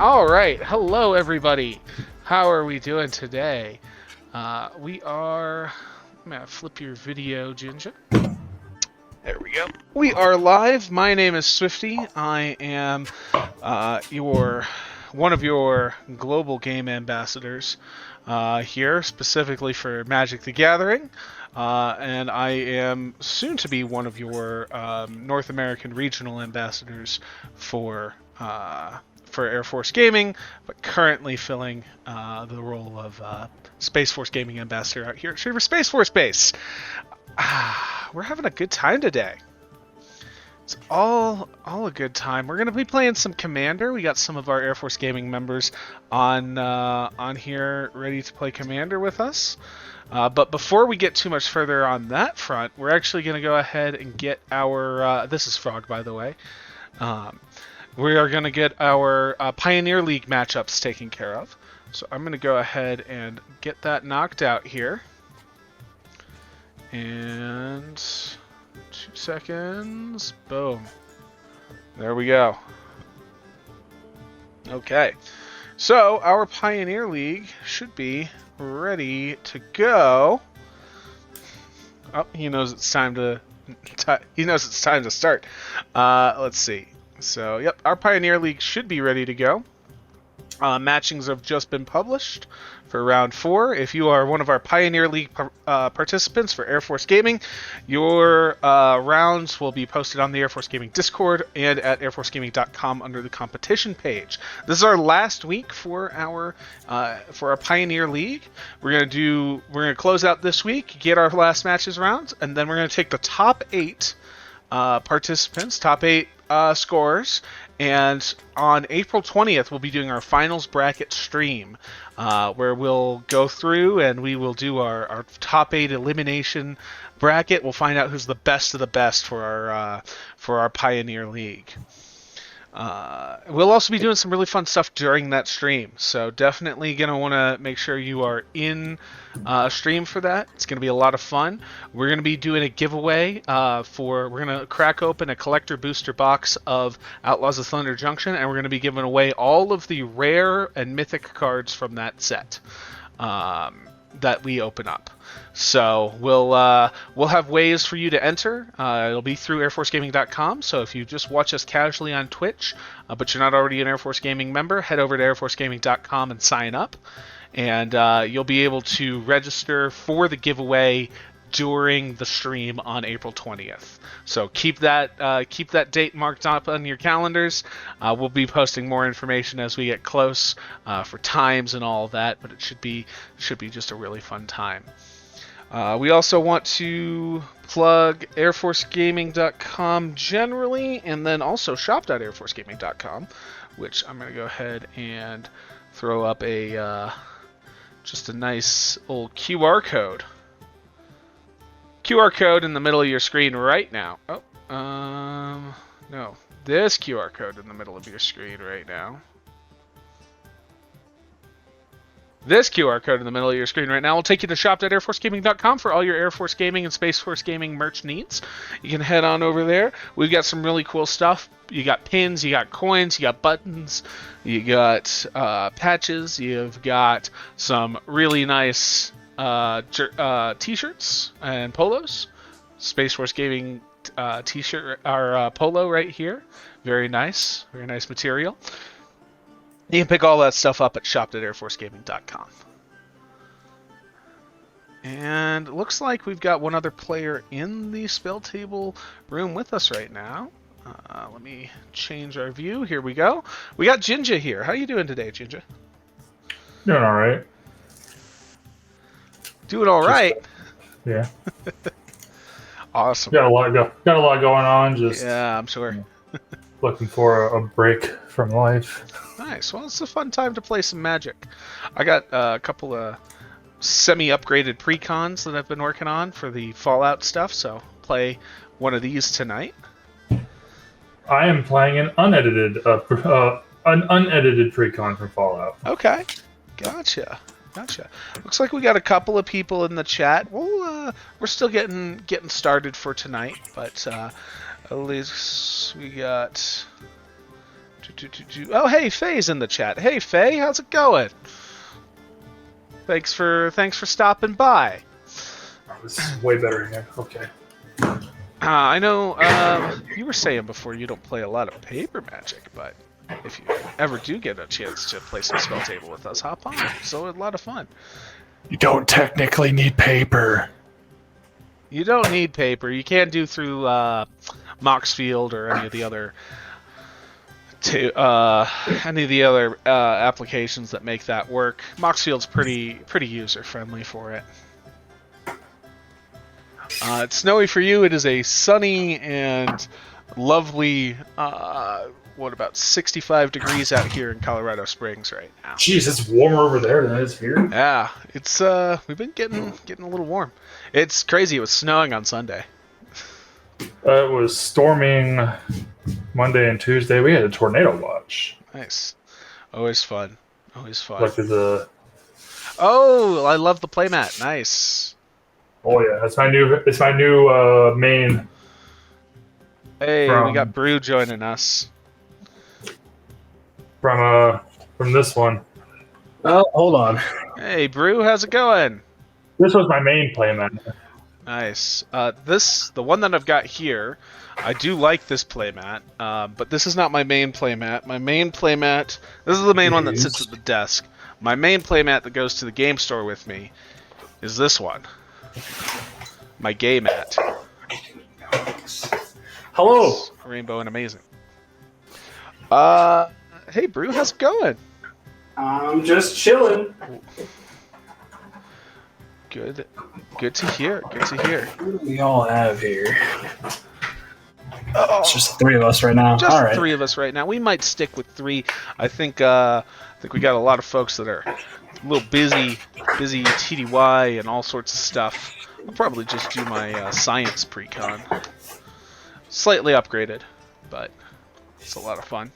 All right, hello everybody. How are we doing today? We are. I'm gonna flip your video, Ginger. There we go. We are live. My name is Swifty. I am your one of your global game ambassadors here, specifically for Magic: The Gathering, and I am soon to be one of your North American regional ambassadors for Air Force Gaming, but currently filling the role of Space Force Gaming Ambassador out here at Shaver Space Force Base. We're having a good time today. It's all a good time. We're going to be playing some Commander. We got some of our Air Force Gaming members on here ready to play Commander with us. But before we get too much further on that front, we're actually going to go ahead and get our... this is Frog, by the way. We are going to get our Pioneer League matchups taken care of. So I'm going to go ahead and get that knocked out here. And 2 seconds. Boom. There we go. Okay. So our Pioneer League should be ready to go. Oh, he knows it's time to start. Let's see. So, yep, our Pioneer League should be ready to go. Matchings have just been published for round 4. If you are one of our Pioneer League participants for Air Force Gaming, your rounds will be posted on the Air Force Gaming Discord and at airforcegaming.com under the competition page. This is our last week for our Pioneer League. We're gonna close out this week, get our last matches rounds, and then we're gonna take the top 8 participants, top 8 scores, and on April 20th we'll be doing our finals bracket stream, where we'll go through and we will do our top 8 elimination bracket. We'll find out who's the best of the best for our Pioneer League. We'll also be doing some really fun stuff during that stream, so definitely gonna want to make sure you are in stream for that. It's gonna be a lot of fun. We're gonna be doing a giveaway we're gonna crack open a collector booster box of Outlaws of Thunder Junction, and we're gonna be giving away all of the rare and mythic cards from that set that we open up. So we'll have ways for you to enter. It'll be through airforcegaming.com. So if you just watch us casually on Twitch, but you're not already an Air Force Gaming member, head over to airforcegaming.com and sign up, and you'll be able to register for the giveaway during the stream on April 20th. So keep that date marked up on your calendars. We'll be posting more information as we get close for times and all that, but it should be just a really fun time. We also want to plug airforcegaming.com generally, and then also shop.airforcegaming.com, which I'm going to go ahead and throw up just a nice old QR code. QR code in the middle of your screen right now. No, this QR code in the middle of your screen right now. This QR code in the middle of your screen right now will take you to shop.airforcegaming.com for all your Air Force Gaming and Space Force Gaming merch needs. You can head on over there. We've got some really cool stuff. You got pins, you got coins, you got buttons, you got patches, you've got some really nice t-shirts and polos. Space Force Gaming t-shirt, our polo right here. Very nice material. You can pick all that stuff up at shop.airforcegaming.com. And it looks like we've got one other player in the spell table room with us right now. Let me change our view. Here we go. We got Ginger here. How you doing today, Ginger? Doing all right. Doing all right? Yeah. Awesome. Got a lot going on. Yeah, I'm sure. Looking for a break from life. Nice. Well, it's a fun time to play some Magic. I got a couple of semi-upgraded precons that I've been working on for the Fallout stuff, so play one of these tonight. I am playing an unedited precon from Fallout. Okay. Gotcha. Looks like we got a couple of people in the chat. We're still getting started for tonight, but at least we got Oh, hey, Faye's in the chat. Hey, Faye, how's it going? Thanks for stopping by. Oh, this is way better here. Okay. I know you were saying before you don't play a lot of paper Magic, but if you ever do get a chance to play some Spell Table with us, hop on. It's a lot of fun. You don't technically need paper. You don't need paper. You can do through Moxfield or any of the other applications that make that work. Moxfield's pretty user friendly for it. It's snowy for you. It is a sunny and lovely, about 65 degrees out here in Colorado Springs right now. Jeez, it's warmer over there than it is here. Yeah, it's we've been getting a little warm. It's crazy. It was snowing on Sunday. It was storming Monday and Tuesday. We had a tornado watch. Nice. Always fun. Always fun. Like the. Oh, I love the playmat. Nice. Oh yeah, it's my new main. Hey, we got Brew joining us. From this one. Oh, hold on. Hey, Brew, how's it going? This was my main playmat. Nice. The one that I've got here, I do like this playmat, but this is not my main playmat. My main playmat, this is the main one that sits at the desk. My main playmat that goes to the game store with me is this one. My gay mat. Hello. It's rainbow and amazing. Hey, Brew, how's it going? I'm just chilling. Good to hear. Good to hear. What do we all have here? It's just the three of us right now. Just all right. three of us right now. We might stick with three. I think we got a lot of folks that are a little busy TDY and all sorts of stuff. I'll probably just do my science pre-con. Slightly upgraded, but it's a lot of fun.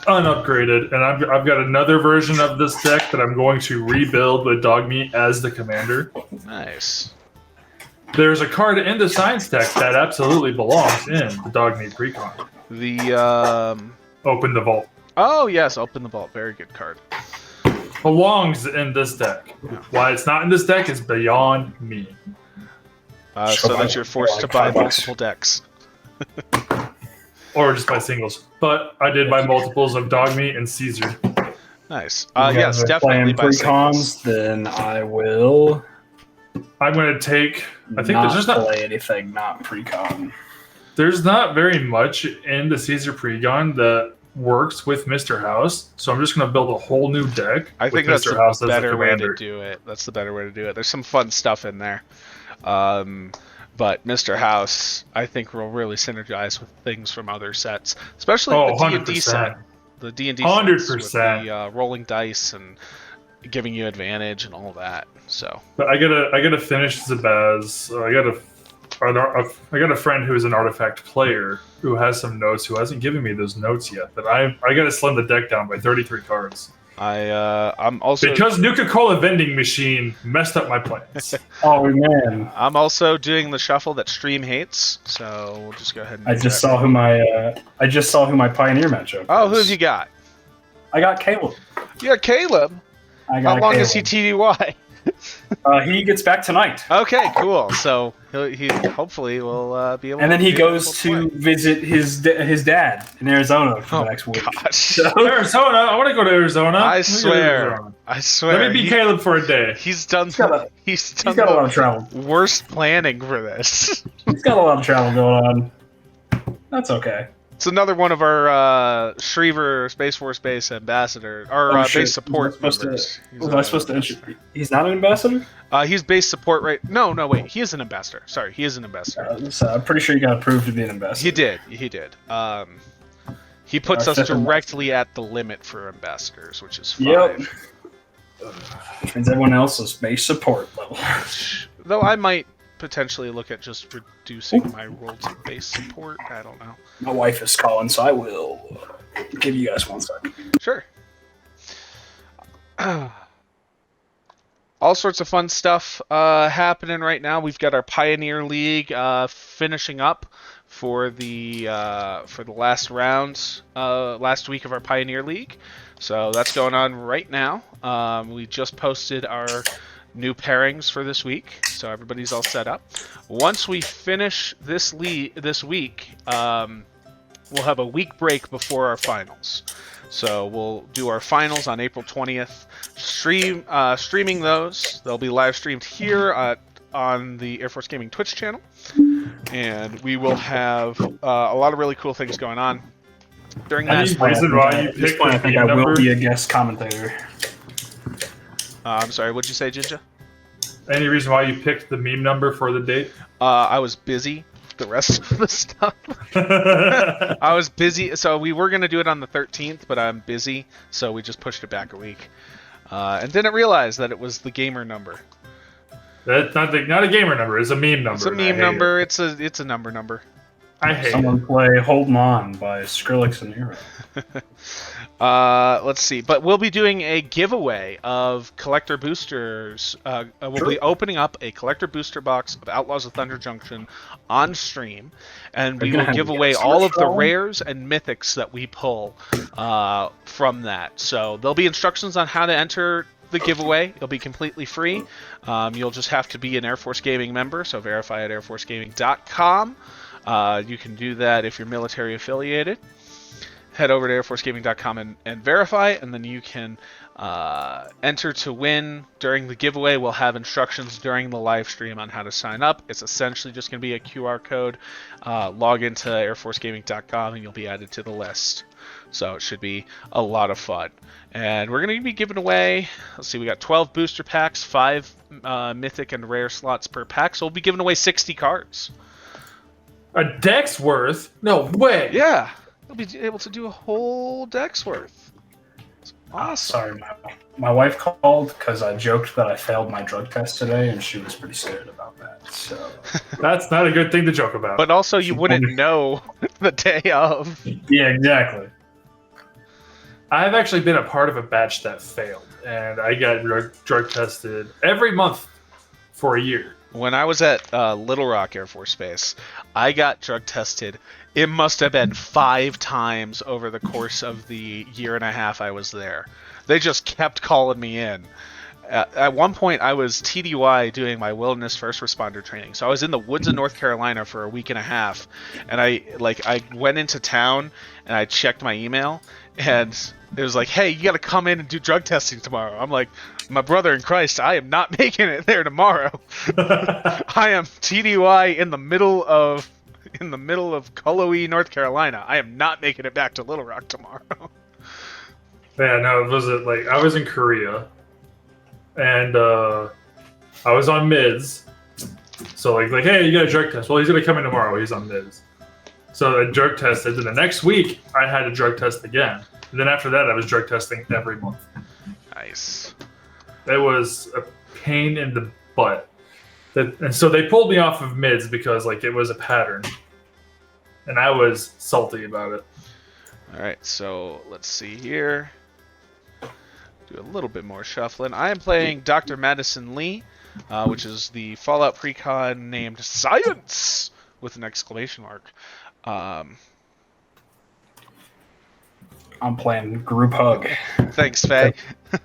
Unupgraded, and I've got another version of this deck that I'm going to rebuild with Dogmeat as the commander. Nice. There's a card in the science deck that absolutely belongs in the Dogmeat Precon. The Open the Vault. Oh yes, Open the Vault. Very good card. Belongs in this deck. Yeah. Why it's not in this deck is beyond me. So that you're forced to buy multiple decks. Or just buy singles. But I did buy multiples of Dogmeat and Caesar. Nice. You guys Yes, are definitely playing buy singles. pre-cons, then I will I'm going to take... I think not there's just not... play anything not pre-con. There's not very much in the Caesar Precon that works with Mr. House, so I'm just going to build a whole new deck. I think with that's Mr. House the as better way to commander. do it. That's the better way to do it. There's some fun stuff in there. But Mr. House, I think, will really synergize with things from other sets, especially the D&D 100%. set. The D&D 100%. sets with the rolling dice and giving you advantage and all that. So But I gotta finish Zabaz. I got a friend who is an artifact player who has some notes who hasn't given me those notes yet. That I gotta slim the deck down by 33 cards. I'm also Because Nuka-Cola vending machine messed up my plans. Oh man, I'm also doing the shuffle that Stream hates. So we'll just go ahead and I do just that. saw who my Pioneer matchup. Oh, was. who have you got? I got Caleb. You got Caleb. I got How long Caleb. is he TDY? He gets back tonight. Okay, cool. So he hopefully will be able. And then he be able goes to play. visit his dad in Arizona for Oh the next week. gosh! So, Arizona, I want to go to Arizona. I Let me go to swear, Arizona. I swear. Let me be Caleb for a day. He's done. He's got a lot of travel. worst planning for this. He's got a lot of travel going on. That's okay. It's another one of our Shriever Space Force base ambassador or Oh, shit. base support Was I supposed to- members. Was I supposed to introduce? He's not an ambassador? He's base support right? No, wait. He is an ambassador. Sorry, he is an ambassador. So I'm pretty sure he got approved to be an ambassador. He did. He puts Our us fifth directly at the limit for ambassadors, which is 5. Yep. Which means everyone else is base support level. Though I might potentially look at just reducing my role to base support. I don't know. My wife is calling, so I will give you guys 1 second. Sure. All sorts of fun stuff happening right now. We've got our Pioneer League finishing up for the last round, last week of our Pioneer League. So that's going on right now. We just posted our new pairings for this week, so everybody's all set up. Once we finish this week, we'll have a week break before our finals. So we'll do our finals on April 20th. Streaming those. They'll be live streamed here on the Air Force Gaming Twitch channel. And we will have a lot of really cool things going on during that. Any reason why you picked I think I will be a guest commentator. I'm sorry, what'd you say, Jinja? Any reason why you picked the meme number for the date? I was busy. The rest of the stuff. I was busy, so we were going to do it on the 13th, but I'm busy, so we just pushed it back a week. And didn't realize that it was the gamer number. That's not a gamer number, it's a meme number. It's a meme number, it's a number. I hate Someone play Holding On by Skrillex and Hero. Let's see. But we'll be doing a giveaway of collector boosters. We'll be opening up a collector booster box of Outlaws of Thunder Junction on stream. And we will give away all of the rares and mythics that we pull from that. So there'll be instructions on how to enter the giveaway. It'll be completely free. You'll just have to be an Air Force Gaming member, so verify at airforcegaming.com. You can do that if you're military affiliated. Head over to airforcegaming.com and verify, and then you can enter to win during the giveaway. We'll have instructions during the live stream on how to sign up. It's essentially just going to be a QR code. Log into airforcegaming.com and you'll be added to the list. So it should be a lot of fun. And we're going to be giving away, let's see, we got 12 booster packs, 5 mythic and rare slots per pack. So we'll be giving away 60 cards. A deck's worth? No way. Yeah. You'll be able to do a whole deck's worth. It's awesome. Sorry, my wife called because I joked that I failed my drug test today, and she was pretty scared about that. So That's not a good thing to joke about. But also, you wouldn't know the day of. yeah, exactly. I've actually been a part of a batch that failed, and I got drug tested every month for a year. When I was at Little Rock Air Force Base, I got drug tested. It must have been 5 times over the course of the year and a half I was there. They just kept calling me in. At one point, I was TDY doing my wilderness first responder training. So I was in the woods of North Carolina for a week and a half, and I went into town and I checked my email, and it was like, "Hey, you got to come in and do drug testing tomorrow." I'm like, "My brother in Christ, I am not making it there tomorrow. I am TDY in the middle of Cullowhee, North Carolina. I am not making it back to Little Rock tomorrow." Yeah, no, it was like I was in Korea, and I was on mids. So like, hey, you got a drug test. Well, he's gonna come in tomorrow. He's on mids. So I drug tested, and the next week I had to drug test again. And then after that, I was drug testing every month. Nice. It was a pain in the butt. And so they pulled me off of mids because like it was a pattern, and I was salty about it. All right, so let's see here. Do a little bit more shuffling. I am playing Dr. Madison Lee, which is the Fallout precon named Science with an exclamation mark. I'm playing Group Hug. Thanks, Faye.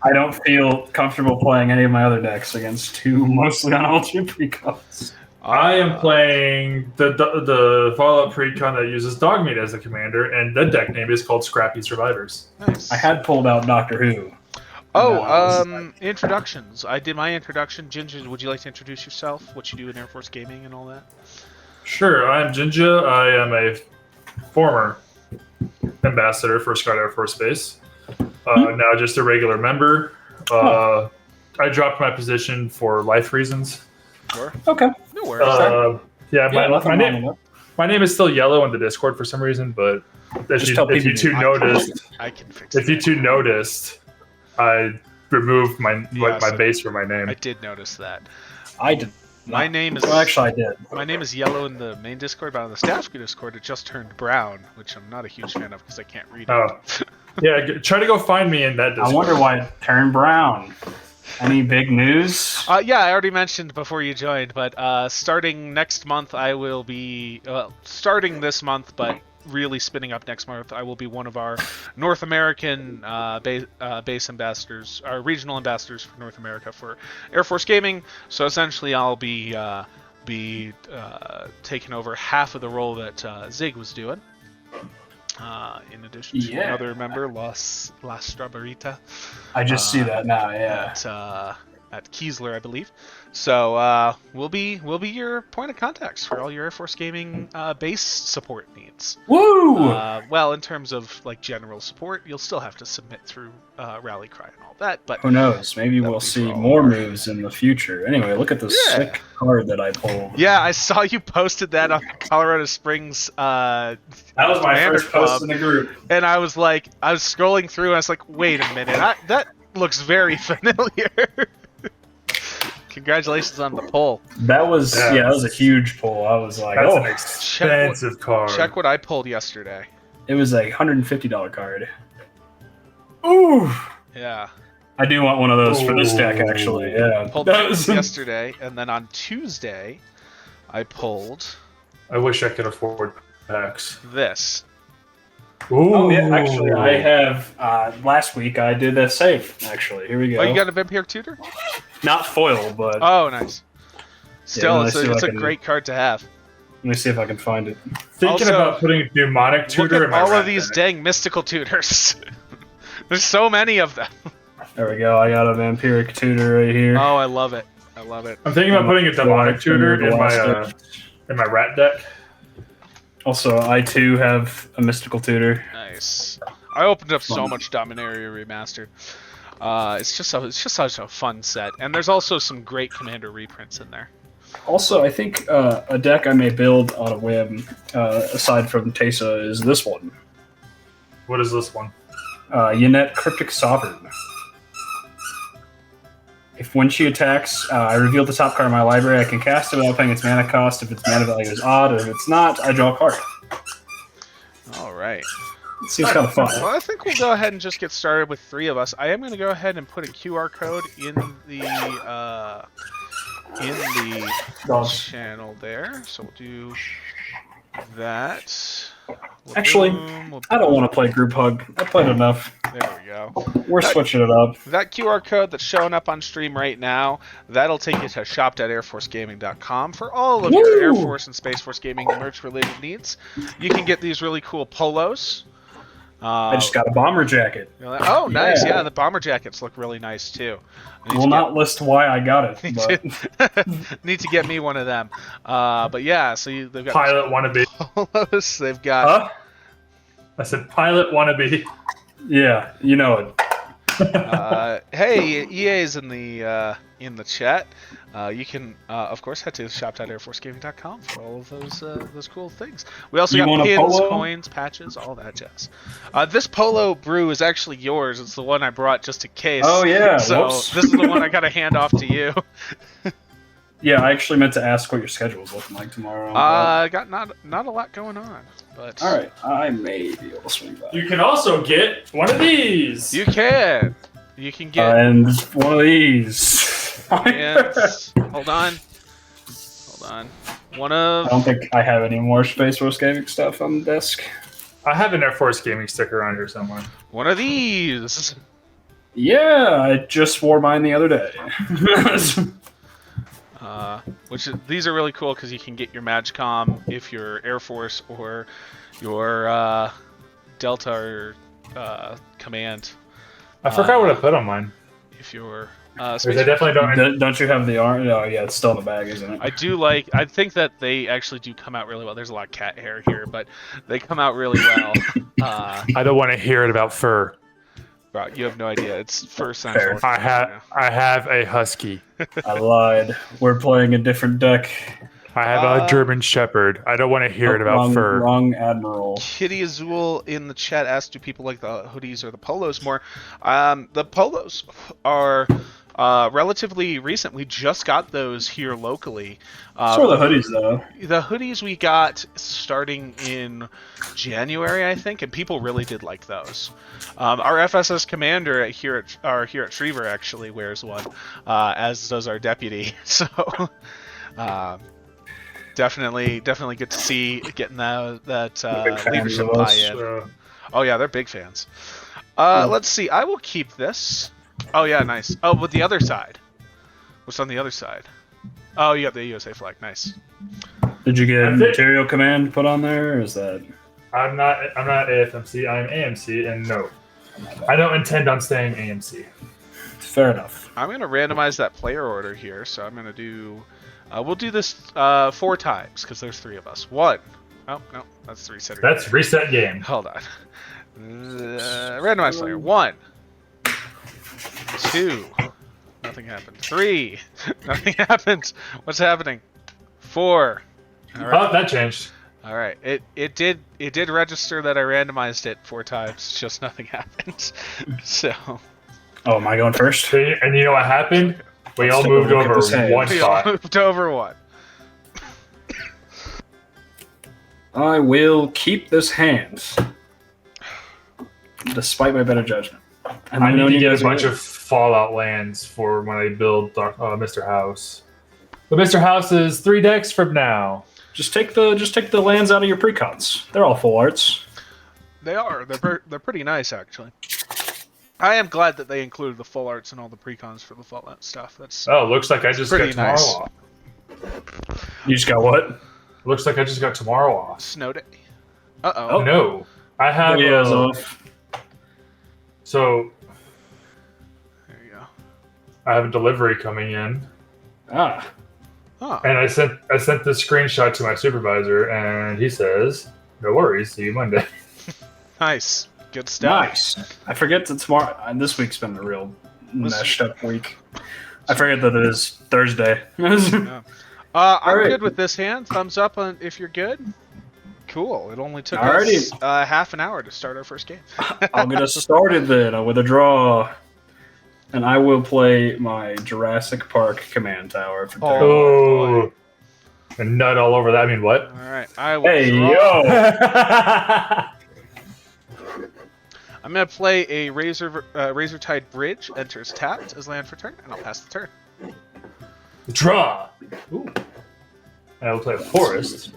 I don't feel comfortable playing any of my other decks against 2 mostly unaltered precons. I am playing the Fallout precon that uses Dogmeat as the commander, and the deck name is called Scrappy Survivors. Nice. I had pulled out Doctor Who. Introductions. I did my introduction. Ginger, would you like to introduce yourself? What you do in Air Force Gaming and all that? Sure, I'm Jinja. I am a former ambassador for Scott Air Force Base. Now just a regular member. I dropped my position for life reasons. Sure. Okay. No worries. My name is still yellow in the Discord for some reason, but if you two noticed, I can fix if that. you two noticed, I removed my base for my name. I did notice that. I did. My name is. Well, actually, I did. My name is yellow in the main Discord, but on the staff Discord, it just turned brown, which I'm not a huge fan of because I can't read it. Oh, yeah. Try to go find me in that Discord. I wonder why it turned brown. Any big news? Yeah, I already mentioned before you joined, but starting next month, I will be starting this month, but really spinning up next month. I will be one of our North American base ambassadors, our regional ambassadors for North America for Air Force Gaming. So essentially, I'll be taking over half of the role that Zig was doing. In addition to another member, La Strabarita. I just see that now, yeah. At Kiesler, I believe. So we'll be your point of contacts for all your Air Force Gaming base support needs. Woo! Well, in terms of like general support, you'll still have to submit through Rally Cry and all that. But who knows? Maybe we'll see more moves in the future. Anyway, look at this sick card that I pulled. Yeah, I saw you posted that on Colorado Springs. That was my first post in the group. And I was scrolling through, and I was like, wait a minute, that looks very familiar. Congratulations on the pull. That was that was a huge pull. I was like, that's an expensive card. Check what I pulled yesterday. It was a $150 card. Ooh. Yeah. I do want one of those for this deck, actually. Yeah. Pulled those yesterday, and then on Tuesday, I pulled. I wish I could afford packs. This. Ooh. Oh yeah, actually, I have. Last week I did a save. Actually, here we go. Oh, you got a Vampiric Tutor? Not foil, but. Oh, nice. Still, yeah, it's a great card to have. Let me see if I can find it. Thinking about putting Demonic Tutor look in my all of rat these deck. dang mystical tutors. There's so many of them. There we go. I got a Vampiric Tutor right here. Oh, I love it. I love it. I'm thinking about putting a Demonic Tutor in my rat deck. Also, I too have a Mystical Tutor. Nice. I opened up so much Dominaria Remastered. It's just such a fun set, and there's also some great Commander reprints in there. Also, I think a deck I may build on a whim, aside from Teysa, is this one. What is this one? Yannette Cryptic Sovereign. If when she attacks, I reveal the top card of my library, I can cast it without paying its mana cost. If its mana value is odd, or if it's not, I draw a card. All right. It seems kind of fun. Well, I think we'll go ahead and just get started with 3 of us. I am going to go ahead and put a QR code in the channel there. So we'll do that. Actually, I don't want to play Group Hug. I played enough. There we go. We're switching it up. That QR code that's showing up on stream right now, that'll take you to shop.airforcegaming.com for all of your Air Force and Space Force Gaming merch-related needs. You can get these really cool polos. I just got a bomber jacket. Oh, nice. Yeah, the bomber jackets look really nice, too. We'll not list why I got it. But. Need to get me one of them. But yeah, so they've got Pilot wannabe. polos. They've got... Huh? I said pilot wannabe. Yeah, you know it. Hey, EA's in the chat. You can, of course, head to shop.airforcegaming.com for all of those cool things. We also got pins, coins, patches, all that jazz. This polo brew is actually yours. It's the one I brought just in case. Oh yeah. So this is the one I got to hand off to you. Yeah, I actually meant to ask what your schedule is looking like tomorrow. Got not a lot going on, but all right, I may be able to swing by. You can also get one of these. You can get and one of these. and, hold on. One of. I don't think I have any more Space Force Gaming stuff on the desk. I have an Air Force Gaming sticker around here somewhere. One of these. Yeah, I just wore mine the other day. These are really cool because you can get your MagCom if you're Air Force or your Delta or Command. I forgot what I put on mine. If you're Space I definitely don't. Don't you have the arm? Oh yeah, it's still in the bag, isn't it? I think that they actually do come out really well. There's a lot of cat hair here, but they come out really well. I don't want to hear it about fur. Bro, you have no idea. It's fur central. I have a husky. I lied. We're playing a different deck. I have a German Shepherd. I don't want to hear it about fur. Wrong Admiral. Kitty Azul in the chat asked, do people like the hoodies or the polos more? The polos are Relatively recent. We just got those here locally. So are the hoodies, though. The hoodies we got starting in January, I think, and people really did like those. Our FSS commander here at Shriver actually wears one, as does our deputy. So definitely good to see getting that leadership buy-in. Oh yeah, they're big fans. Let's see. I will keep this. Oh yeah, nice. Oh, but the other side. What's on the other side? Oh, you got the USA flag. Nice. Did you get Material Command put on there, or is that? I'm not AFMC. I'm AMC, and no, I don't intend on staying AMC. Fair enough. I'm gonna randomize that player order here, so I'm gonna do. We'll do this 4 times because there's 3 of us. 1. Oh no, that's the reset. That's reset game. Hold on. Randomize player. 1. 2. Nothing happened. 3. Nothing happened. What's happening? 4. All right. Oh, that changed. All right. It did register that I randomized it 4 times. Just nothing happened. So. Oh, am I going first? And you know what happened? We all moved over 1 We all spot. moved over 1. I will keep this hand, despite my better judgment. And I need to you get guys a bunch of Fallout lands for when I build Mr. House. But Mr. House is 3 decks from now. Just take the lands out of your precons. They're all full arts. They are. They're pretty nice actually. I am glad that they included the full arts and all the precons for the Fallout stuff. That's Looks like I just got pretty tomorrow nice. off. You just got what? Looks like I just got tomorrow off. Snow Day. Uh Oh oh. no, I have. So There you go. I have a delivery coming in, Ah, Huh. and I sent the screenshot to my supervisor, and he says, "No worries, see you Monday." Nice. Good stuff. nice. I forget that tomorrow. This week's been a real meshed up week. I forget that it is Thursday. Yeah. I'm Alright. good with this hand. Thumbs up on if you're good. Cool. It only took Alrighty. us half an hour to start our first game. I'll get us started then with a draw. And I will play my Jurassic Park command tower for turn. Oh, and nut all over that. I mean, what? All right. I will Hey, draw. yo! I'm gonna play a Razor Tide Bridge. Enters tapped as land for turn, and I'll pass the turn. Draw. Ooh. And I will play a forest.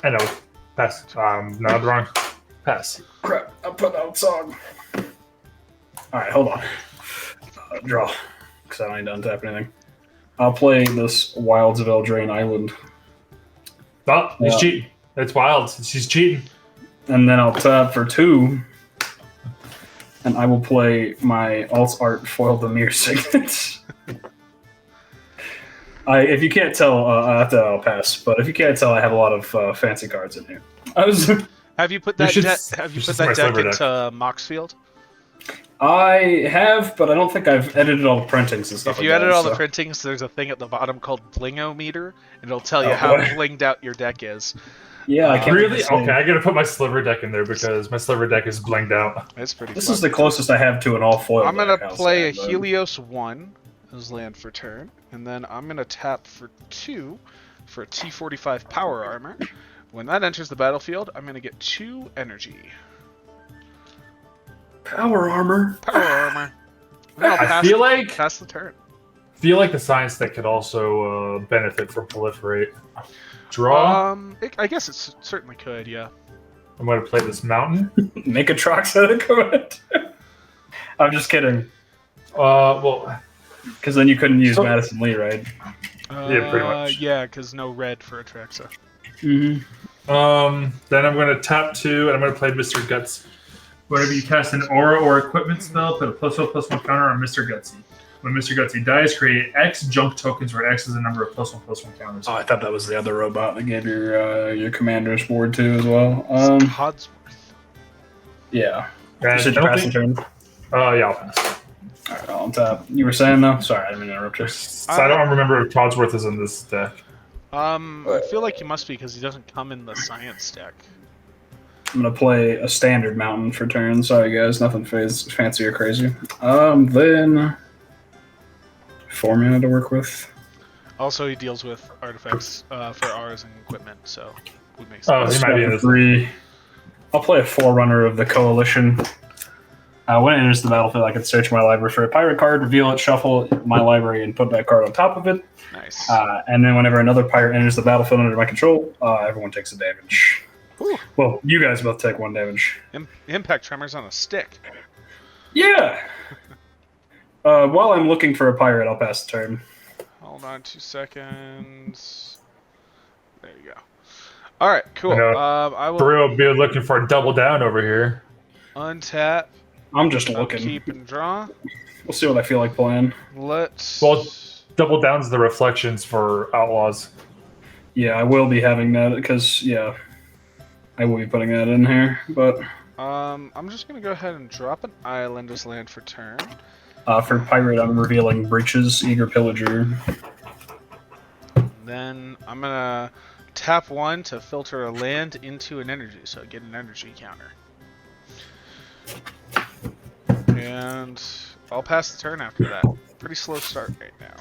And I will pass. No, wrong. Pass. Crap, I put out song. Alright, hold on. Draw. Because I ain't done tap anything. I'll play this Wilds of Eldraine Island. Oh, he's Yeah. cheating. It's wild. She's cheating. And then I'll tap for 2. And I will play my alt art Foil the Mirror Signet. If you can't tell, after I'll pass. But if you can't tell, I have a lot of fancy cards in here. Have you put You that should deck? s- Have you you put should that see my deck sliver into Moxfield? I have, but I don't think I've edited all the printings and stuff. If you like edit that, all the so- printings, there's a thing at the bottom called Blingometer, and it'll tell you Oh, how boy. blinged out your deck is. Yeah, I can't Really? say- Okay, I gotta put my sliver deck in there because my sliver deck is blinged out. It's pretty. This fun. is the closest I have to an all foil. I'm gonna deck, I'll play a say, but- Helios 1 as land for turn, and then I'm gonna tap for 2 for a T45 power armor. When that enters the battlefield, I'm gonna get 2 energy. Power armor. Power armor. And I'll I feel like pass the turn. the science deck could also benefit from proliferate. Draw. I guess it certainly could, yeah. I'm gonna play this mountain. Make a Trox out of it. I'm just kidding. Well, Because then you couldn't use So- Madison Lee, right? Yeah, pretty much. Yeah, because no red for Atraxa. Mm-hmm. then I'm gonna tap 2, and I'm gonna play Mr. Guts. Whenever you cast an aura or equipment spell, put a +1/+1 counter on Mr. Gutsy. When Mr. Gutsy dies, create X junk tokens where X is the number of +1/+1 counters. Oh, I thought that was the other robot that gave your commander's board too as well. Hodsworth. Yeah. And Should you pass the penalty? turn? Yeah, I'll pass. All right, on top. You were saying though? Sorry, I didn't mean to interrupt you. So I don't remember if Codsworth is in this deck. I feel like he must be because he doesn't come in the science deck. I'm gonna play a standard mountain for turn. Sorry guys, nothing fancy or crazy. Then 4 mana to work with. Also, he deals with artifacts for ours and equipment, so would make Oh, sense. he might be in For this. 3. I'll play a Forerunner of the Coalition. When it enters the battlefield, I can search my library for a pirate card, reveal it, shuffle my library, and put that card on top of it. Nice. And then whenever another pirate enters the battlefield under my control, everyone takes a damage. Whew. Well, you guys both take 1 damage. Impact tremors on a stick. Yeah! While I'm looking for a pirate, I'll pass the turn. Hold on 2 seconds. There you go. All right, cool. I know. I will Brew will be looking for a double down over here. untap, I'm just looking. keep and draw. We'll see what I feel like playing. Let's. Well, double down's the reflections for outlaws. Yeah, I will be having that because, yeah, I will be putting that in here. But I'm just gonna go ahead and drop an island as land for turn. for pirate, I'm revealing Breaches, Eager Pillager. Then I'm gonna tap 1 to filter a land into an energy, so I get an energy counter. And I'll pass the turn after that. Pretty slow start right now.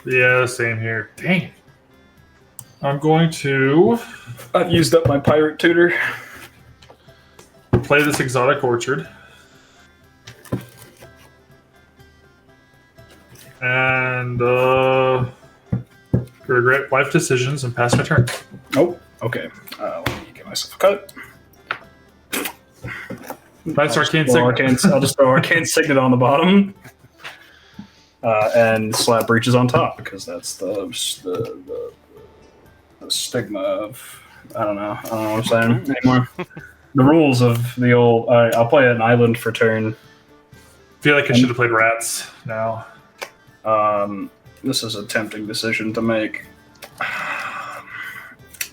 Yeah, same here. Dang. I'm going to I've used up my pirate tutor. play this Exotic Orchard. And regret life decisions and pass my turn. Oh, okay. Let me get myself a cut. Nice arcane Well, signet. I'll just throw Arcane Signet on the bottom. And slap Breaches on top because that's the stigma of I don't know what I'm saying anymore. The rules of the old. I'll play an island for turn. Feel like I should have played rats now. This is a tempting decision to make.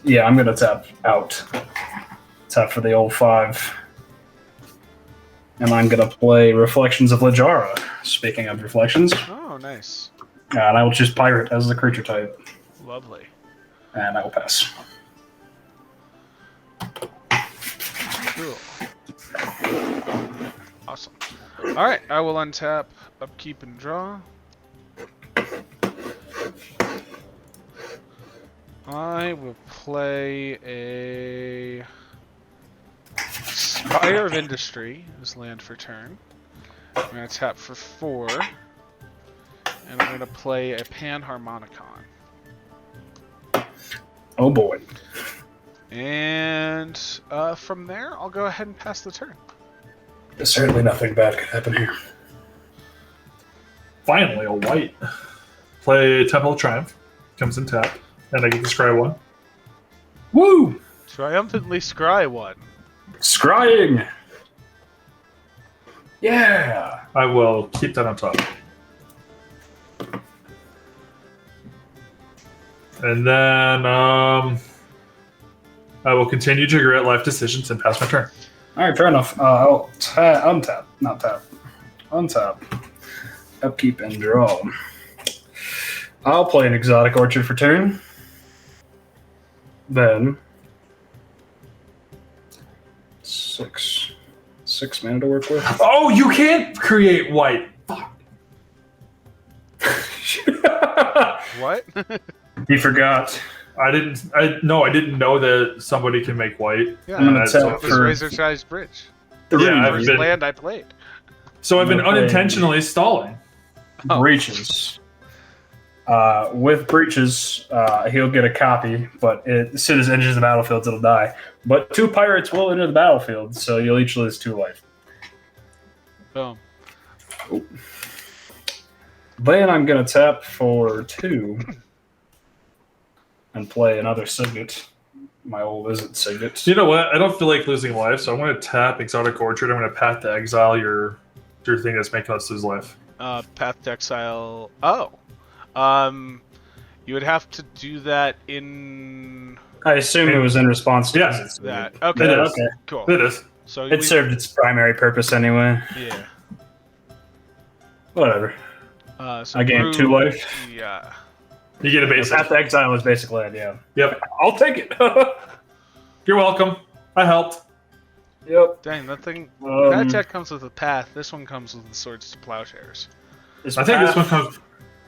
Yeah, I'm gonna tap out. Tap for the old 5. And I'm gonna play Reflections of Lajara. Speaking of reflections. Oh, nice. And I will choose Pirate as the creature type. Lovely. And I will pass. Cool. Awesome. All right, I will untap, upkeep, and draw. I will play a Spire of Industry as land for turn. I'm going to tap for 4. And I'm going to play a Panharmonicon. Oh boy. And from there, I'll go ahead and pass the turn. Certainly nothing bad could happen here. Finally, a white. Play Temple of Triumph. Comes in tap. And I get to scry 1. Woo! Triumphantly scry 1. Scrying! Yeah! I will keep that on top. And then I will continue to regret life decisions and pass my turn. Alright, fair enough. I'll untap. Not tap. Untap. Upkeep and draw. I'll play an Exotic Orchard for turn. Then 6 mana to work with. Oh, you can't create white. Fuck. What? He forgot. I didn't know that somebody can make white. Yeah, I'm gonna that's tap this for- razor-sized bridge. Yeah, I've First been, land I played. so I've been Okay. unintentionally stalling. Oh. Breaches. With Breaches, he'll get a copy, but as soon as it enters the battlefield, it'll die. But 2 pirates will enter the battlefield, so you'll each lose 2 life. Boom. Then I'm going to tap for 2 and play another Signet. My old Izzet Signet. You know what? I don't feel like losing life, so I'm going to tap Exotic Orchard. I'm going to path to exile your thing that's making us lose life. Path to Exile. Oh. You would have to do that in I assume it was in response to Yeah. Izzet Signet. that. It Okay. is. Okay. Cool. It is. So It served its primary purpose anyway. Yeah. Whatever. So I gained 2 life. Yeah. You get a basic. Path to Exile is basically it, yeah. Yep. I'll take it. You're welcome. I helped. Yep. Dang, that thing. That Um, deck comes with a path. This one comes with the swords to plowshares. is I think this path- one comes.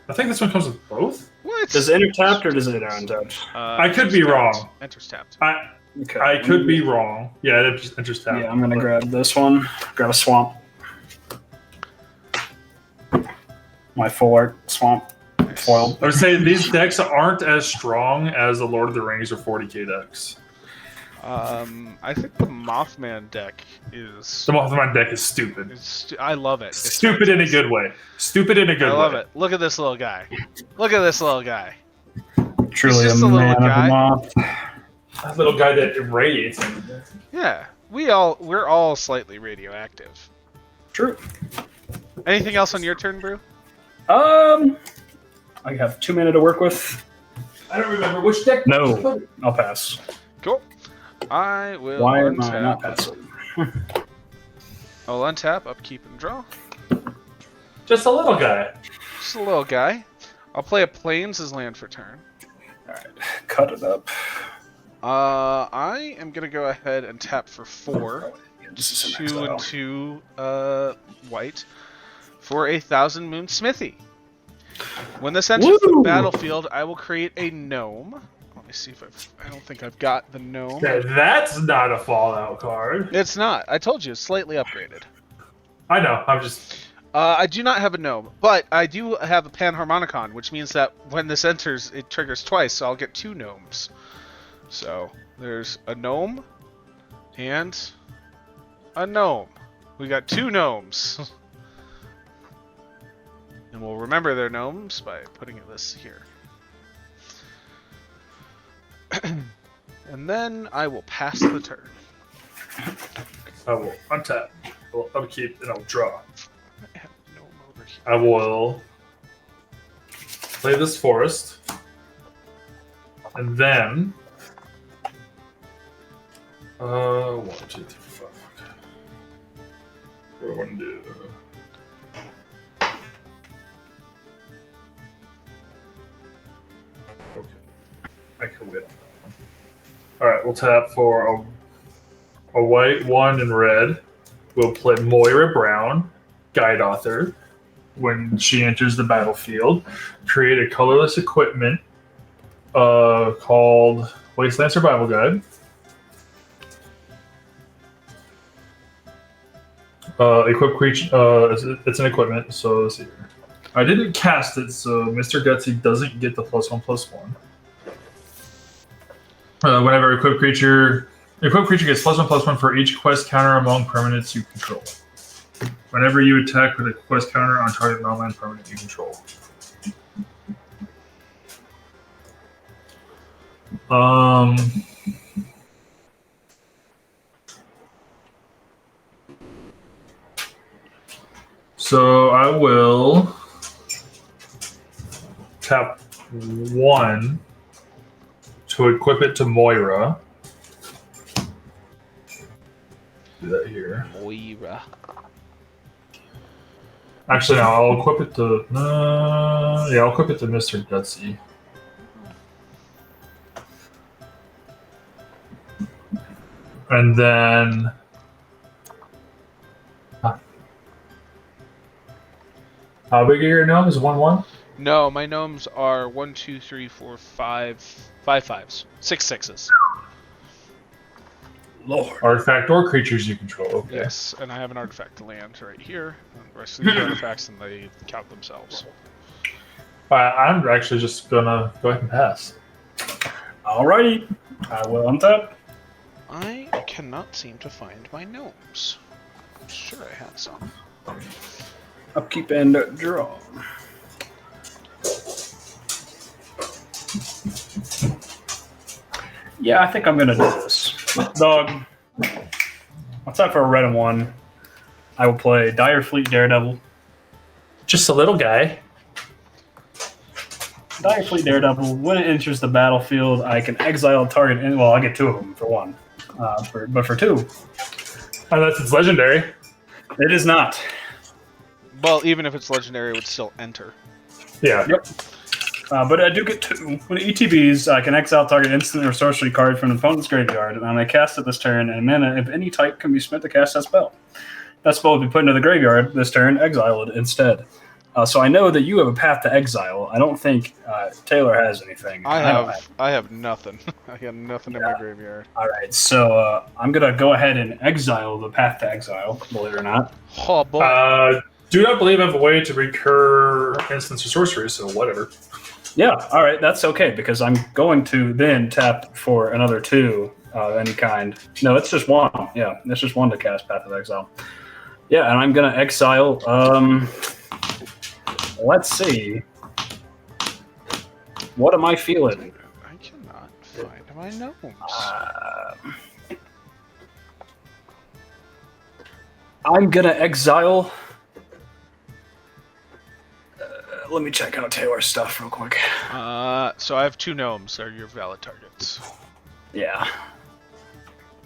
I think this one comes with both. What? Does it enter tapped or does it enter untapped? I could be wrong. Enters tapped. Okay. I could be wrong. Yeah, it just enters tapped. Yeah, I'm gonna grab this one. Grab a swamp. My full art swamp foiled. I would say these decks aren't as strong as the Lord of the Rings or 40k decks. I think the Mothman deck is. The Mothman deck is stupid. I love it. It's Stupid in a good way. Stupid in a good way. I love it. Look at this little guy. Look at this little guy. Truly just a a little man of guy. the moth. That little guy that irradiates him. Yeah, we're all slightly radioactive. True. Anything else on your turn, Brew? I have 2 minutes to work with. I don't remember which deck. No, I'll pass. Cool. I will Why untap. am I not passing? I'll untap, upkeep, and draw. Just a little guy. Just a little guy. I'll play a Plains as land for turn. Alright, cut it up. I am gonna go ahead and tap for 4. This is an 2 and exile. 2 white for a Thousand Moon Smithy. When this enters the Woo! battlefield, I will create a gnome. Let me see if I don't think I've got the gnome. That's not a Fallout card. It's not. I told you, it's slightly upgraded. I know. I'm just. I do not have a gnome, but I do have a Panharmonicon, which means that when this enters, it triggers twice, so I'll get 2 gnomes. So there's a gnome and a gnome. We got 2 gnomes. And we'll remember their gnomes by putting this here. And then I will pass the turn. I will untap. I'll upkeep and I'll draw. I have a gnome over here. I will play this forest. And then. 1, 2, 3, 4, 5. What do I want to do? Okay. I can wait on that one. Alright, we'll tap for a white 1 in red. We'll play Moira Brown, Guide Author. When she enters the battlefield, create a colorless equipment called Wasteland Survival Guide. Equip creature. It's an equipment, so let's see here. I didn't cast it, so Mr. Gutsy doesn't get the +1/+1. Whenever equipped creature gets +1/+1 for each quest counter among permanents you control. Whenever you attack with a quest counter on target non-land permanent you control. So I will tap 1 to equip it to Moira. Do that here. Moira. Actually, no, I'll equip it to. I'll equip it to Mr. Gutsy. And then. How big are your gnomes? 1/1? No, my gnomes are 1, 2, 3, 4, 5, 5 5s, 6 6s. Lord. Artifact or creatures you control. Okay. Yes, and I have an artifact to land right here. And the rest of the artifacts, and they count themselves. I'm actually just gonna go ahead and pass. Alrighty. I will untap. I cannot seem to find my gnomes. I'm sure I had some. Upkeep and draw. Yeah, I think I'm gonna do this. Dog. What's that for a red and 1? I will play Dire Fleet Daredevil. Just a little guy. Dire Fleet Daredevil. When it enters the battlefield, I can exile a target. Well, I get 2 of them for 1. But for 2, Unless it's legendary. it is not. Well, even if it's legendary, it would still enter. Yeah. Yep. But I do get 2. When it ETBs, I can exile target instant or sorcery card from an opponent's graveyard, and I may cast it this turn, and mana of any type can be spent to cast that spell. That spell will be put into the graveyard this turn, exile it instead. So I know that you have a path to exile. I don't think Taylor has anything. I don't have nothing. I got nothing in my graveyard. All right, so I'm gonna go ahead and exile the path to exile. Believe it or not. Oh boy. Do not believe I have a way to recur instants or sorceries, so whatever. Yeah, all right, that's okay because I'm going to then tap for another 2 of any kind. No, it's just 1. Yeah, it's just 1 to cast Path of Exile. Yeah, and I'm gonna exile. Let's see. What am I feeling? I cannot find my gnomes. I'm gonna exile. Let me check out Taylor's stuff real quick. So I have 2 gnomes. They're your valid targets. Yeah.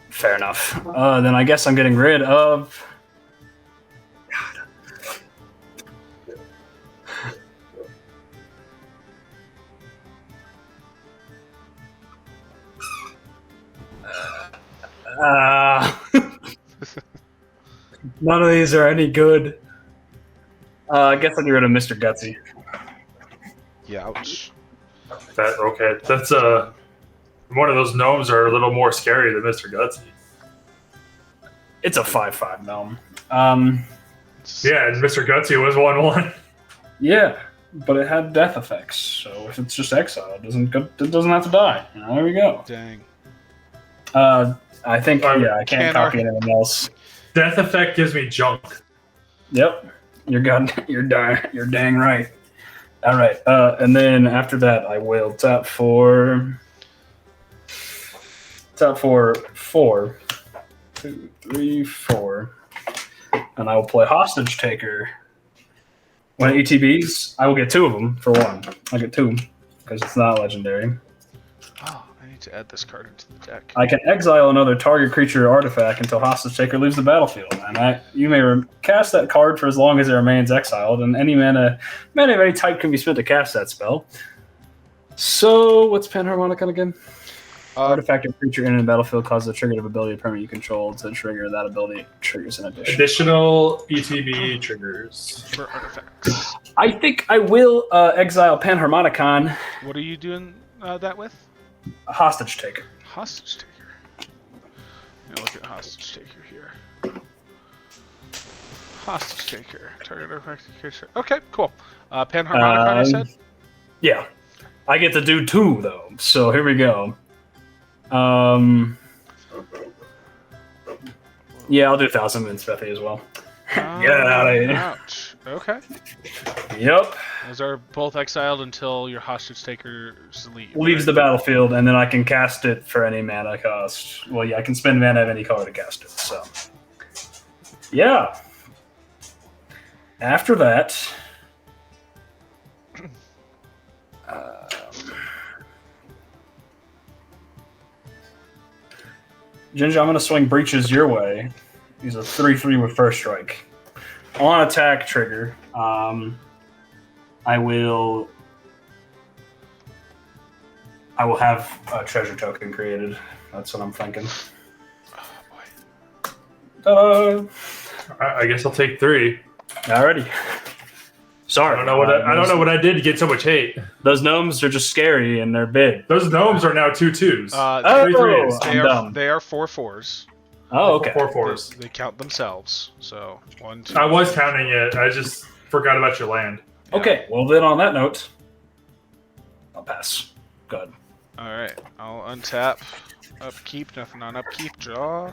Fair enough. Then I guess I'm getting rid of. None of these are any good. I guess I'll get rid of Mr. Gutsy. Yeah, ouch. That's one of those gnomes are a little more scary than Mr. Gutsy. It's a 5/5 gnome. Yeah, and Mr. Gutsy was 1/1. Yeah, but it had death effects. So if it's just exile, it doesn't have to die. You know, there we go. Dang. I think I can't copy anything else. Death effect gives me junk. Yep, you're dang right. All right, and then after that, I will tap for 4. 2, 3, 4, and I will play Hostage Taker. When it ETBs, I will get 2 of them for 1. I get 2 because it's not legendary. Oh, I need to add this card into the deck. I can exile another target creature or artifact until Hostage Taker leaves the battlefield, and you may cast that card for as long as it remains exiled, and any mana of any type can be spent to cast that spell. So, what's Panharmonicon again? Artifact or creature in the battlefield causes a trigger of ability permanent you control to trigger that ability triggers in addition. Additional ETB triggers. For artifacts. I think I will exile Panharmonicon. What are you doing that with? A Hostage Taker. Hostage Taker. Look at Hostage Taker here. Hostage Taker. Target artifact creature. Okay, cool. Panharmonicon, you said? Yeah. I get to do 2, though. So here we go. Yeah, I'll do 1,000 Moon Smithy as well. Get out of here. Ouch. Okay. Yep. Those are both exiled until your Hostage Takers leave. Leaves the battlefield, and then I can cast it for any mana cost. Well, yeah, I can spend mana of any color to cast it. So, yeah. After that, Ginger, I'm going to swing Breaches your way. He's a 3/3 with first strike. On attack trigger, I will have a treasure token created. That's what I'm thinking. Oh, boy. Ta-da! I guess I'll take 3. Alrighty. Sorry. I don't know what I did to get so much hate. Those gnomes are just scary and they're big. Those gnomes are now 2/2s. 3/3s. They are 4/4s. Oh, okay. 4/4s. They count themselves. So 1, 2. I was counting it. I just forgot about your land. Okay. Well, then on that note, I'll pass. Good. All right. I'll untap. Upkeep. Nothing on upkeep. Draw.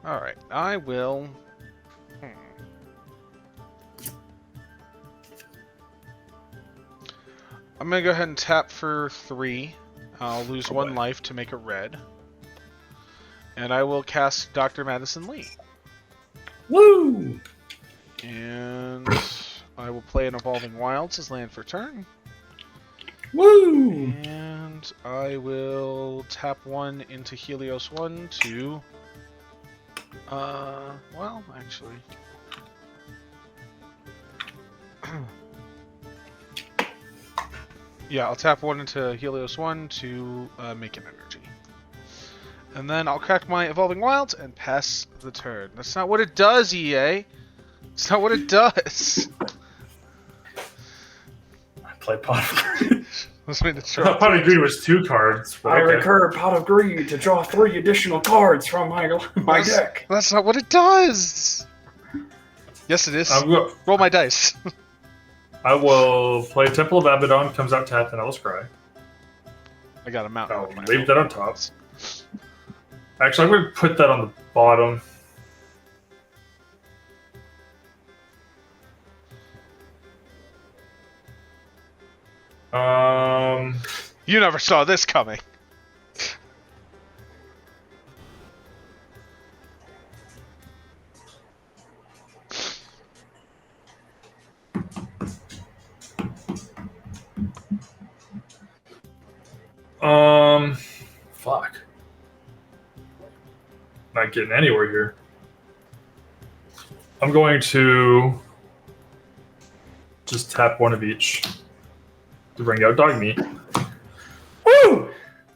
All right. I will. I'm going to go ahead and tap for 3. I'll lose 1 life to make it red. And I will cast Dr. Madison Lee. Woo! And I will play an Evolving Wilds as land for turn. Woo! And I will tap 1 into Helios 1 to... well, actually... Yeah, I'll tap 1 into Helios 1 to make an energy. And then I'll crack my Evolving Wilds and pass the turn. That's not what it does, EA! It's not what it does. I play Pot of Greed. Let's make the I draw. thought Pot of Greed was 2 cards. But I okay. recur Pot of Greed to draw 3 additional cards from my deck. That's not what it does. Yes, it is. Roll my dice. I will play Temple of Abaddon, comes out tapped, and I will scry. I got a mountain. I'll over my leave that on top. Actually, I'm going to put that on the bottom. You never saw this coming. Fuck. Not getting anywhere here. I'm going to just tap one of each to bring out dog meat. Woo!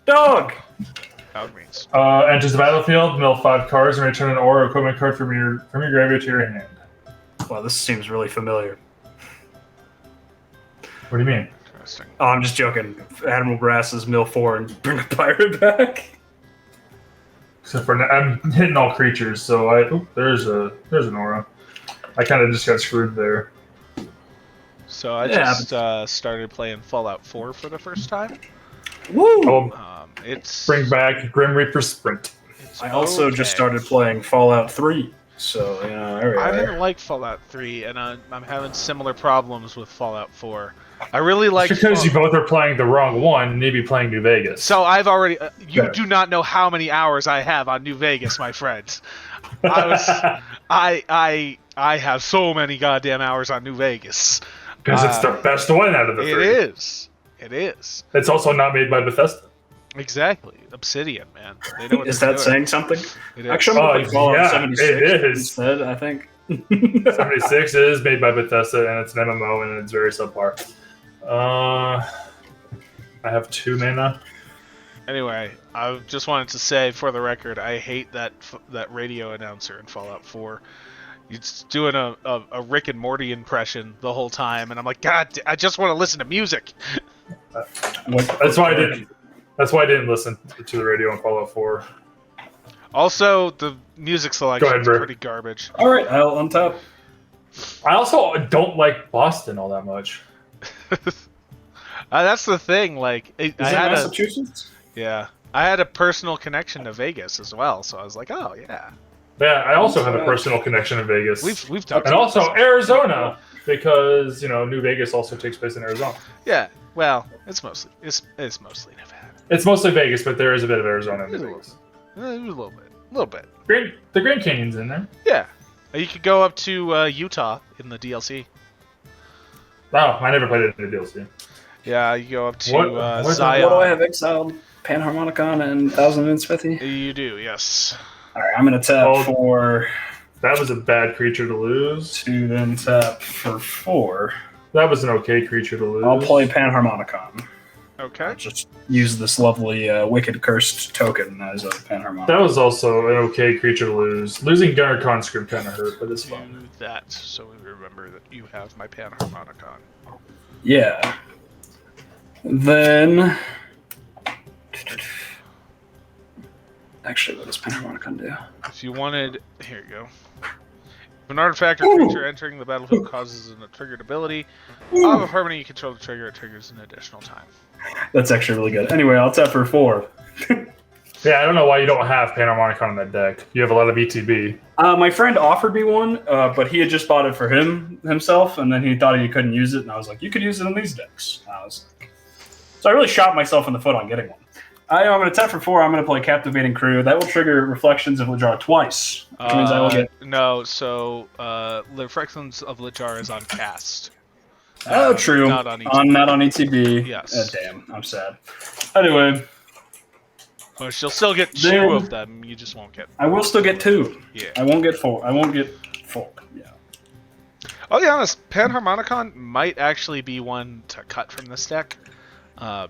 Dog! Dog means. Enters the battlefield, mill 5 cards, and return an aura equipment card from your graveyard to your hand. Well, this seems really familiar. What do you mean? Interesting. Oh, I'm just joking. Admiral Brass's mill 4 and bring a pirate back. Except for I'm hitting all creatures, so there's an aura. I kind of just got screwed there. So I just started playing Fallout 4 for the first time. Woo! It's Bring back Grim Reaper Sprint. I also just started playing Fallout 3, so there we I are. didn't like Fallout 3, and I'm having similar problems with Fallout 4. I really like It's because you both are playing the wrong one, and maybe playing New Vegas. So I've already. You Yeah. do not know how many hours I have on New Vegas, my friend. I have so many goddamn hours on New Vegas. Because it's the best one out of the 3. It is. It is. It's also not made by Bethesda. Exactly. Obsidian, man. They know what Is they're that doing. saying something? It is. Actually, I'm going to Fallout yeah, 76 it is. instead, I think. 76 is made by Bethesda, and it's an MMO, and it's very subpar. I have 2 mana. Anyway, I just wanted to say, for the record, I hate that radio announcer in Fallout 4. He's doing a Rick and Morty impression the whole time, and I'm like, God, I just want to listen to music. That's why I didn't. That's why I didn't listen to the radio on Fallout 4. Also, the music selection is Bert. pretty garbage. All right, I'll untap. I also don't like Boston all that much. That's the thing. Like, Is that Massachusetts? I had a personal connection to Vegas as well, so I was like, oh yeah. Yeah, I also have a personal connection in Vegas. We've talked. And also Arizona, because New Vegas also takes place in Arizona. Yeah. Well, it's mostly Nevada. It's mostly Vegas, but there is a bit of Arizona in Vegas. A little bit. The Grand Canyon's in there. Yeah. You could go up to Utah in the DLC. Oh, I never played it in the DLC. Yeah, you go up to What Zion. What do I have exiled? Panharmonicon and Thousand Moon Smithy? You do, yes. Alright, I'm going to tap for That was a bad creature to lose. 2, then tap for 4. That was an okay creature to lose. I'll play Panharmonicon. Okay. Just use this lovely Wicked Cursed token as a Panharmonicon. That was also an okay creature to lose. Losing Gunner Conscript kind of hurt, but it's fine. Do that, so we remember that you have my Panharmonicon. Yeah. Then... Actually, what does Panharmonicon do? If you wanted... Here you go. If an artifact or creature entering the battlefield causes a triggered ability, of a permanent you control the trigger, it triggers an additional time. That's actually really good. Anyway, I'll tap for 4. Yeah, I don't know why you don't have Panharmonicon on that deck. You have a lot of ETB. My friend offered me one, but he had just bought it for himself, and then he thought he couldn't use it, and I was like, you could use it in these decks. So I really shot myself in the foot on getting one. I'm going to tap for 4. I'm going to play Captivating Crew. That will trigger Reflections of Lijar twice, which means I will get... No, so Reflections of Lijar is on cast. Oh, true. Not on ETB. Not on ETB. Yes. Damn, I'm sad. Anyway, Well, she'll still get 2 Then- of them. You just won't get. I will still get 2. Yeah. I won't get 4. Yeah. I'll be honest. Panharmonicon might actually be one to cut from this deck,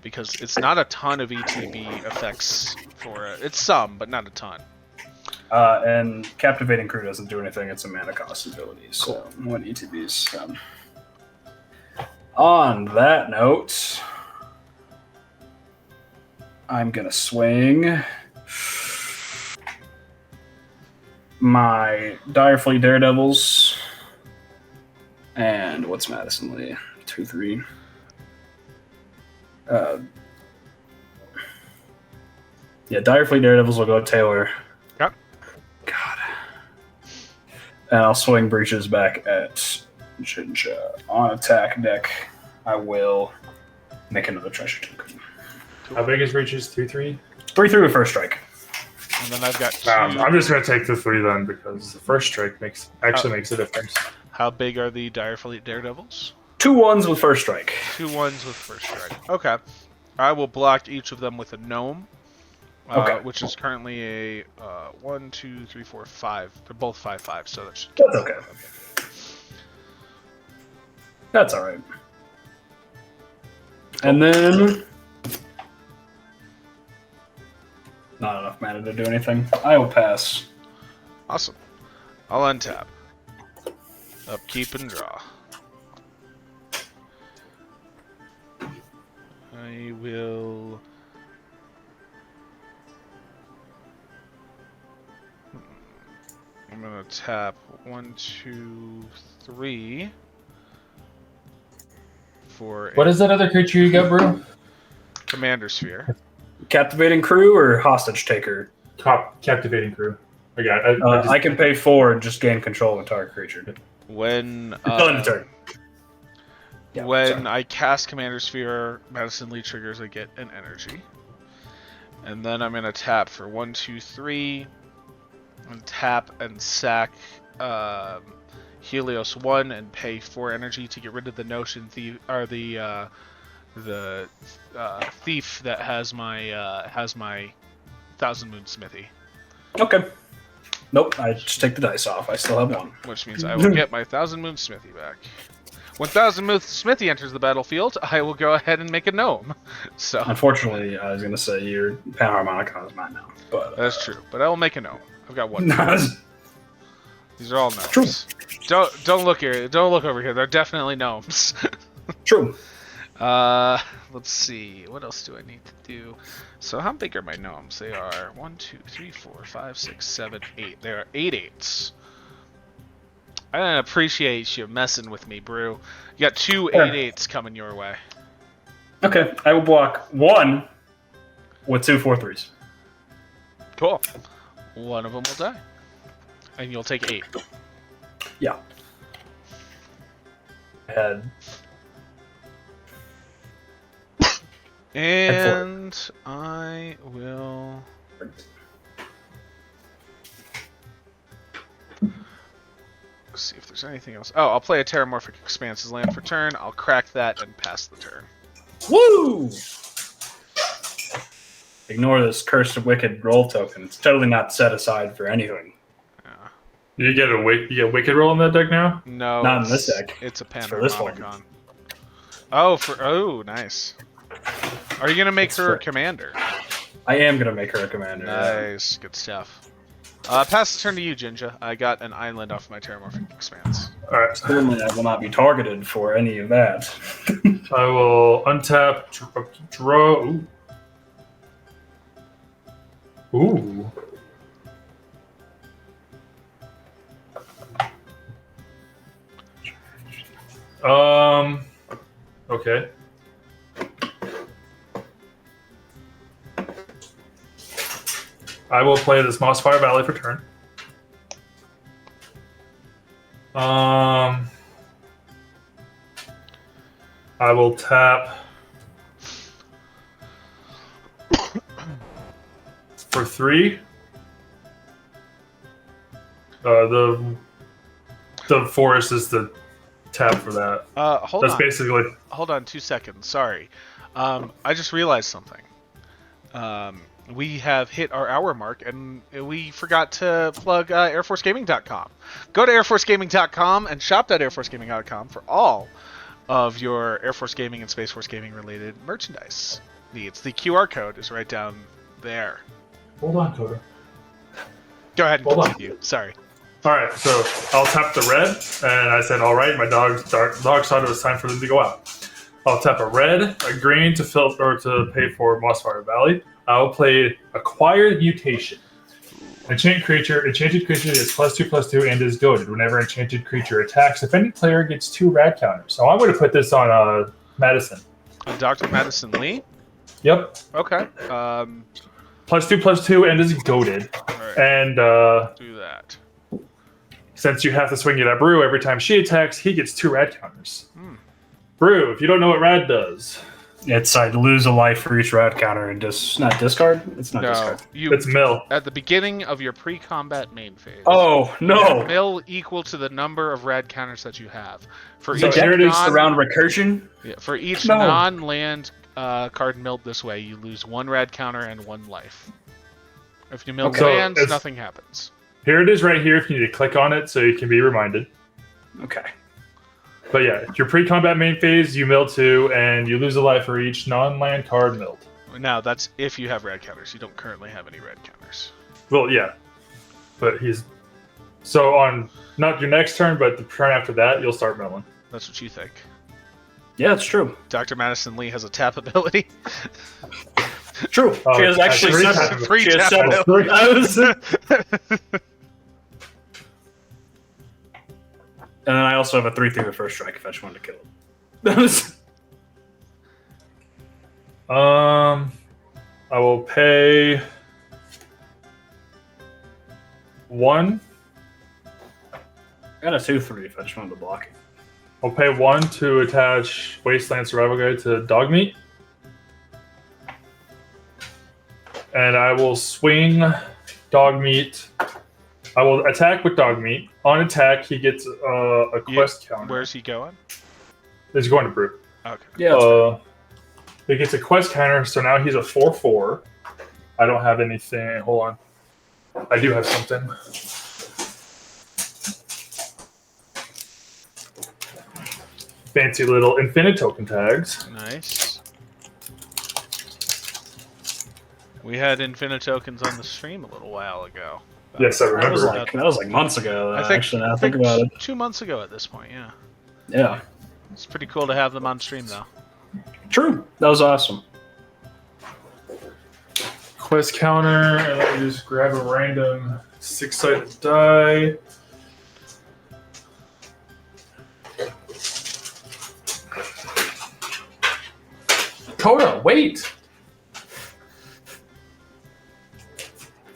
because it's not a ton of ETB effects for it. It's some, but not a ton. And Captivating Crew doesn't do anything. It's a mana cost ability, so no ETBs. On that note, I'm going to swing my Direfleet Daredevils. And what's Madison Lee? 2-3. Yeah, Direfleet Daredevils will go Taylor. Yep. God. And I'll swing Breaches back at Jinja. On attack deck, I will make another treasure token. How big is Reaches? 3/3? 3-3 with first strike. And then I've got 2. I'm just gonna take the 3 then because the first strike makes a difference. How big are the Direfleet Daredevils? 2 1s with first strike. 2 1s with first strike. Okay. I will block each of them with a gnome. Okay. Which is currently a 1, 2, 3, 4, 5. They're both 5/5, so that should. That's okay. That's all right. And then, not enough mana to do anything. I will pass. Awesome. I'll untap. Upkeep and draw. I will. I'm gonna tap 1, 2, 3 for What is that other creature you got, bro? Commander Sphere. Captivating Crew or Hostage Taker? Top Captivating Crew. I got it. I can pay 4 and just gain control of a target creature. When Until end of turn. Yeah, when sorry. I cast Commander Sphere, Madison Lee triggers, I get an energy. And then I'm gonna tap for 1, 2, 3, and tap and sack Helios 1 and pay 4 energy to get rid of the Notion Thief, or the thief that has my Thousand Moon Smithy, Okay. Nope, I just take the dice off. I still have 1. which means I will get my Thousand Moon Smithy back. When Thousand Moon Smithy enters the battlefield, I will go ahead and make a gnome. So Unfortunately, I was going to say your Panharmonicon is mine now. But that's true, but I will make a gnome. I've got one. True. These are all gnomes. Don't look here. Don't look over here. They're definitely gnomes. True. Let's see. What else do I need to do? So how big are my gnomes? They are 1, 2, 3, 4, 5, 6, 7, 8. They are 8 8s. I don't appreciate you messing with me, Brew. You got 2 Sure. 8 8s coming your way. Okay, I will block 1 with 2 4/3s. Cool. One of them will die. And you'll take 8. Yeah. Head. And I will... see if there's anything else. Oh, I'll play a Terramorphic Expanse's land for turn. I'll crack that and pass the turn. Woo! Ignore this cursed wicked roll token. It's totally not set aside for anything. You get Wicked Roll in that deck now? No, Not in this deck. It's a for this one. Panharmonicon. Oh, nice. Are you gonna make her a commander? I am gonna make her a commander. Nice, good stuff. Pass the turn to you, Jinja. I got an island off my Terramorphic Expanse. Alright. Certainly, I will not be targeted for any of that. I will untap, draw. Ooh. Okay. I will play this Mossfire Valley for turn. I will tap for 3. The forest is the tap for that. Hold That's on. basically. Hold on 2 seconds. Sorry. I just realized something. We have hit our hour mark, and we forgot to plug AirForceGaming.com. Go to AirForceGaming.com and shop.AirForceGaming.com for all of your Air Force Gaming and Space Force Gaming related merchandise needs. The QR code is right down there. Hold on, Coder. Go ahead and Hold on. continue. Sorry. All right, so I'll tap the red, and I said, "All right." My dog thought it was time for them to go out. I'll tap a red, a green to filter to pay for Mossfire Valley. I'll play Acquired Mutation. Enchanted creature is +2/+2 and is goaded. Whenever enchanted creature attacks, if any player gets 2 rad counters. So I'm going to put this on Madison. Dr. Madison Lee? Yep. Okay. +2/+2 and is goaded. Alright, And do that. since you have to swing it at Brew every time she attacks, he gets 2 rad counters. Hmm. Brew, if you don't know what rad does, It's I lose a life for each rad counter and not discard. It's not No, discard. it's mill. at the beginning of your pre-combat main phase. Oh no! Mill equal to the number of rad counters that you have. For So each here it is Around recursion. for each No. non-land card milled this way, you lose 1 rad counter and 1 life. If you mill Okay. So lands, it's- nothing happens. Here it is right here if you need to click on it so you can be reminded. Okay. But yeah, your pre-combat main phase, you mill 2, and you lose a life for each non-land card milled. Now that's if you have rad counters. You don't currently have any rad counters. Well, yeah. But he's... So on, not your next turn, but the turn after that, you'll start milling. That's what you think. Yeah, it's true. Dr. Madison Lee has a tap ability. True. Oh, She has actually three several. times. Three She has tap several. ability. And then I also have a 3/3 with first strike if I just wanted to kill him. That was I will pay 1. I got a 2/3 if I just wanted to block it. I'll pay 1 to attach Wasteland Survival Guide to Dogmeat. And I will swing Dogmeat. I will attack with Dogmeat. On attack, he gets a quest counter. Where's he going? He's going to Brew. Okay. Yeah. He gets a quest counter, so now he's a 4/4. I don't have anything. Hold on. I do have something. Fancy little infinite token tags. Nice. We had infinite tokens on the stream a little while ago. Yes, I That was remember. like months ago. I think, Actually, now I think about it. 2 months ago at this point, yeah. Yeah. It's pretty cool to have them on stream, though. True. That was awesome. Quest counter, and let me just grab a random 6-sided die. Coda, wait!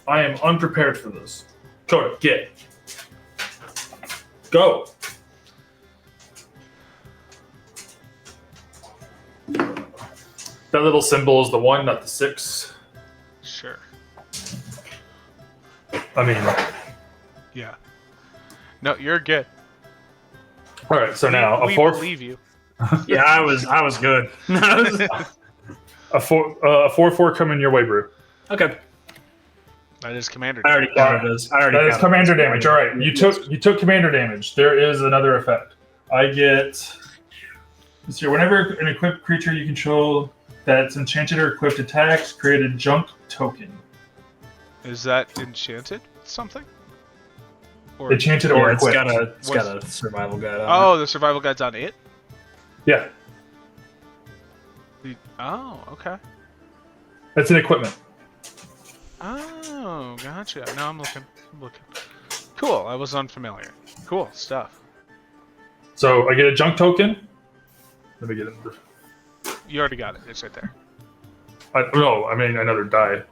I am unprepared for this. Coda, get. Go. That little symbol is the 1, not the 6. Sure. I mean, Yeah. No, you're good. all right. So now we a 4, believe you. Yeah, I was good. a 4/4 coming your way, Brew. Okay. That is commander. I already counted this. That is commander damage. All right, you took commander damage. There is another effect. I get. Let's see. Whenever an equipped creature you control that's enchanted or equipped attacks, create a junk token. Is that enchanted something? Or Enchanted Yeah, or it's equipped. got a survival guide on it. oh, the survival guide's on it. Yeah, Oh, okay. that's an equipment. Oh, gotcha. Now I'm looking. Cool. I was unfamiliar. Cool stuff. So I get a junk token. Let me get it. You already got it. It's right there. No, I mean another die.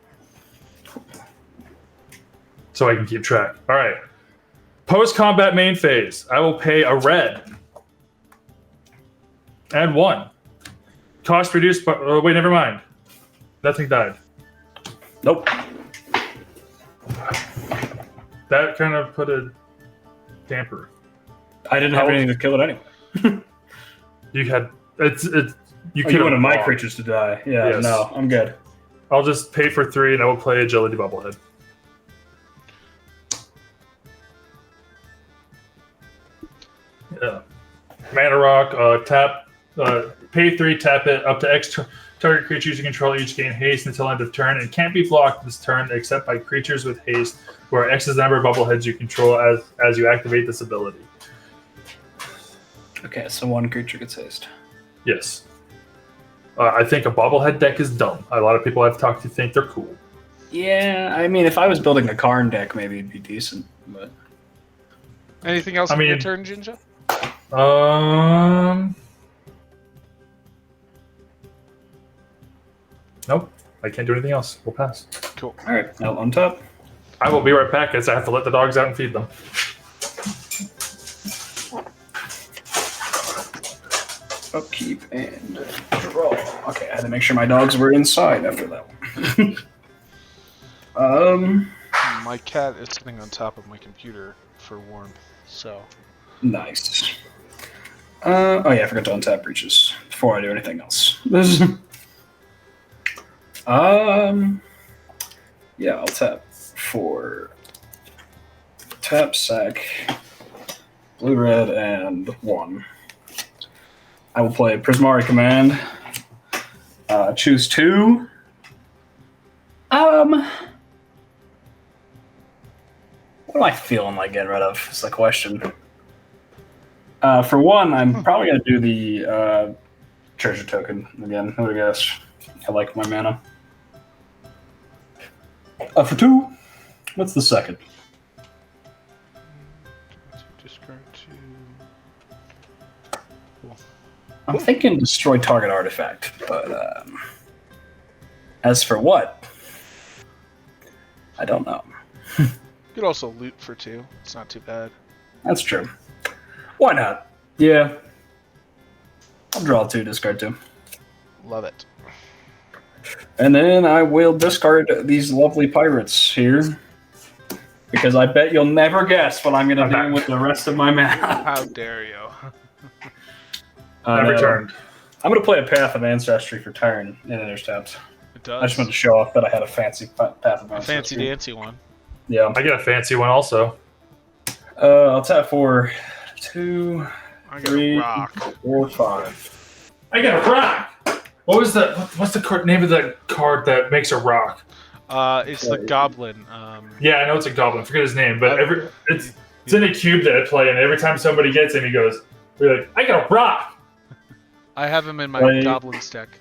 So I can keep track. All right. Post-combat main phase. I will pay a red. Add 1. Cost reduced by... Oh, wait, never mind. Nothing died. Nope. That kind of put a damper. I didn't have anything to kill it anyway. You had... You You could wanted my creatures to die. Yeah, Yes. no, I'm good. I'll just pay for 3 and I will play Agility Bubblehead. Yeah. Mana Rock, tap Pay 3, tap it up to X target creatures you control each gain haste until end of turn, and can't be blocked this turn except by creatures with haste, where X is the number of bubbleheads you control as you activate this ability. Okay, so one creature gets haste. Yes. I think a bobblehead deck is dumb. A lot of people I've talked to think they're cool. Yeah, I mean, if I was building a Karn deck, maybe it'd be decent. But Anything else on your turn, Jinja? Nope. I can't do anything else. We'll pass. Cool. All right, now on top. I will be right back as I have to let the dogs out and feed them. Upkeep and draw. Okay, I had to make sure my dogs were inside after that one. My cat is sitting on top of my computer for warmth, so. Nice. Oh yeah, I forgot to untap breaches before I do anything else. Yeah, I'll tap for tap, sack, blue, red, and 1. I will play Prismari Command. Choose 2. What am I feeling like getting rid of? Is the question. For 1, I'm probably going to do the treasure token again. Who would have guessed? I like my mana. For 2, what's the second? Discard 2. Cool. I'm thinking destroy target artifact, but as for what? I don't know. You could also loot for 2. It's not too bad. That's true. Why not? Yeah. I'll draw 2, discard 2. Love it. And then I will discard these lovely pirates here. Because I bet you'll never guess what I'm going to do with the rest of my mana. How dare you? I returned. I'm going to play a Path of Ancestry for turn in their steps. It does. I just wanted to show off that I had a fancy Path of Ancestry. A fancy dancy one. Yeah. I get a fancy one also. I'll tap for 2, I got 3, a rock. 4, 5. I got a rock! What's the name of the card that makes a rock? It's the goblin. Yeah, I know it's a goblin. I forget his name, but it's in a cube that I play, and every time somebody gets him, he goes, "We're like, I got a rock." I have him in my goblin stack.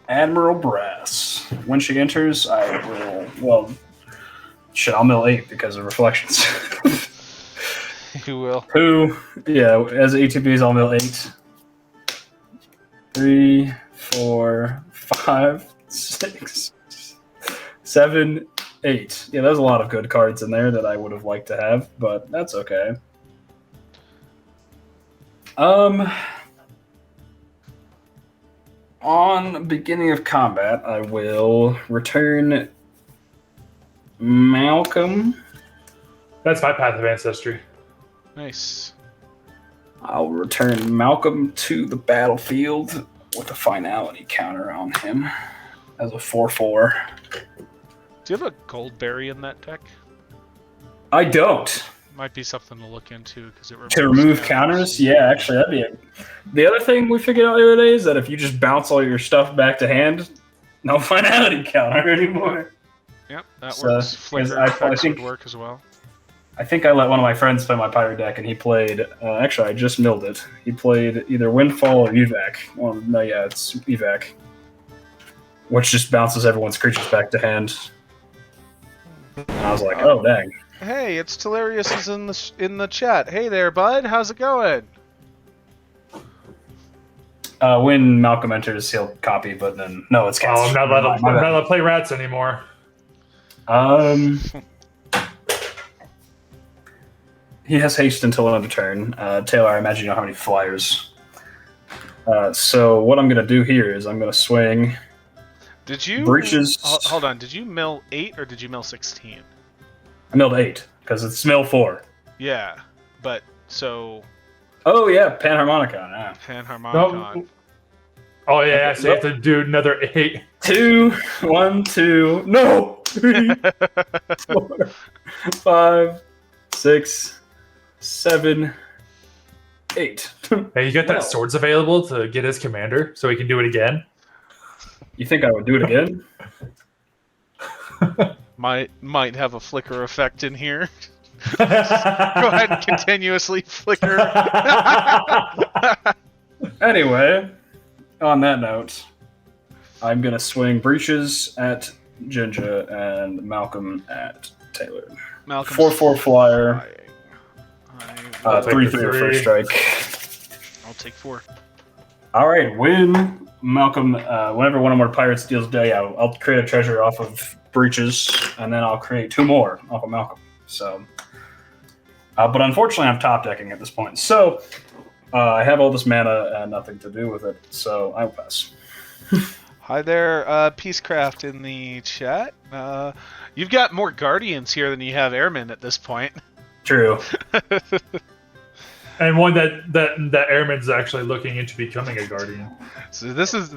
Admiral Brass. When she enters, I will. Well, shit, I'll mill 8 because of reflections. You will. 2, yeah, as ATBs, I'll mill 8. 3, 4, 5, 6, 7, 8. Yeah, there's a lot of good cards in there that I would have liked to have, but that's okay. On beginning of combat, I will return Malcolm. That's my Path of Ancestry. Nice. I'll return Malcolm to the battlefield with a finality counter on him as a 4/4. Do you have a Goldberry in that deck? I don't. Might be something to look into because it To remove counters? Yeah, actually, that'd be it. The other thing we figured out the other day is that if you just bounce all your stuff back to hand, no finality counter anymore. Yep, that So, works. Flavor I effects think- would work as well. I think I let one of my friends play my pirate deck, and he played. Actually, I just milled it. He played either Windfall or Evac. Well, no, yeah, it's Evac, which just bounces everyone's creatures back to hand. And I was like, oh dang. Hey, it's Telarius is in the chat. Hey there, bud. How's it going? When Malcolm enters, he'll copy, but then no, it's Oh, cast. I'm not allowed to play rats anymore. He has haste until end of turn. Taylor, I imagine you know how many flyers. So what I'm going to do here is I'm going to swing. Did you Breaches. Hold on. Did you mill 8 or did you mill 16? I milled 8 because it's mill 4. Yeah, but so Oh yeah, Panharmonicon. Yeah. Panharmonicon. Oh yeah, so you have to do another 8. 2, 1, 2, no, 3, 4, 5, 6, 7, 8. Hey, you got that Well. swords available to get his commander so he can do it again? You think I would do it again? Might have a flicker effect in here. Go ahead and continuously flicker. Anyway, on that note, I'm going to swing Breaches at Jinja and Malcolm at Taylor. Malcolm 4/4 flyer. 3/3 take the first strike. I'll take 4. All right, when Malcolm, whenever one of our pirates deals day, I'll create a treasure off of Breaches, and then I'll create 2 more off of Malcolm. So, but unfortunately, I'm top decking at this point. So, I have all this mana and nothing to do with it. So I'll pass. Hi there, Peacecraft in the chat. You've got more Guardians here than you have Airmen at this point. True. And one that Airman's actually looking into becoming a Guardian. So this is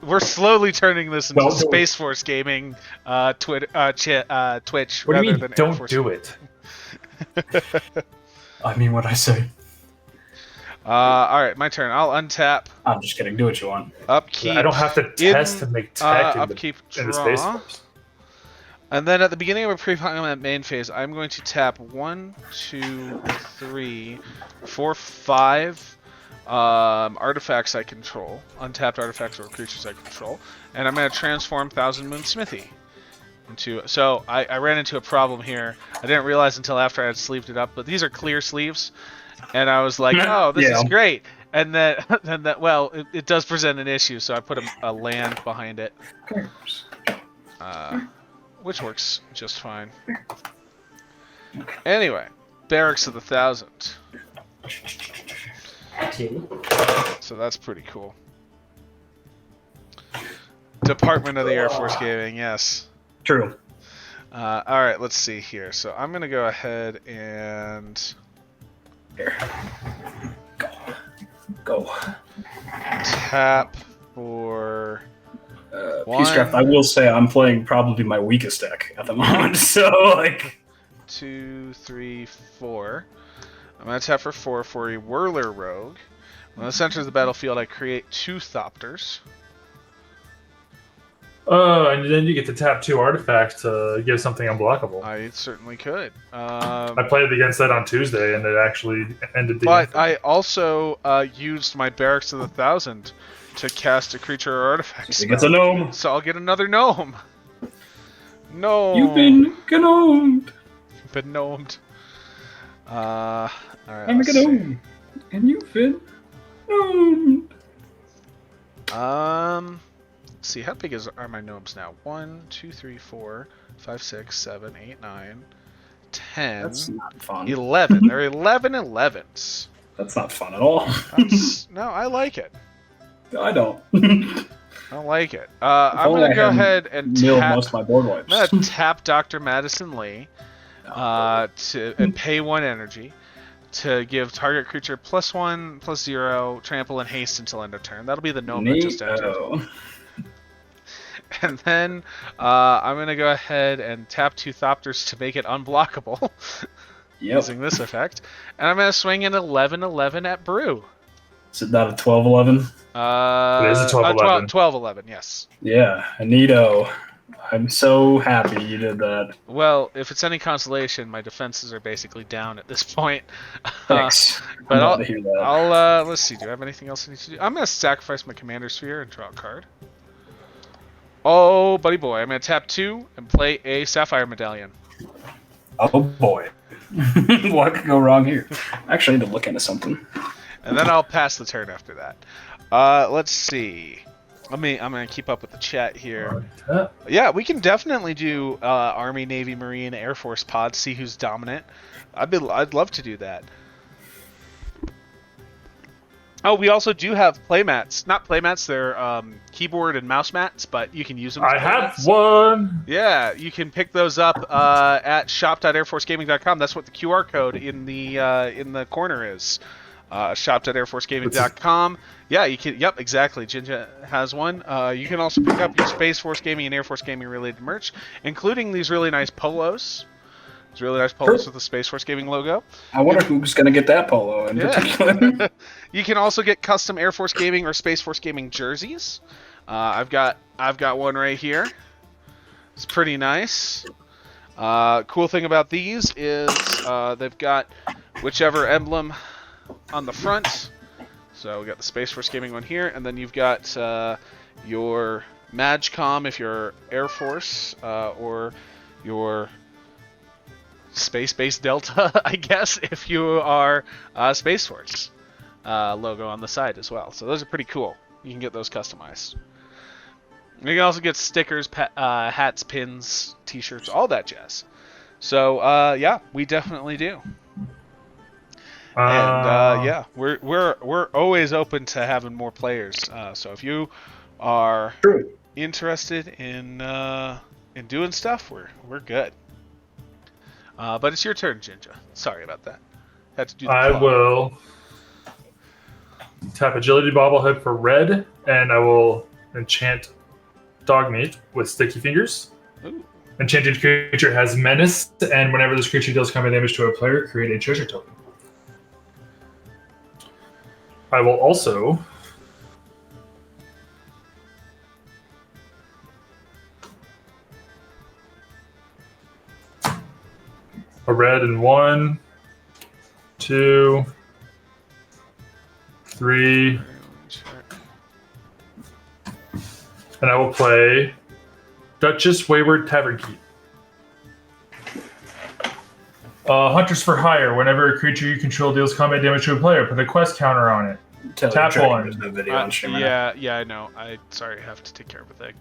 we're slowly turning this into Don't- Space Force Gaming, Twitch. What do you mean, than Air don't Force do it? I mean what I say. All right, my turn. I'll untap, I'm just kidding. Do what you want. upkeep. I don't have to test to make tech in upkeep, the Space draw. Force. And then at the beginning of a pre-combat main phase, I'm going to tap 1, 2, 3, 4, 5 artifacts I control, untapped artifacts or creatures I control, and I'm going to transform Thousand Moon Smithy into. So I ran into a problem here. I didn't realize until after I had sleeved it up, but these are clear sleeves, and I was like, oh, this is great. And then, well, it does present an issue, so I put a land behind it. Which works just fine. Anyway, Barracks of the 1,000. So that's pretty cool. Department of the Air Force Gaming, yes. True. Alright, let's see here. So I'm going to go ahead and... Here. Go. Tap for... Peacecraft, I will say I'm playing probably my weakest deck at the moment. So, 2, 3, 4. I'm going to tap for 4 for a Whirler Rogue. When this enters the battlefield, I create 2 Thopters. Oh, and then you get to tap 2 artifacts to give something unblockable. I certainly could. I played against that on Tuesday, and it actually ended the But game. I also used my Barracks of the 1,000 to cast a creature or artifact he gets a spell. gnome. So I'll get another gnome. No. You've been gnomed. Been gnomed. Alright, I'm a let's see. gnome. And you've been gnomed. Let's see, how big are my gnomes now? 1, 2, 3, 4, 5, 6, 7, 8, 9, 10, That's not fun. 11. They're 11 11s. That's not fun at all. No, I like it. I don't. I like it. I'm going to go ahead and milled tap... most of my board wipes. I'm going to tap Dr. Madison Lee and pay 1 energy to give target creature +1, +0, trample, and haste until end of turn. That'll be the gnome that just entered. And then I'm going to go ahead and tap 2 Thopters to make it unblockable using this effect. And I'm going to swing an 11-11 at Brew. Is it not a 12-11? It is a 12-11. 12-11, yes. Yeah, Anito. I'm so happy you did that. Well, if it's any consolation, my defenses are basically down at this point. Thanks. But I'm glad to hear that. I'll let's see. Do I have anything else I need to do? I'm going to sacrifice my Commander Sphere and draw a card. Oh, buddy boy. I'm going to tap 2 and play a Sapphire Medallion. Oh boy. What could go wrong here? Actually, I need to look into something. And then I'll pass the turn after that. Let's see. I'm going to keep up with the chat here. Yeah, we can definitely do Army, Navy, Marine, Air Force pods, see who's dominant. I'd love to do that. Oh, we also do have playmats. Not playmats, they're keyboard and mouse mats, but you can use them as I have playmats. one! Yeah, you can pick those up at shop.airforcegaming.com. That's what the QR code in the corner is. Shop.airforcegaming.com. Yeah, you can. Yep, exactly. Jinja has one. You can also pick up your Space Force Gaming and Air Force Gaming related merch, including these really nice polos. It's really nice polos with the Space Force Gaming logo. I wonder who's going to get that polo in particular. You can also get custom Air Force Gaming or Space Force Gaming jerseys. I've got one right here. It's pretty nice. Cool thing about these is they've got whichever emblem on the front. So we got the Space Force Gaming one here, and then you've got your MAGCOM if you're Air Force, or your Space Base Delta, I guess, if you are Space Force logo on the side as well. So those are pretty cool. You can get those customized. You can also get stickers, hats, pins, T-shirts, all that jazz. So yeah, we definitely do. And yeah, we're always open to having more players. So if you are interested in doing stuff, we're good. But it's your turn, Jinja. Sorry about that. Had to do the I claw. will tap Agility Bobblehead for red, and I will enchant Dogmeat with Sticky Fingers. Ooh. Enchanted creature has Menace, and whenever this creature deals combat damage to a player, create a treasure token. I will also a red and 1, 2, 3, and I will play Duchess Wayward Tavern Keep. Hunters for Hire. Whenever a creature you control deals combat damage to a player, put a quest counter on it. Tap 1. There's no video on stream. Yeah, I know. I have to take care of a thing.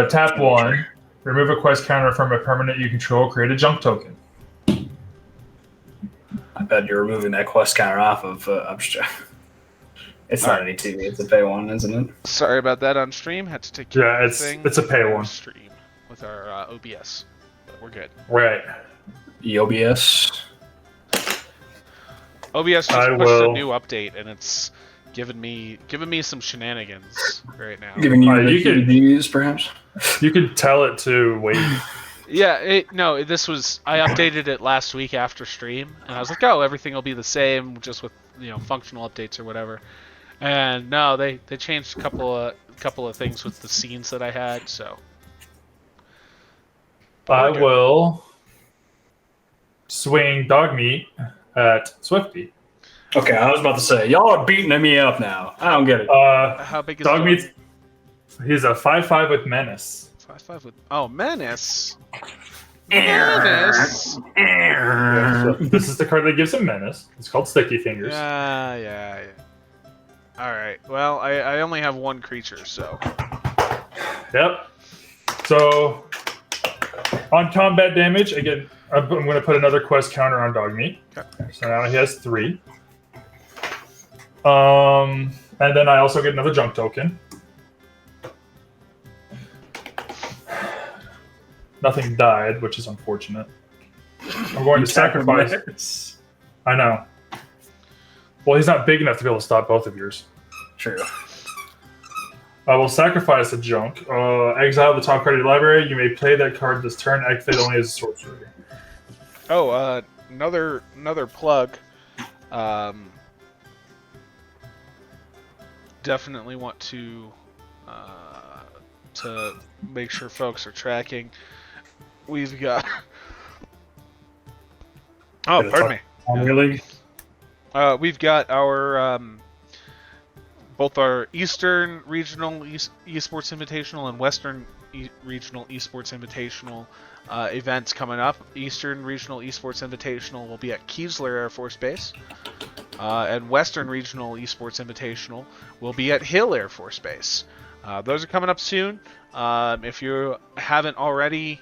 Tap 1. Remove a quest counter from a permanent you control. Create a junk token. I bet you're removing that quest counter off of Abstract. It's not any TV. It's a pay one, isn't it? Sorry about that on stream. Had to take care Yeah, of the thing. it's a pay on one. Stream with our OBS, but we're good. Right. OBS. OBS just I pushed will. a new update, and it's giving me some shenanigans right now. Giving you the you could- views, perhaps. You could tell it to wait. Yeah, this was I updated it last week after stream, and I was like, oh, everything will be the same, just with functional updates or whatever. And no, they changed a couple of things with the scenes that I had, so. I Okay. will swing Dogmeat at Swifty. Okay, I was about to say, y'all are beating me up now. I don't get it. How big is Dogmeat. He's a 5/5 with Menace. 5/5 with Menace. Menace. So this is the card that gives him Menace. It's called Sticky Fingers. Yeah. All right. Well, I only have one creature, so. Yep. So on combat damage, again, I'm going to put another quest counter on Dogmeat. Okay. So now he has 3. And then I also get another junk token. Nothing died, which is unfortunate. I'm going to sacrifice. I know. Well, he's not big enough to be able to stop both of yours. True. I will sacrifice a junk. Exile the top card of your library. You may play that card this turn. Activate only as a sorcery. Oh, another plug. Definitely want to make sure folks are tracking. We've got. Oh, pardon me. Really? We've got our both our Eastern Regional Esports Invitational and Western Regional Esports Invitational events coming up. Eastern Regional Esports Invitational will be at Keesler Air Force Base, and Western Regional Esports Invitational will be at Hill Air Force Base. Those are coming up soon. If you haven't already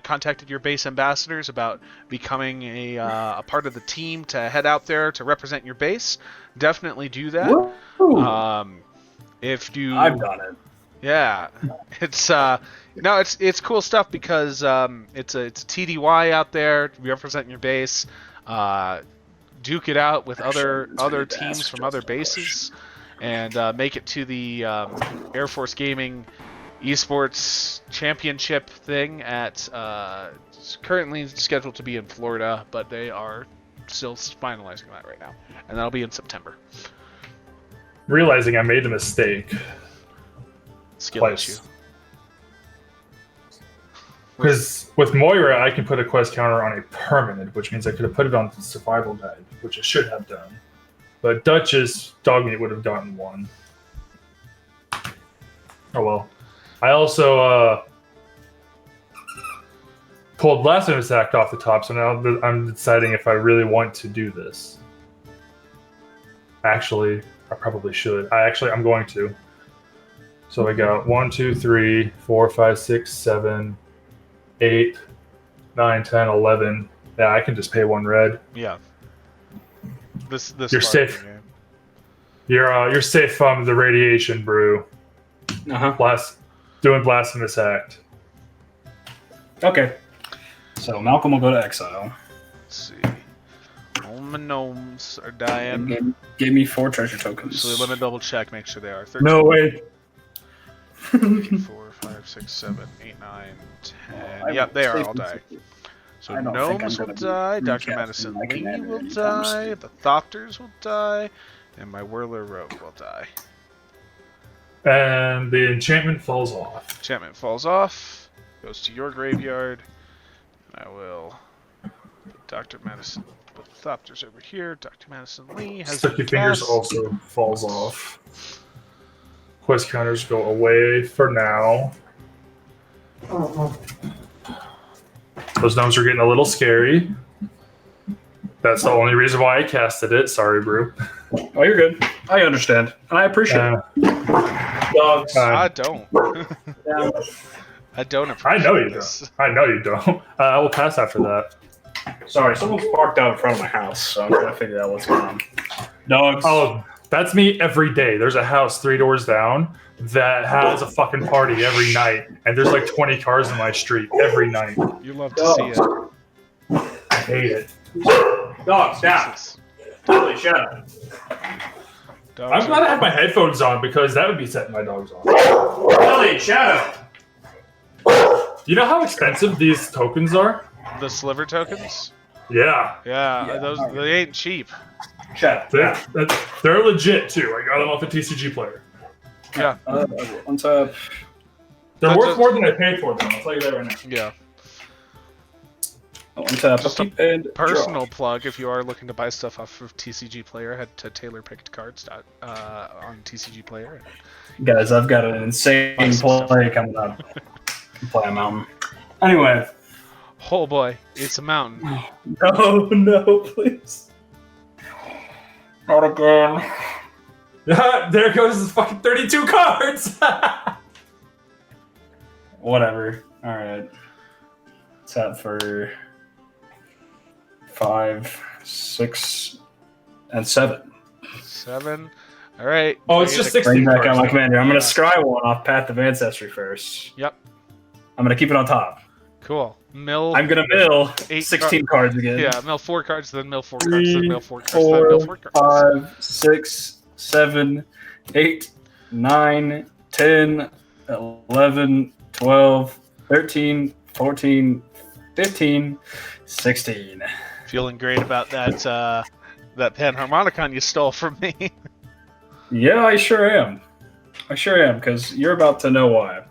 contacted your base ambassadors about becoming a part of the team to head out there to represent your base, definitely do that. If you, I've done it. yeah, it's it's cool stuff because it's a TDY out there representing your base. Duke it out with other teams from other bases. And make it to the Air Force Gaming esports championship thing at it's currently scheduled to be in Florida, but they are still finalizing that right now, and that'll be in September. Realizing I made a mistake. Skill Twice. issue. Because with Moira, I can put a quest counter on a permanent, which means I could have put it on the survival guide, which I should have done. But Duchess Dogmeat would have gotten one. Oh well. I also pulled Blasphemous Act off the top, so now I'm deciding if I really want to do this. Actually, I probably should. I'm going to. So I got 1, 2, 3, 4, 5, 6, 7, 8, 9, 10, 11. Yeah, I can just pay 1 red. Yeah. This You're part safe. of the game. You're safe from the radiation, Brew. Doing Blasphemous Act. Okay. So Malcolm will go to exile. Let's see. All my gnomes are dying. Give me 4 treasure tokens. So let me double check, make sure they are. 13, No way. 3, 4, 5, 6, 7, 8, 9, 10. Yep, they are all dying. So I don't think I'm gnomes will gonna be die, Dr. recasting Madison my Lee commander will anytime die, soon. the Thopters will die, and my Whirler Rogue will die. And the enchantment falls off. Enchantment falls off, goes to your graveyard. I will put Dr. Madison, put the Thopters over here. Dr. Madison Lee has Sticky been Fingers cast. also falls off. Quest counters go away for now. Those gnomes are getting a little scary. That's the only reason why I casted it. Sorry, Brew. Oh, you're good. I understand. And I appreciate it. Dogs. I don't. Yeah. I don't I appreciate know you this. don't. I know you don't. I will pass after that. Sorry, someone's parked out in front of my house, so I'm trying to figure out what's going on. Dogs. Oh, that's me every day. There's a house 3 doors down that has a fucking party every night, and there's like 20 cars in my street every night. You love to see it. I hate it. Dogs, down. Jesus. Holy shut up. Dogs I'm glad I are- have my headphones on because that would be setting my dogs off. Holy shut up. You know how expensive these tokens are? the sliver tokens. Yeah. Yeah, those they ain't cheap. Shut up. They're legit too. I got them off a TCG player. Yeah, On top. They're That's worth more than I paid for them. I'll tell you that right now. yeah. On top. Just a Upkeep and Personal plug: if you are looking to buy stuff off of TCG Player, head to TaylorPickedCards on TCG Player. draw. Guys, I've got an insane play coming up. Play a mountain. Anyway. Oh boy, it's a mountain. No, please. Not again. There goes the fucking 32 cards. Whatever. Alright. It's that for 5, 6, and 7. 7. All right. Oh, it's just 16 Bring back cards. out my commander. I'm going Yeah. to scry one off Path of Ancestry first. Yep. I'm going to keep it on top. Cool. Mill. I'm going to mill 8 16 cards again. Yeah, mill 4 cards, then mill 4 cards, then 3, mill 4 cards, then mill 4 4, cards. 5, 6, 7, 8, 9, 10, 11, 12, 13, 14, 15, 16. Feeling great about that that Panharmonicon you stole from me. Yeah, I sure am. Because you're about to know why.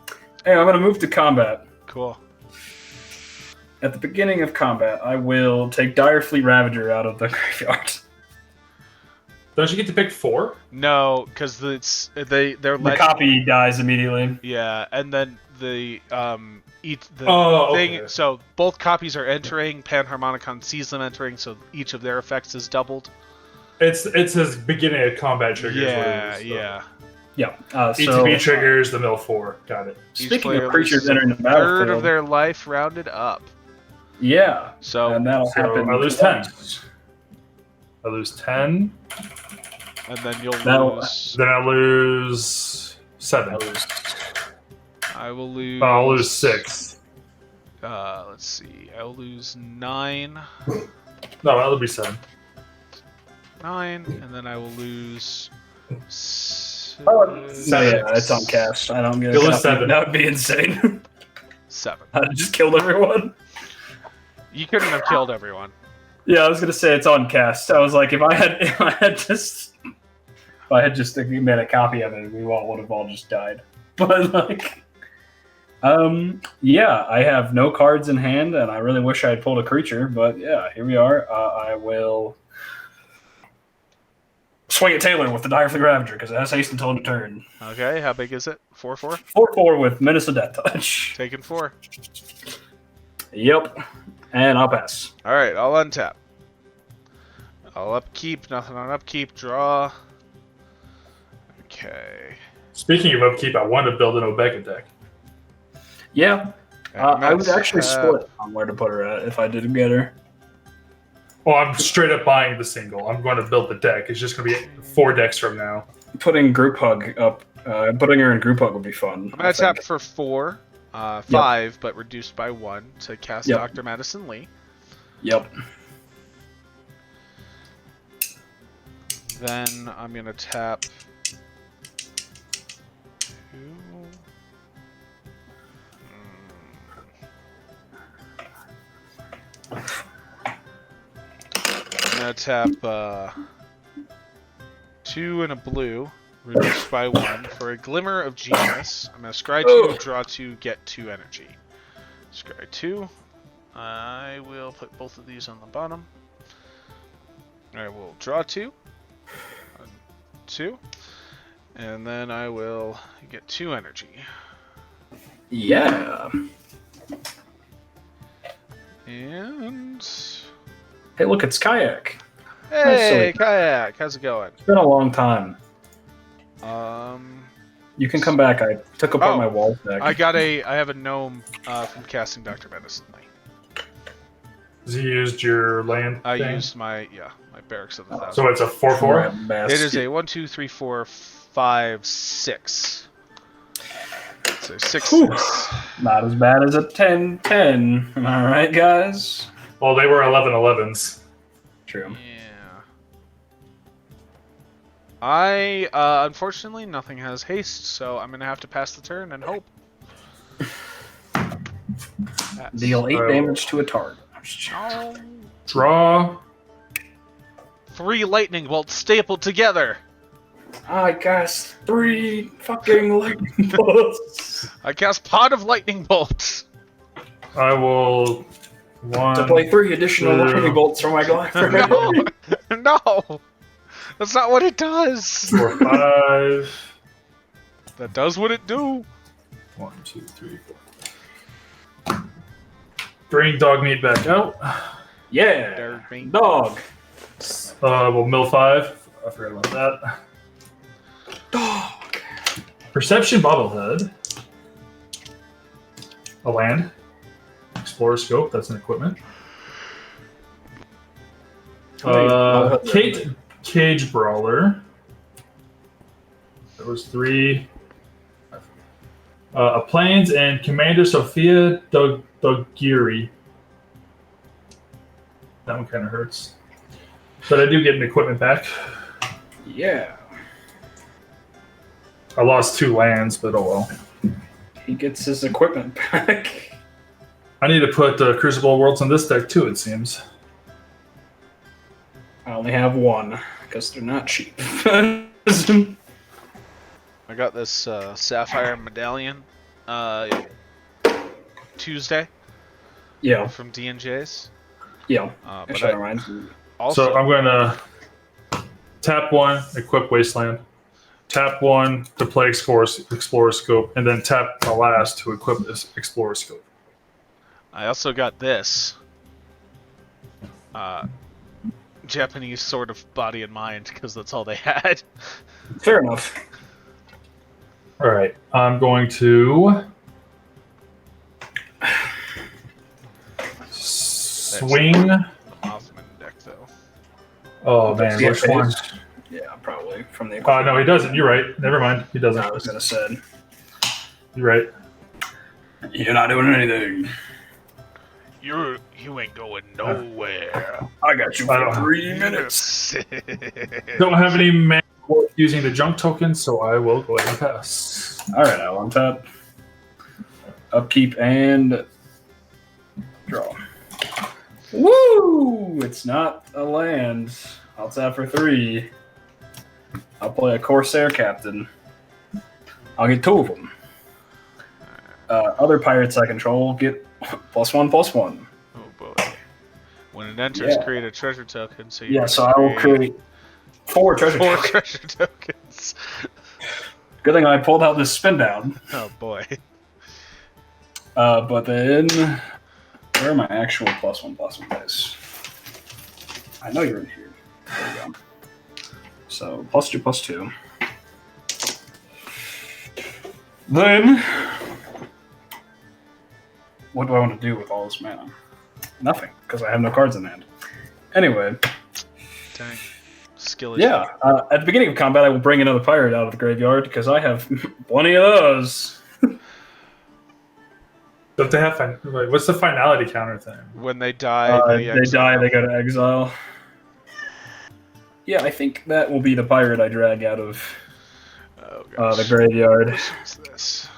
Hey, I'm going to move to combat. Cool. At the beginning of combat, I will take Direfleet Ravager out of the graveyard. Don't you get to pick 4? No, because it's they're The copy dies immediately. Yeah, and then the Okay. thing. So both copies are entering. Panharmonicon sees them entering, so each of their effects is doubled. It's his beginning of combat triggers. Yeah, what it is, yeah. Yeah. ETB triggers the mill 4. Got it. Each Speaking player of creatures loses entering the a third battlefield, of their life rounded up. yeah, So and that'll So happen. I lose 10. I lose 10. and then you'll That'll- lose. Then I lose 7. I will lose. I'll lose 6. Let's see. I'll lose 9. No, that'll be 7. 9, and then I will lose Yeah, it's on cast. I don't get Kill it. is 7. That would be insane. 7. I just killed everyone. You couldn't have killed everyone. Yeah, I was gonna say it's on cast. I was like, if I had just made a copy of it, we all would have all just died. But like, yeah, I have no cards in hand, and I really wish I had pulled a creature. But yeah, here we are. I will swing at Taylor with the Direfleet Ravager because it has haste until end of turn. Okay, how big is it? 4/4? 4/4 with Menace of Death Touch. Taking 4. Yep, and I'll pass. Alright, I'll untap. I'll upkeep, nothing on upkeep, draw. Okay. Speaking of upkeep, I want to build an Obeka deck. Yeah, I would Max, actually split on where to put her at if I did get her. Well, I'm straight up buying the single. I'm going to build the deck. It's just going to be 4 decks from now. Putting Group Hug up, putting her in Group Hug would be fun. I'm going to tap for 4, 5, but reduced by 1 to cast Yep. Dr. Madison Lee. Yep. Then I'm going to tap 2. I'm going to tap 2 and a blue, reduced by 1, for a Glimmer of Genius. I'm going to scry 2, draw 2, get 2 energy. Scry 2. I will put both of these on the bottom. I will draw 2. 2. And then I will get 2 energy. Yeah. And... Hey, look, it's Kayak. Hey, Kayak! How's it going? It's been a long time. You can come back. I took apart my walls deck. I have a gnome from casting Dr. Medicine. Has he used your land I thing? used my barracks of the thousand. So it's a 4/4? It is a 1, 2, 3, 4, 5, 6. So 6. Not as bad as a 10-10. Am I right, guys? Well, they were 11/11s. True. Yeah. I unfortunately nothing has haste, so I'm gonna have to pass the turn and hope. Deal 8 damage to a target. Oh. Draw. 3 lightning bolts stapled together. I cast 3 fucking lightning bolts. I cast Pot of Lightning Bolts. I will... 1... To play 3 additional 2. lightning bolts from my Glyphor. No, no, that's not what it does. 4, 5... That does what it do. 1, 2, 3, 4. Bring dog meat back out. Yeah. Dog. We'll mill 5. I forgot about that. Dog. Perception bobblehead. A land. Explorer scope. That's an equipment. Cage brawler. There was 3. A plains and Commander Sophia Dogiri. That one kind of hurts. But I do get an equipment back. Yeah. I lost 2 lands, but oh well. He gets his equipment back. I need to put Crucible Worlds on this deck too, it seems. I only have 1, because they're not cheap. I got this Sapphire Medallion Tuesday. Yeah. From D&J's. Yeah. But so I'm going to tap 1, equip Wasteland. Tap 1 to play Explorer Scope, and then tap the last to equip this Explorer Scope. I also got this Japanese Sword of Body and Mind, because that's all they had. Fair enough. Alright, I'm going to swing. Osman deck, though. Oh man, which one? Yeah, probably from the. No, he doesn't. You're right. Never mind. He doesn't. I was gonna say. You're right. You're not doing anything. You ain't going nowhere. I got you for 3 minutes. Don't have any mana worth using the junk token, so I will go ahead and pass. All right, I'll untap, upkeep, and draw. Woo! It's not a land. I'll tap for 3. I'll play a Corsair Captain. I'll get 2 of them. Other pirates I control get +1/+1. Oh boy. When it enters, Yeah. create a treasure token. So Yeah, so I will create 4 treasure 4 tokens. treasure tokens. Good thing I pulled out this spin down. Oh boy. But then, where are my actual +1/+1 dice? I know you're in here. There we go. So +2/+2. Then, what do I want to do with all this mana? Nothing, because I have no cards in hand. Anyway, Dang. Skill yeah. At the beginning of combat, I will bring another pirate out of the graveyard because I have plenty of those. Don't they have what's the finality counter thing? When they die, They die, they go to exile. Yeah, I think that will be the pirate I drag out of Oh gosh. the graveyard. What's this?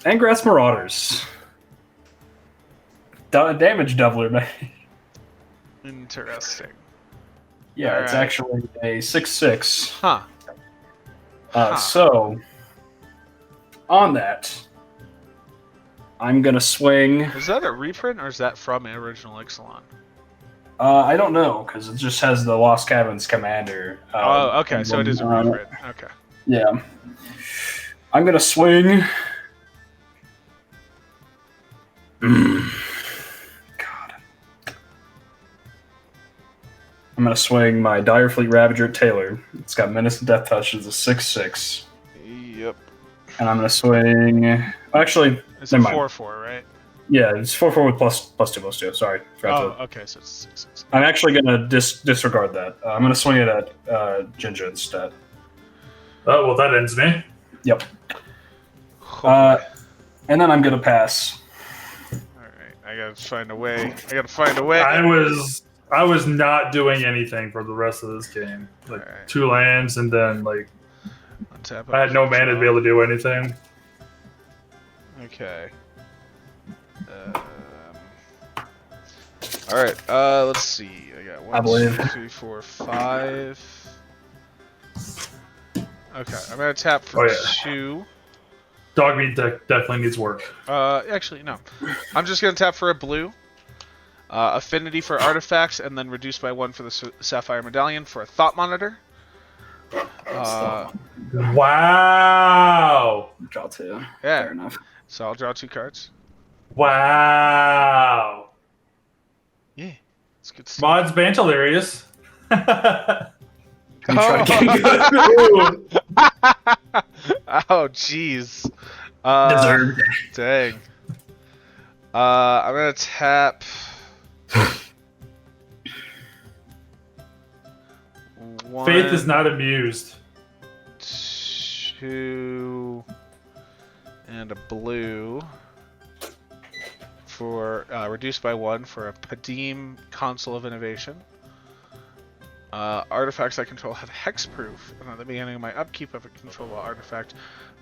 Angrass Marauders. Damage doubler, man. Interesting. Yeah, it's Alright. actually a 6/6. Huh. Huh. So, on that, I'm going to swing. Is that a reprint or is that from original Ixalan? I don't know, because it just has the Lost Caverns Commander. Oh, okay, so it is a on it. reprint. Okay. Yeah. I'm going to swing. God. I'm going to swing my Direfleet Ravager Taylor. It's got Menace and Death Touch. It's a 6/6. Yep. And I'm going to swing. Actually, It's never a mind. 4/4, right? Yeah, it's 4/4 with +2/+2. Sorry. Forgot Oh, to. okay, so it's 6/6. I'm actually going to disregard that. I'm going to swing it at Ginger instead. Oh, well, that ends me. Yep. Oh, And then I'm going to pass. Alright, I gotta find a way. I was not doing anything for the rest of this game. Like Alright. 2 lands, and then like Untap I had no mana to be able to do anything. Okay. Alright, let's see. I got I 1, believe. 2, 3, 4, 5. Okay, I'm gonna tap for Oh, yeah. 2. Dog meat deck definitely needs work. Actually, no. I'm just gonna tap for a blue. Affinity for artifacts, and then reduce by 1 for the Sapphire Medallion for a Thought Monitor. Wow! Draw 2. Yeah. Fair enough. So I'll draw 2 cards. Wow! Yeah, it's good stuff. Mods Bantalarius. You tried getting Oh, jeez. Deserved. Dang. I'm gonna tap. Faith is not amused. 2 and a blue for reduced by 1 for a Padim Console of Innovation. Artifacts I control have hexproof, and at the beginning of my upkeep of a controllable artifact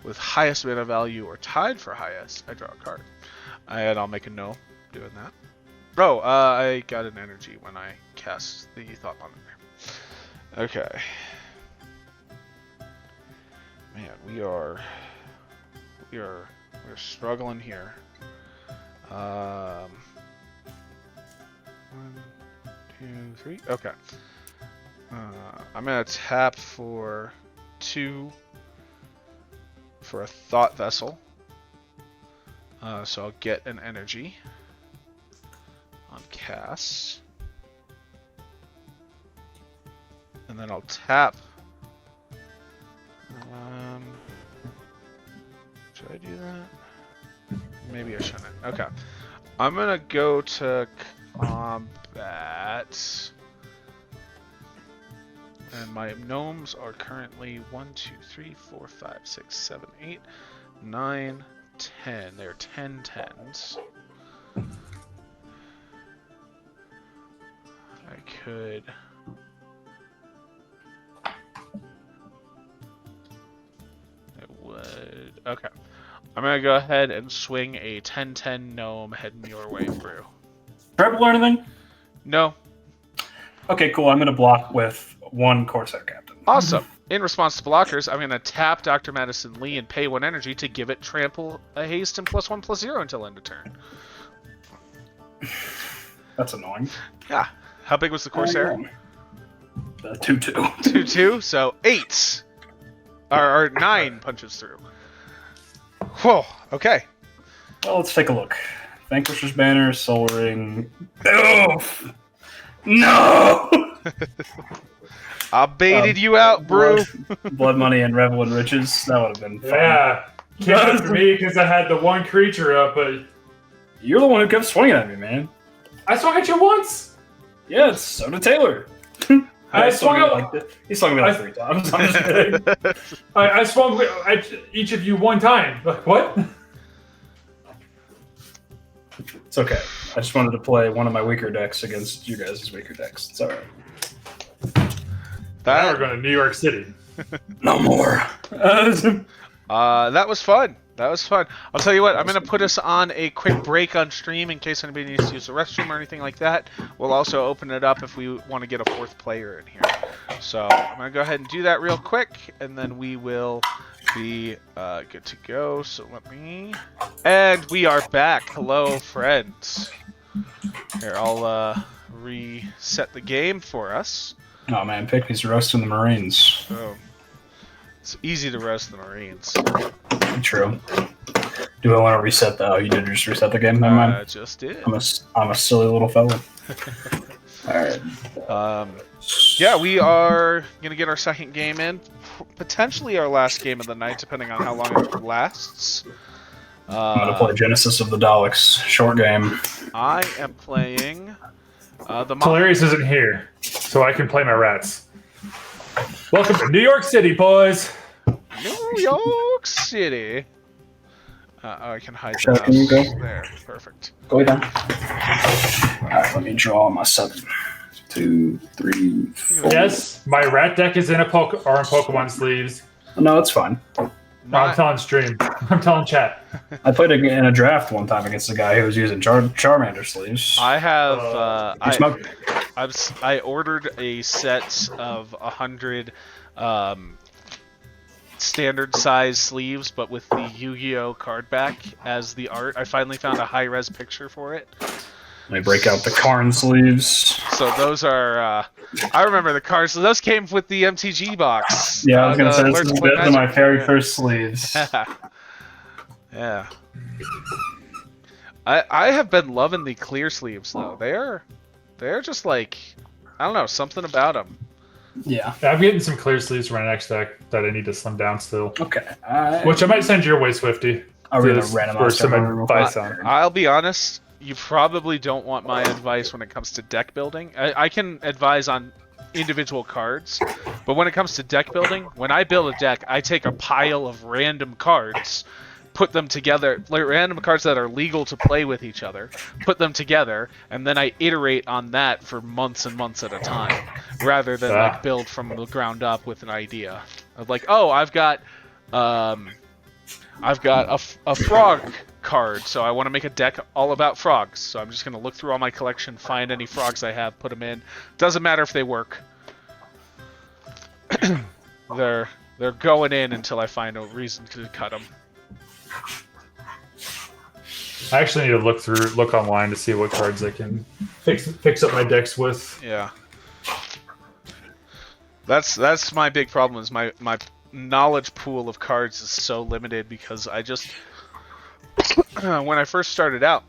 with highest mana value or tied for highest, I draw a card. And I'll make a no doing that. Oh, I got an energy when I cast the Thought Monitor. Okay. Man, we're struggling here. 1, 2, 3. Okay. I'm gonna tap for 2 for a Thought Vessel. So I'll get an energy on cast. And then I'll tap. Should I do that? Maybe I shouldn't. Okay. I'm gonna go to combat. And my gnomes are currently 1, 2, 3, 4, 5, 6, 7, 8, 9, 10. They're 10 10s. I could Okay. I'm gonna go ahead and swing a 10-10 gnome heading your way through. Treble or anything? No. Okay, cool. I'm going to block with 1 Corsair Captain. Awesome. In response to blockers, I'm gonna tap Dr. Madison Lee and pay 1 energy to give it trample, a haste, and +1/+0 until end of turn. That's annoying. Yeah. How big was the Corsair? 2/2. 2/2, so 8. Or 9 punches through. Whoa, okay. Well, let's take a look. Vanquisher's Banner, Soul Ring. Oof! No! I baited you out, bro. Blood Money and Revel in Riches. That would have been fun. Yeah. Came after me because I had the 1 creature up, but You're the one who kept swinging at me, man. I swung at you once. Yes, so did Taylor. I swung at out. he swung at me like 3 times. I'm just kidding. I swung at each of you 1 time. Like, what? It's okay. I just wanted to play one of my weaker decks against you guys' weaker decks. It's alright. Now we're going to New York City. No more. That was fun. That was fun. I'll tell you what, I'm going to put us on a quick break on stream in case anybody needs to use the restroom or anything like that. We'll also open it up if we want to get a 4th player in here. So I'm going to go ahead and do that real quick, and then we will be good to go. So let me... And we are back. Hello, friends. Here, I'll reset the game for us. Oh man, Pickney's roasting the Marines. So it's easy to roast the Marines. True. Do I want to reset the... Oh, you did just reset the game? Never mind. I just did. I'm a silly little fella. Alright. Yeah, we are going to get our 2nd game in. Potentially our last game of the night, depending on how long it lasts. I'm going to play Genesis of the Daleks. Short game. I am playing the... Hilarious isn't here, so I can play my rats. Welcome to New York City, boys. New York City. I can hide Sure, the can you go? house. There, perfect. Go down. Alright, let me draw my 7. 2, 3, 4. Yes, my rat deck is in in Pokemon sleeves. No, it's fine. No, I'm telling stream. I'm telling chat. I played in a draft one time against a guy who was using Charmander sleeves. I have... He smoked. I ordered a set of 100 standard size sleeves, but with the Yu-Gi-Oh card back as the art. I finally found a high-res picture for it. Let me break out the Karn sleeves. So those are, I remember the cards. So those came with the MTG box. Yeah, I was going to say, Learn this to Play is my Magic. very Yeah. first sleeves. Yeah. I have been loving the clear sleeves though. They're just like, I don't know, something about them. Yeah. I'm getting some clear sleeves for my next deck that I need to slim down still. Okay. Which I might send your way, Swifty. Are we going to Just randomize for some them real advice quick? on. I'll be honest, you probably don't want my advice when it comes to deck building. I can advise on individual cards, but when it comes to deck building, when I build a deck, I take a pile of random cards, put them together, like random cards that are legal to play with each other, put them together, and then I iterate on that for months and months at a time, rather than like build from the ground up with an idea of like, oh, I've got a frog card, so I want to make a deck all about frogs. So I'm just going to look through all my collection, find any frogs I have, put them in. Doesn't matter if they work. They're going in until I find a reason to cut them. I actually need to look online to see what cards I can fix up my decks with. Yeah. That's my big problem is my knowledge pool of cards is so limited because I just when I first started out,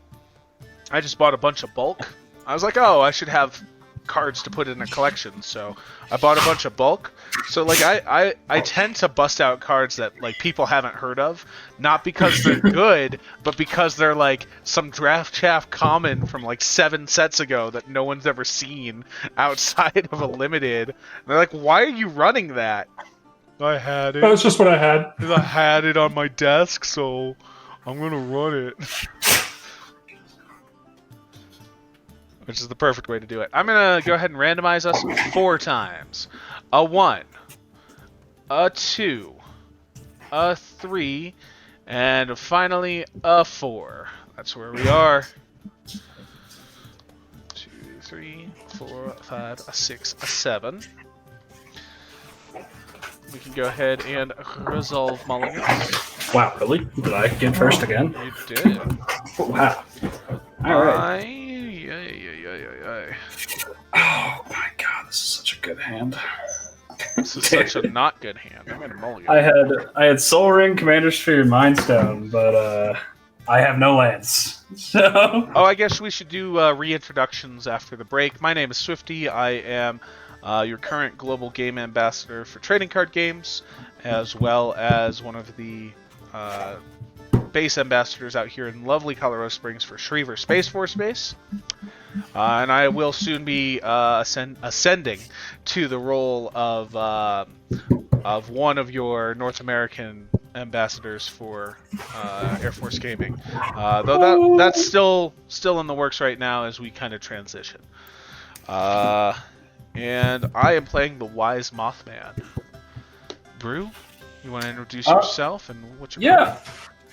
I just bought a bunch of bulk. I was like, oh, I should have cards to put in a collection, so I bought a bunch of bulk. So like I tend to bust out cards that like people haven't heard of, not because they're good, but because they're like some draft chaff common from like 7 sets ago that no one's ever seen outside of a limited. And they're like, why are you running that? I had it. That's just what I had. I had it on my desk, so I'm gonna run it. Which is the perfect way to do it. I'm gonna go ahead and randomize us 4 times. A 1, a 2, a 3, And finally, a 4. That's where we are. 2, 3, 4, 5, a 6, a 7. We can go ahead and resolve mulligans. Wow, really? Did I get first again? You did. Wow. All right. Oh my god, this is such a good hand. This is such a not good hand. I made a mulligan. I had Soul Ring, Commander Sphere, and Mind Stone, but I have no lands. So Oh, I guess we should do reintroductions after the break. My name is Swifty. I am your current global game ambassador for trading card games, as well as one of the base ambassadors out here in lovely Colorado Springs for Shriever Space Force Base. And I will soon be ascending to the role of one of your North American ambassadors for Air Force Gaming. Though that's still in the works right now as we kind of transition. And I am playing the Wise Mothman. Brew, you want to introduce yourself and what you're playing?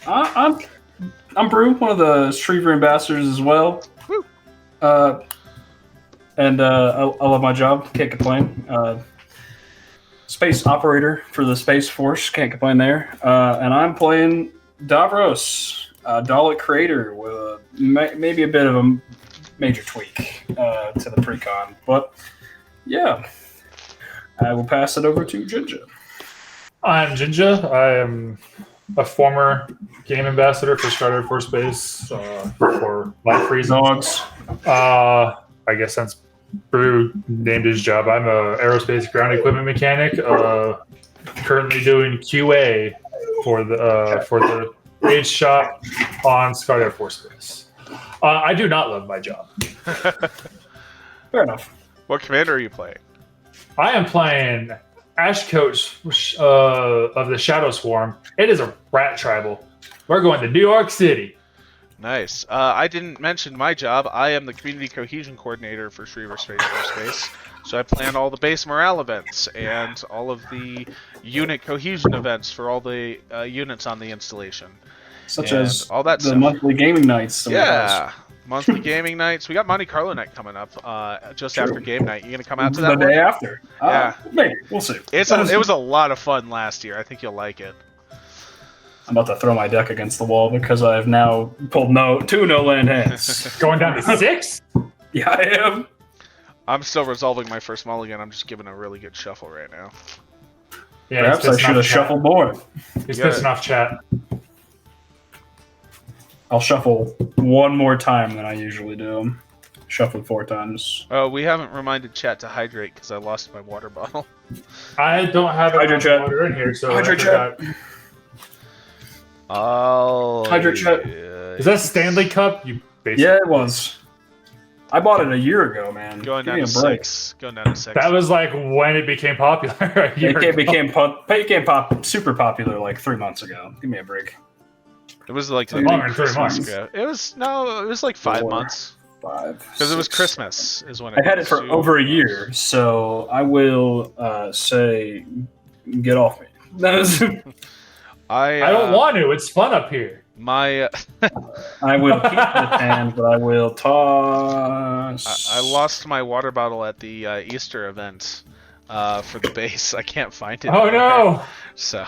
I'm Brew, one of the Shriever ambassadors as well. Woo. And I love my job. Can't complain. Space operator for the Space Force. Can't complain there. And I'm playing Davros, Dalek creator, with maybe a bit of a major tweak to the precon. But yeah, I will pass it over to Jinja. I'm Jinja. I am a former game ambassador for Star Air Force Base for life reasons. Dogs. I guess since Brew named his job, I'm a aerospace ground equipment mechanic. Currently doing QA for the Age shop on Star Air Force Base. I do not love my job. Fair enough. What commander are you playing? I am playing Ash Coach of the Shadow Swarm. It is a rat tribal. We're going to New York City. Nice. I didn't mention my job. I am the community cohesion coordinator for Shriever Space Force Base. So I plan all the base morale events and all of the unit cohesion events for all the units on the installation. Such And as all that the stuff. monthly gaming nights. Yeah. Monthly gaming nights. We got Monte Carlo night coming up just after game night. You gonna come out to The that day one? after. Yeah. Maybe. We'll see. It was a lot of fun last year. I think you'll like it. I'm about to throw my deck against the wall because I have now pulled two no-land hands. Going down to 6? Yeah, I am. I'm still resolving my first mulligan. I'm just giving a really good shuffle right now. Yeah, Perhaps I should have shuffled more. He's Yeah. pissing off chat. I'll shuffle one more time than I usually do. Shuffled 4 times. Oh, we haven't reminded chat to hydrate because I lost my water bottle. I don't have Hydrate chat. water in here, so Hydrate I chat. forgot. Oh, Hydrate chat. Is that Stanley Cup? You basic. Yeah, it was. I bought it a year ago, man. Going Give down me to a break. 6. Going down to 6. That was like when it became popular. A year It ago. became super popular like 3 months ago. Give me a break. It was like Longer than 3 Christmas months. ago. It was like 5 4, months 5. because it was 6. Christmas is when I had it for was over a year, so I will say, get off me. That is, I I don't want to. It's fun up here. my I will keep the hand, but I will toss. I lost my water bottle at the Easter event for the base. I can't find it. Oh no! So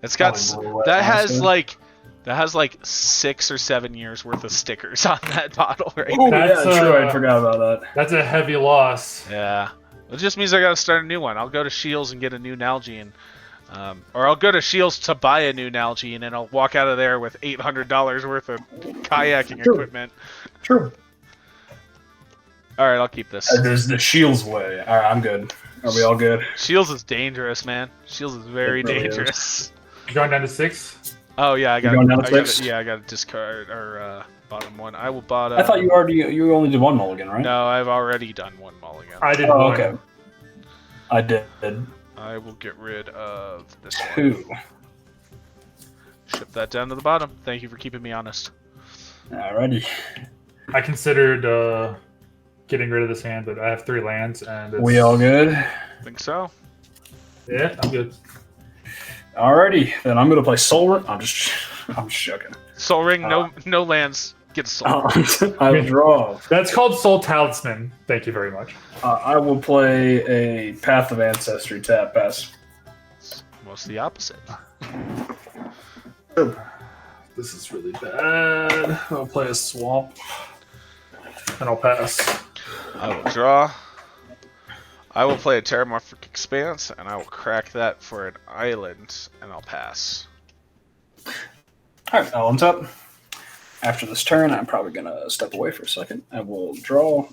it's got that has like 6 or 7 years worth of stickers on that bottle right Oh, now. That's, yeah, true. I forgot about that. That's a heavy loss. Yeah. It just means I gotta start a new one. I'll go to Shields and get a new Nalgene. Or I'll go to Shields to buy a new Nalgene and I'll walk out of there with $800 worth of kayaking equipment. True. Alright, I'll keep this. There's the Shields way. All right, I'm good. Are we all good? Shields is dangerous, man. Shields is very It really dangerous. You're going down to 6? Oh yeah, I got going down to 6? I got to discard or bottom one. I will bottom. I thought you only did one mulligan, right? No, I've already done one mulligan. I did Oh, one. okay. I did I will get rid of this 2. one. Ship that down to the bottom. Thank you for keeping me honest. Alrighty. I considered getting rid of this hand, but I have 3 lands, and it's, We all good? Think so. Yeah, I'm good. Alrighty, then I'm gonna play Soul Ring. I'm just joking. Soul Ring, no lands. Get a Soul Ring. I will draw. That's called Soul Talisman. Thank you very much. I will play a Path of Ancestry tap pass. Most the opposite. This is really bad. I'll play a Swamp. And I'll pass. I will draw. I will play a Terramorphic Expanse, and I will crack that for an island, and I'll pass. Alright, I'll untap. After this turn, I'm probably gonna step away for a second. I will draw.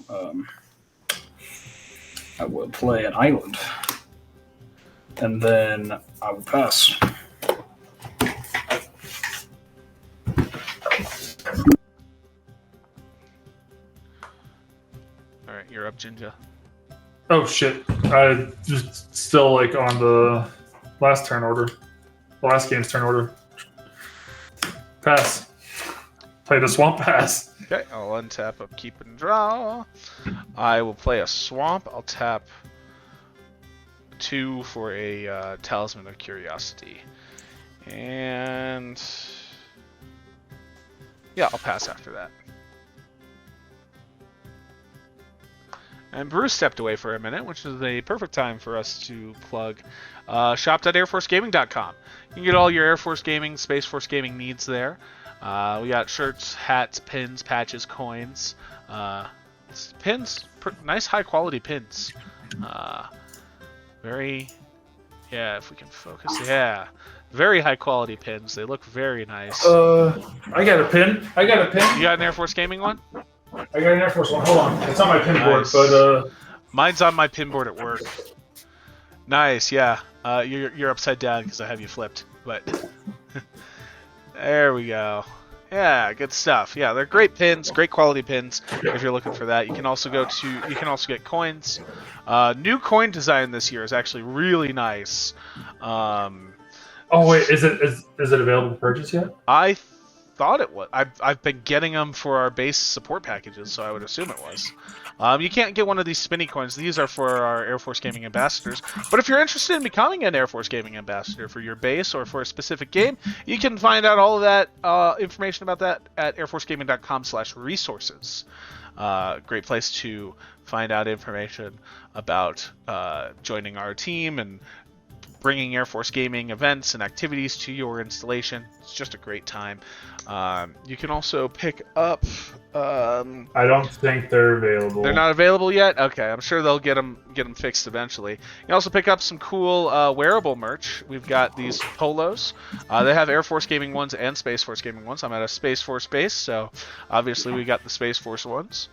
I will play an island. And then I will pass. Alright, you're up, Jinja. Oh shit! I just still like on the last turn order, the last game's turn order. Pass. Play the Swamp. Pass. Okay, I'll untap, upkeep, and draw. I will play a Swamp. I'll tap 2 for a Talisman of Curiosity. And yeah, I'll pass after that. And Bruce stepped away for a minute, which is a perfect time for us to plug shop.airforcegaming.com. You can get all your Air Force Gaming, Space Force Gaming needs there. We got shirts, hats, pins, patches, coins. Pins, nice high quality pins. Very, yeah, if we can focus, yeah. Very high quality pins. They look very nice. I got a pin. You got an Air Force Gaming one? I got an Air Force one. Hold on, it's on my pin board, Nice. but Mine's on my pin board at work. Nice, yeah. You're upside down because I have you flipped, but there we go. Yeah, good stuff. Yeah, they're great pins, great quality pins. If you're looking for that, you can also get coins. New coin design this year is actually really nice. oh wait, is it available to purchase yet? I thought it was. I've been getting them for our base support packages, so I would assume it was. You can't get one of these spinny coins. These are for our Air Force Gaming ambassadors. But if you're interested in becoming an Air Force Gaming ambassador for your base or for a specific game, you can find out all of that information about that at airforcegaming.com/resources. Great place to find out information about joining our team and bringing Air Force Gaming events and activities to your installation. It's just a great time. You can also pick up... I don't think they're available. They're not available yet? Okay, I'm sure they'll get them fixed eventually. You can also pick up some cool wearable merch. We've got these polos. They have Air Force Gaming ones and Space Force Gaming ones. I'm at a Space Force base, so obviously we got the Space Force ones.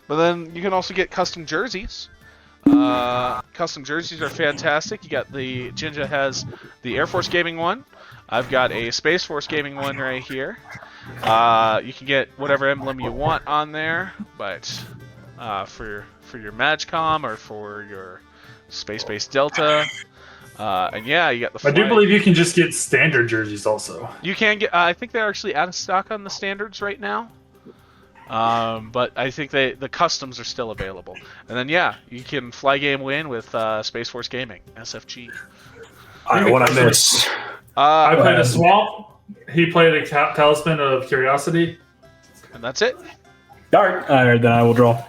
But then you can also get custom jerseys. Custom jerseys are fantastic. You got the Jinja has the Air Force Gaming one. I've got a Space Force Gaming one right here. You can get whatever emblem you want on there, but for your MagCom or for your Space Base Delta, and yeah, you got the. I do believe you can just get standard jerseys also. You can get. I think they're actually out of stock on the standards right now. But I think the customs are still available. And then yeah, you can fly game win with Space Force Gaming SFG. What I miss? I played a Swamp. He played a Talisman of Curiosity. And that's it. Alright, then I will draw.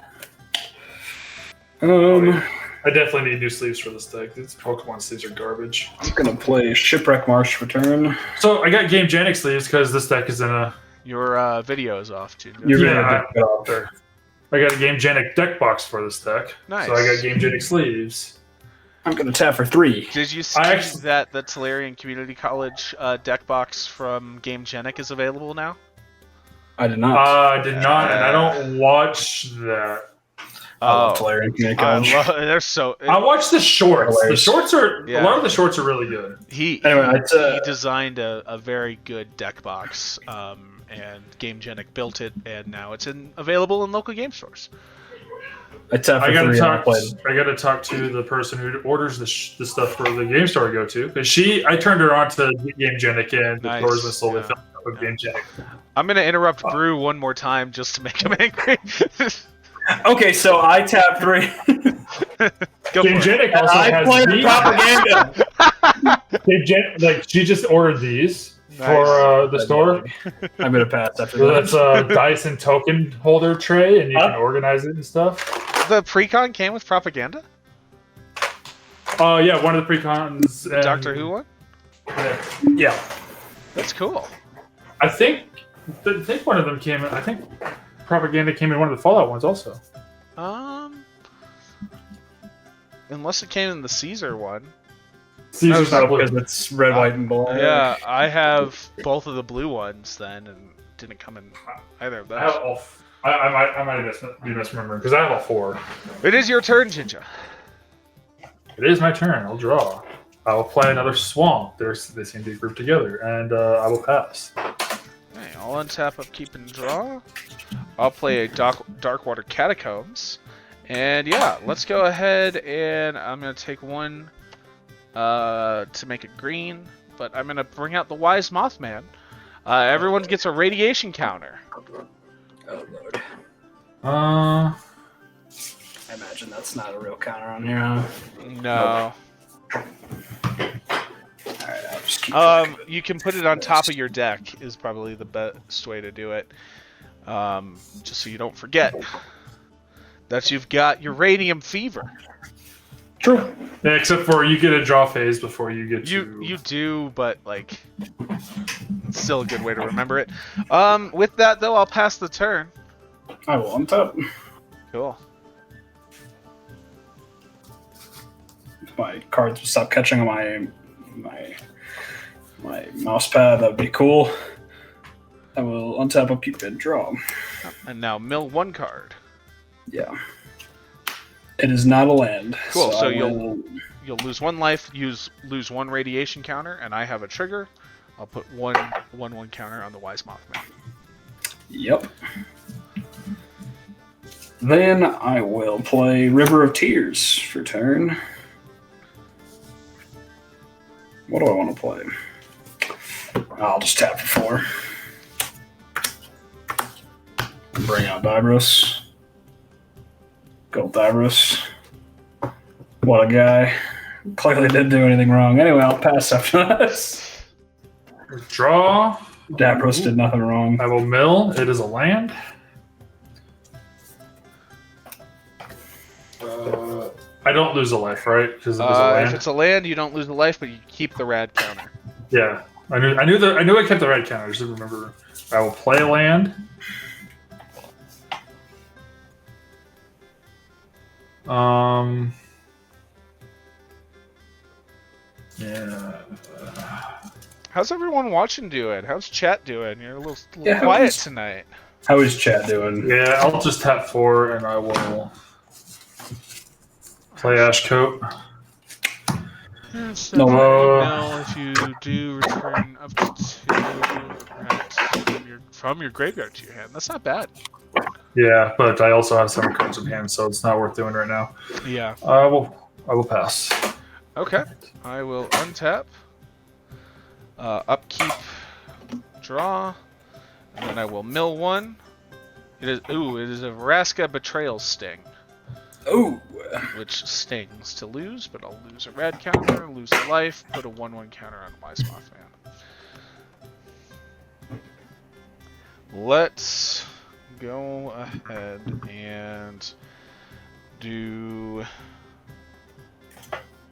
I definitely need new sleeves for this deck. These Pokemon sleeves are garbage. I'm gonna play Shipwreck Marsh for turn. So I got Game Genic sleeves because this deck is in a... Your video is off, Jinja. I got a Game Genic deck box for this deck. Nice. So I got Game Genic sleeves. I'm gonna tap for 3. Did you see that the Tolarian Community College deck box from Game Genic is available now? I did not. I did not, and I don't watch that. I love Tolarian Community College. They're so. I watch the shorts. Hilarious. The shorts are Yeah. a lot of the shorts are really good. He designed a very good deck box, and Game Genic built it, and now it's available in local game stores. I tap for I gotta 3 and I talk. played. I gotta talk to the person who orders the stuff for the game store I go to, because I turned her on to Game Genic, and the Nice. doors were slowly Yeah. filling up with Game Genic. I'm gonna interrupt Brew one more time just to make him angry. Okay, so I tap 3. Go Game for it. Genic also I has play me. propaganda. She just ordered these Nice. for the store. I'm gonna pass after So that. that's a dice and token holder tray, and you can organize it and stuff. The precon came with propaganda? Oh yeah, one of the precons. The Doctor Who one? Yeah, That's cool. I think one of them came in. I think propaganda came in one of the Fallout ones also. Unless it came in the Caesar one. Caesar's not because blue. it's red, white, and black. Yeah, I have both of the blue ones then, and didn't come in either of I have those. all. I might be misremembering because I have all 4. It is your turn, Jinja. It is my turn. I'll draw. I will play another swamp. They seem to be grouped together, and I will pass. Okay, I'll untap, upkeep, and draw. I'll play a Darkwater Catacombs. And yeah, let's go ahead and I'm going to take one to make it green. But I'm going to bring out the Wise Mothman. Everyone gets a radiation counter. Oh lord. Uh, I imagine that's not a real counter on here, huh? No. Alright, I'll just keep track of it. You can put it on top of your deck is probably the best way to do it. Just so you don't forget that you've got uranium fever. True. yeah, except for you get a draw phase before you get to. You do, but like, it's still a good way to remember it. With that though, I'll pass the turn. I will untap. Cool. If my cards would stop catching on my mouse pad, that would be cool. I will untap, upkeep, and draw. And now mill one card. Yeah. It is not a land. Cool, so I will- You'll lose one life, lose one radiation counter, and I have a trigger. I'll put one counter on the Wise Mothman. Yep. Then I will play River of Tears for turn. What do I want to play? I'll just tap for 4. Bring out Dybros. Go Dybros. What a guy. Clearly didn't do anything wrong. Anyway, I'll pass after this. Draw. Dybros did nothing wrong. I will mill. It is a land. I don't lose a life, right? Because it is a land. If it's a land, you don't lose a life, but you keep the rad counter. Yeah, I knew I kept the right counter. I just didn't remember. I will play a land. Yeah. How's everyone watching doing? How's chat doing? You're a little Yeah, quiet how's- tonight. How is chat doing? Yeah, I'll just tap 4 and I will play Ash Coat. So No. now if you do return up to 2 rats from your graveyard to your hand, that's not bad. Yeah, but I also have 7 cards in hand, so it's not worth doing right now. Yeah. I will pass. Okay. I will untap, upkeep, draw, and then I will mill one. It is a Vraska Betrayal Sting, Ooh. which stings to lose, but I'll lose a red counter, lose a life, put a 1/1 counter on Wise Mothman. Let's go ahead and do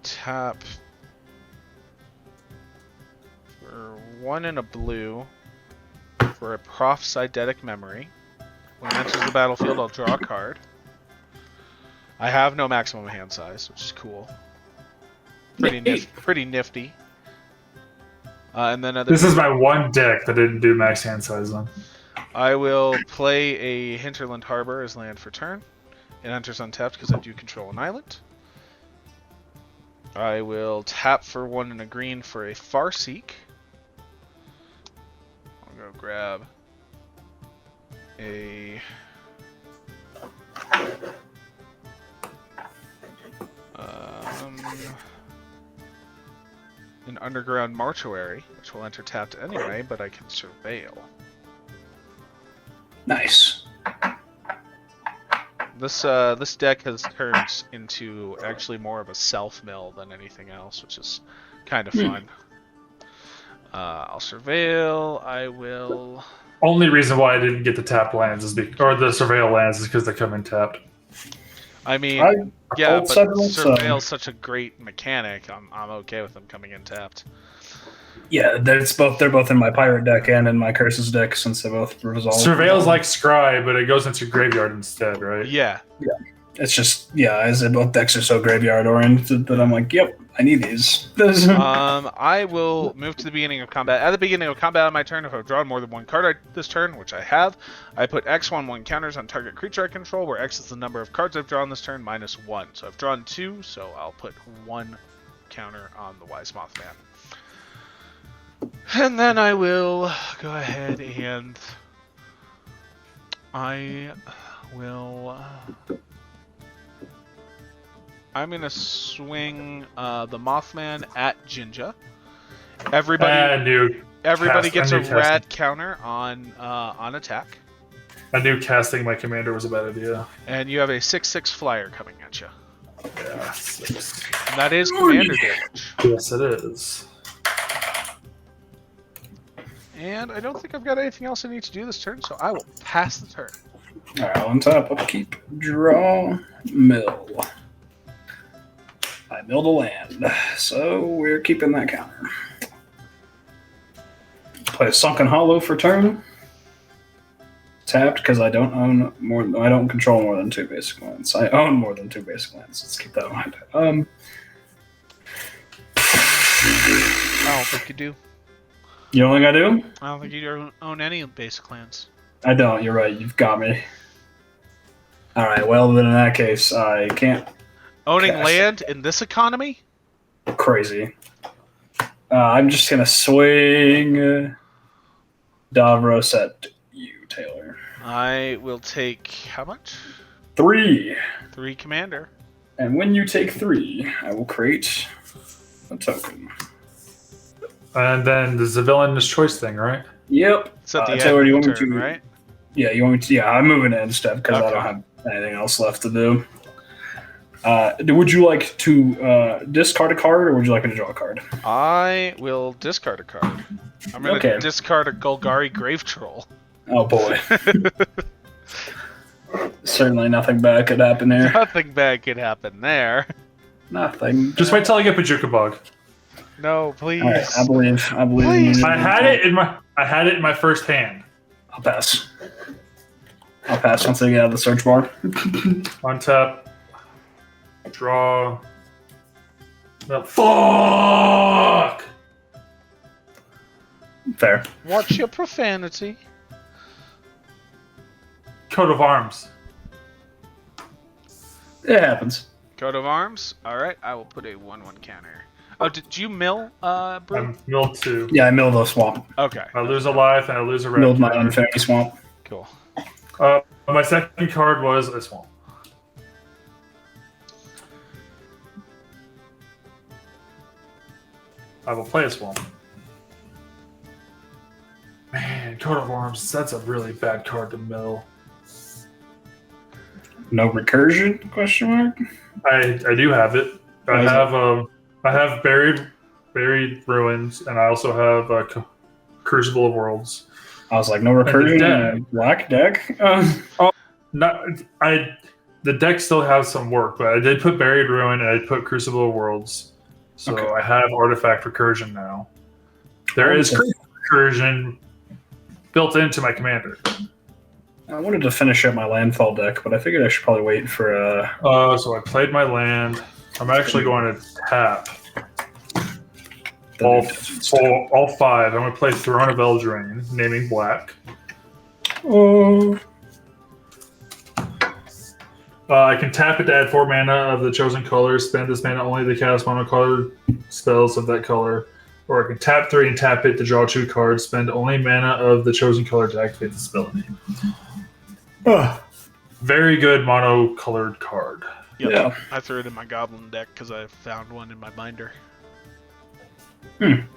tap for 1 and a blue for a Prophysidetic Memory. When it enters the battlefield, I'll draw a card. I have no maximum hand size, which is cool. Pretty nifty. And then This is my one deck that didn't do max hand size on. I will play a Hinterland Harbor as land for turn. It enters untapped because I do control an island. I will tap for 1 and a green for a Farseek. I'll go grab a an Underground Mortuary, which will enter tapped anyway, but I can surveil. Nice. This deck has turned into actually more of a self mill than anything else, which is kind of fun. I'll surveil. I will. Only reason why I didn't get the tapped lands or the surveil lands is because they come in tapped. I mean, I yeah, hold but several, so- surveil's such a great mechanic. I'm okay with them coming in tapped. Yeah, they're both in my pirate deck and in my curses deck since they both resolve. Surveil's like Scry, but it goes into graveyard instead, right? Yeah. It's just as both decks are so graveyard oriented that I'm like, yep, I need these. I will move to the beginning of combat. At the beginning of combat on my turn, if I've drawn more than one card this turn, which I have, I put X 1/1 counters on target creature I control, where X is the number of cards I've drawn this turn minus 1. So I've drawn 2, so I'll put 1 counter on the Wise Mothman. And then I will go ahead and I'm gonna swing the Mothman at Jinja. Everybody gets a rad counter on attack. I knew casting my commander was a bad idea. And you have a 6/6 flyer coming at you. Yeah, 6. And that is commander damage. Yes, it is. And I don't think I've got anything else I need to do this turn, so I will pass the turn. Alright, on top, upkeep, draw, mill. I milled a land, so we're keeping that counter. Play a Sunken Hollow for turn. Tapped because I don't control more than 2 basic lands. I own more than 2 basic lands. Let's keep that in mind. I don't think you do. You don't think I do? I don't think you own any basic lands. I don't. You're right. You've got me. All right. Well, then in that case, I can't. Owning cast land in this economy? Crazy. I'm just gonna swing Davros at you, Taylor. I will take how much? 3. 3 commander. And when you take 3, I will create a token. And then there's the villainous choice thing, right? Yep. It's at the end Taylor, of do you the want me turn, to? right? Yeah, you want me to? Yeah, I'm moving in instead because I Okay. don't have anything else left to do. Would you like to discard a card, or would you like me to draw a card? I will discard a card. I'm going to discard a Golgari Grave Troll. Oh boy. Certainly nothing bad could happen there. Nothing bad could happen there. Nothing. Just wait till I get Pajuka Bog. No, please. All right, I believe. Please. I had it in my first hand. I'll pass. Once I get out of the search bar. Untap. Draw. No, fuck! Fair. Watch your profanity. Coat of Arms. It happens. Coat of Arms. All right, I will put a 1/1 counter. Oh, did you mill, Brew? I'm milled 2. Yeah, I milled a swamp. Okay. I lose a life and I lose a red. Milled my unfairy swamp. Cool. My second card was a swamp. I will play a swamp. Man, Coat of Arms, that's a really bad card to mill. No recursion? Question mark. I do have it. I have buried ruins, and I also have Crucible of Worlds. I was like, no recursion in a black deck. The deck still has some work, but I did put Buried Ruin and I put Crucible of Worlds, so Okay. I have Artifact Recursion now. There is recursion built into my commander. I wanted to finish up my landfall deck, but I figured I should probably wait for So I played my land. I'm actually going to tap the all new Legends. 5. I'm going to play Throne of Eldraine, naming black. Oh. I can tap it to add 4 mana of the chosen color. Spend this mana only to cast monocolored spells of that color. Or I can tap 3 and tap it to draw 2 cards. Spend only mana of the chosen color to activate the spell name. Very good monocolored card. Yep. Yeah. I threw it in my Goblin deck because I found one in my binder. Then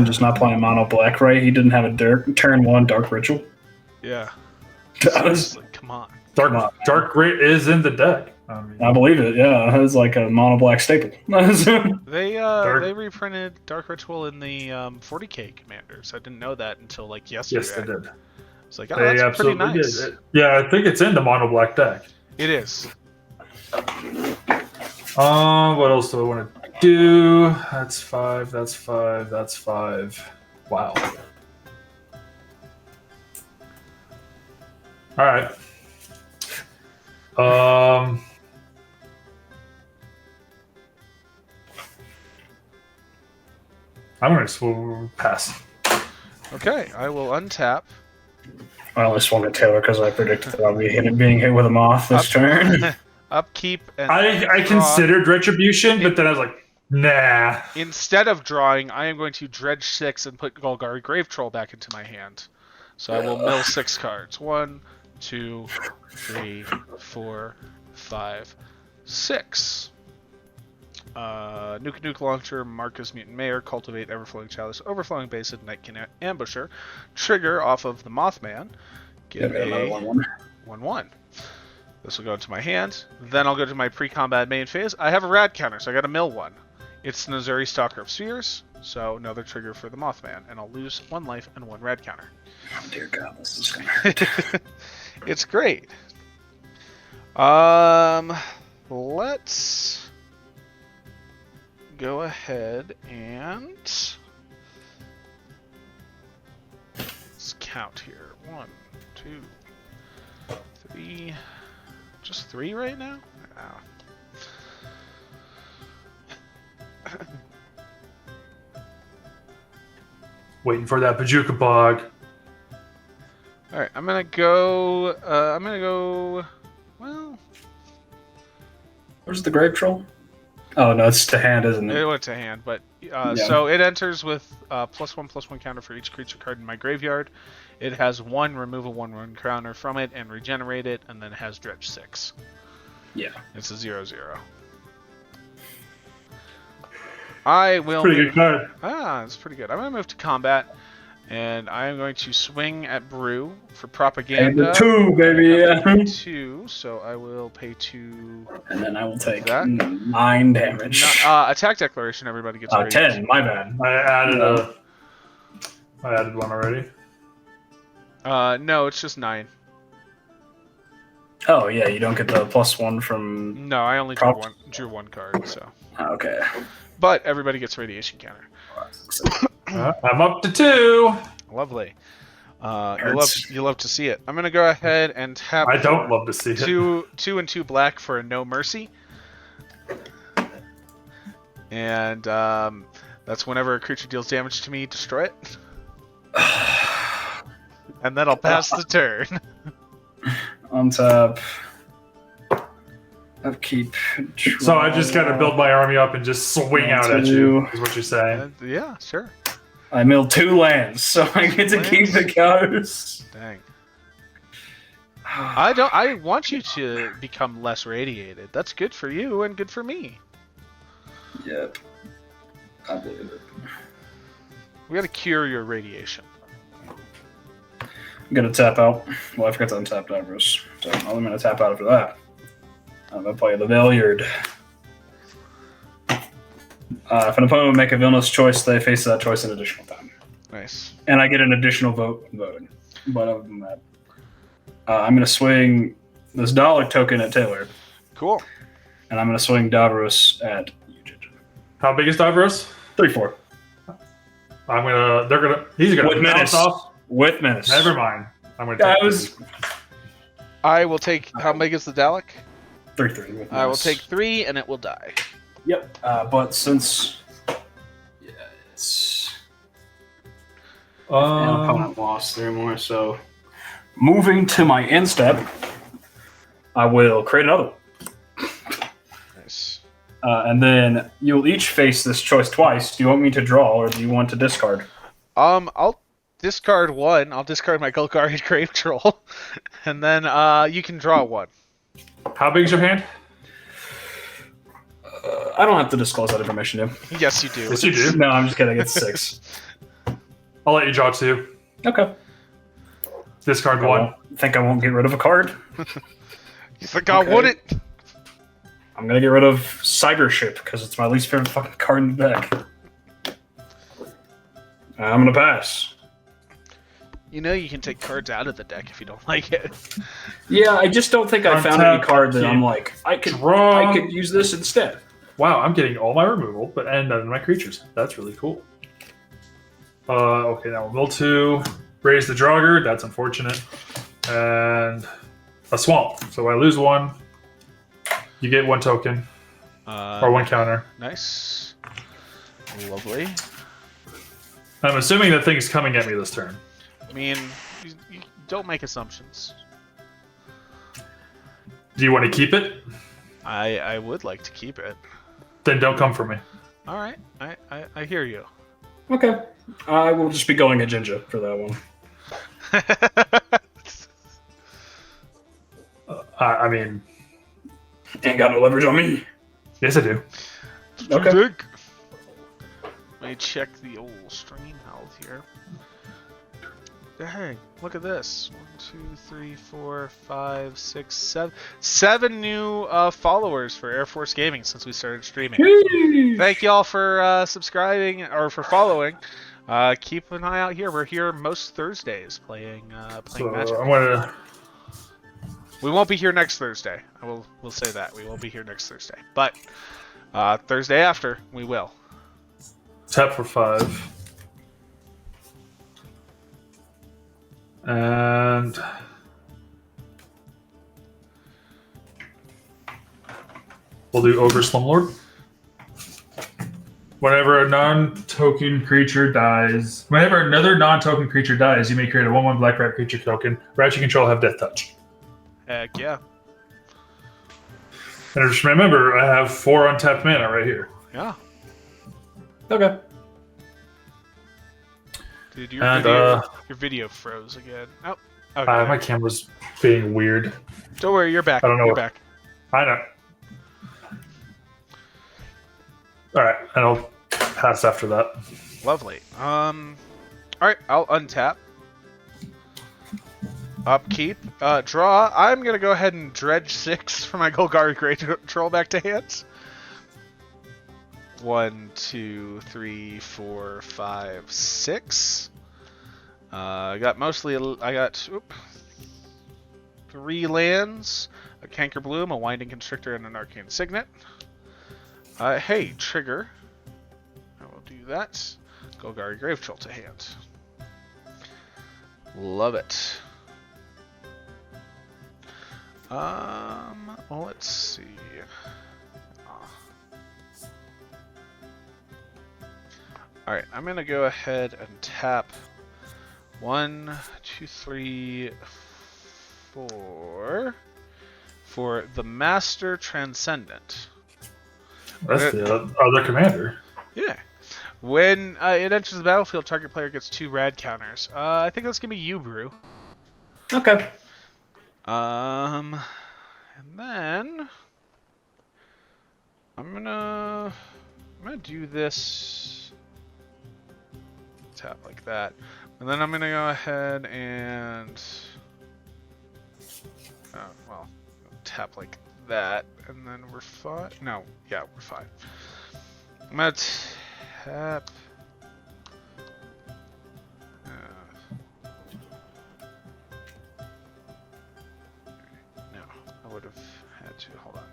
just not playing mono black, right? He didn't have a turn 1 dark ritual. Yeah. I was- Like, come on. Dark Grit is in the deck. I believe it. Yeah, it's like a mono black staple. They reprinted Dark Ritual in the 40k commanders. I didn't know that until like yesterday. Yes, they did. It's like, oh, They that's pretty absolutely nice. did. Yeah, I think it's in the mono black deck. It is. What else do I want to do? That's 5. That's 5. That's 5. Wow. All right. I'm going to pass. Okay, I will untap. I only swung at Taylor because I predicted that I'll be being hit with a moth this turn. Upkeep and I draw. considered Retribution, but then I was like, nah. Instead of drawing, I am going to dredge 6 and put Golgari Grave Troll back into my hand. So I will mill 6 cards. 1, 2, 3, 4, 5, 6. Nuke Launcher, Marcus Mutant Mayor, Cultivate Everflowing Chalice, Overflowing Basin, Nightkin Ambusher, trigger off of the Mothman. Get a 1/1. This will go into my hand. Then I'll go to my pre-combat main phase. I have a rad counter, so I got to mill 1. It's the Nazuri Stalker of Spheres, so another trigger for the Mothman, and I'll lose 1 life and 1 rad counter. Oh, dear God, this is gonna hurt. It's great. Let's go ahead and let's count here. 1, 2, 3. Just 3 right now? Wow. Waiting for that Bajuka Bog. Alright, I'm gonna go. Well, Where's the Grave Troll? Oh, no, it's to hand, isn't it it? went to hand, but Yeah. so it enters with +1/+1 counter for each creature card in my graveyard. It has 1, remove a 1/1 counter from it and regenerate it, and then it has dredge 6. Yeah. It's a 0/0. I will. Pretty good card. That's pretty good. I'm gonna move to combat, and I am going to swing at Brew for propaganda. And the 2, baby. I have to pay Yeah. 2, so I will pay 2. And then I will take That? 9 damage. Attack declaration. Everybody gets. 10. My bad. I added one already. No, it's just 9. Oh, yeah, you don't get the +1 from... No, I only drew one card. So, Okay. but everybody gets radiation counter. I'm up to 2. Lovely. Hurts. You love to see it. I'm gonna go ahead and tap. I don't love to see it. 2 and 2 black for a no mercy. And that's whenever a creature deals damage to me, destroy it. And then I'll pass the turn. On top. Upkeep. So I just gotta build my army up and just swing out at you, is what you're saying. Yeah, sure. I milled 2 lands, so I get to Lands? keep the counters. Dang. I want you to become less radiated. That's good for you and good for me. Yep. I believe it. We gotta cure your radiation. I'm gonna tap out. Well, I forgot to untap Davros. So I'm gonna tap out after that. I'm gonna play the Villiard. If an opponent would make a villainous choice, they face that choice an additional time. Nice. And I get an additional vote voted. But other than that, I'm going to swing this dollar token at Taylor. Cool. And I'm going to swing Davros at Eugene. How big is Davros? 3/4. He's gonna With bounce menace. off. With menace. Never mind. I'm gonna That take was 3. I will take. How big is the Dalek? 3/3. With I will menace. take 3, and it will die. Yep. But since it's an opponent lost 3 more, so moving to my end step, I will create another one. Nice. And then you'll each face this choice twice. Do you want me to draw, or do you want to discard? I'll discard 1. I'll discard my Golgari Grave Troll, and then you can draw 1. How big is your hand? I don't have to disclose that information, Jim. Yes, you do. Yes, you do. No, I'm just kidding. It's 6. I'll let you draw 2. Okay. Discard 1. Think I won't get rid of a card? You think I Okay. want it? I'm gonna get rid of Cyber Ship because it's my least favorite fucking card in the deck. I'm gonna pass. You know you can take cards out of the deck if you don't like it. Yeah, I just don't think I found any card that I'm like, I could use this instead. Wow, I'm getting all my removal, and none of my creatures. That's really cool. Okay, now we'll mill 2, raise the Draugr. That's unfortunate, and a Swamp. So I lose 1. You get 1 token or 1 counter. Nice, lovely. I'm assuming that thing's coming at me this turn. I mean, you don't make assumptions. Do you want to keep it? I would like to keep it. Then don't come for me. All right, I hear you. Okay, I will just be going a Jinja for that one. I mean, Ain't got no leverage on me. yes, I do. Okay. Let me check the old stream health here. Dang, look at this. 1, 2, 3, 4, 5, 6, 7. 7 new followers for Air Force Gaming since we started streaming. Thank y'all for subscribing or for following. Keep an eye out here. We're here most Thursdays playing Magic. I'm gonna. We won't be here next Thursday. We'll say that. We won't be here next Thursday. But Thursday after, we will. Tap for 5. And we'll do Ogre Slumlord. Whenever a non-token creature dies, whenever another non-token creature dies, you may create a 1/1 black rat creature token. Rats you control have Death Touch. Heck yeah. And just remember, I have 4 untapped mana right here. Yeah. Okay. Dude, And, your video froze again. Oh, okay. My camera's being weird. Don't worry, you're back. I don't know You're what- back. I know. All right, and I'll pass after that. Lovely. All right, I'll untap. Upkeep. Draw. I'm gonna go ahead and dredge 6 for my Golgari Great Troll back to hand. 1, 2, 3, 4, 5, 6. I got 3 lands, a Canker Bloom, a Winding Constrictor, and an Arcane Signet. Hey, trigger. I will do that. Golgari Grave Troll to hand. Love it. Let's see. Alright, I'm gonna go ahead and tap 1, 2, 3, 4 for the Master Transcendent. That's the other commander. Yeah. When it enters the battlefield, target player gets 2 rad counters. I think that's gonna be you, Brew. Okay. And then I'm gonna do this. Tap like that, and then I'm gonna go ahead and tap like that, and then we're fine. No, yeah, we're fine. I'm gonna tap. No, I would have had to hold on.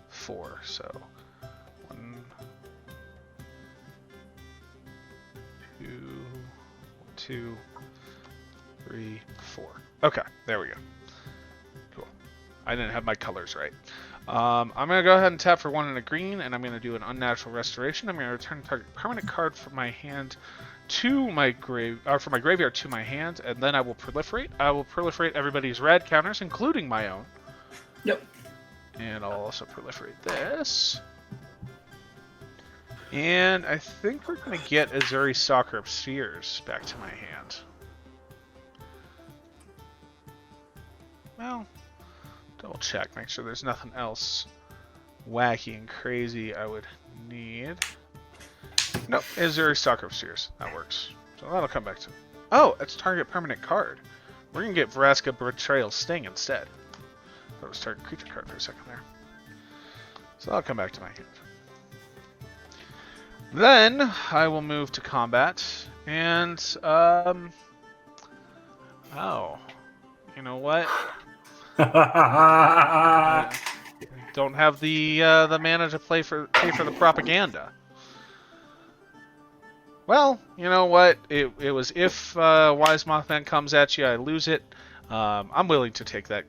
4, so 1, 2, 3, 4. Okay, there we go. Cool. I didn't have my colors right. I'm gonna go ahead and tap for 1 and a green, and I'm gonna do an unnatural restoration. I'm gonna return target permanent card from my hand to my from my graveyard to my hand, and then I will proliferate. I will proliferate everybody's rad counters, including my own. Yep. And I'll also proliferate this. And I think we're going to get Azuri Stalker of Spheres back to my hand. Well, double check, make sure there's nothing else wacky and crazy I would need. Nope, Azuri Stalker of Spheres. That works. So that'll come back to... Oh, it's target permanent card. We're going to get Vraska Betrayal Sting instead. That was target creature card for a second there. So I'll come back to my hand. Then I will move to combat, and oh, you know what? Don't have the mana to pay for the propaganda. Well, you know what? It was if Wise Mothman comes at you, I lose it. I'm willing to take a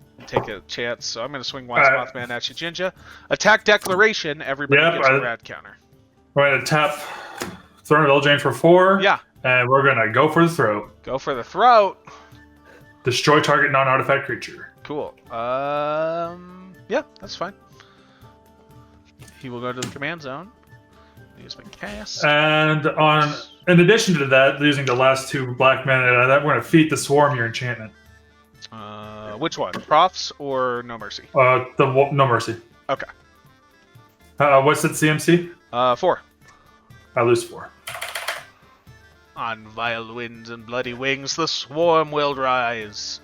chance, so I'm going to swing Wise Mothman at you, Jinja. Attack declaration. Everybody gets a rad counter. We're going to tap Throne of Eldraine for 4. Yeah. And we're going to go for the throat. Go for the throat. Destroy target non-artifact creature. Cool. Yeah, that's fine. He will go to the command zone. Use my cast. And in addition to that, using the last 2 black mana, we're going to feed the swarm your enchantment. Which one? Profs or No Mercy? No Mercy. Okay. What's its CMC? 4. I lose 4. On vile winds and bloody wings, the swarm will rise.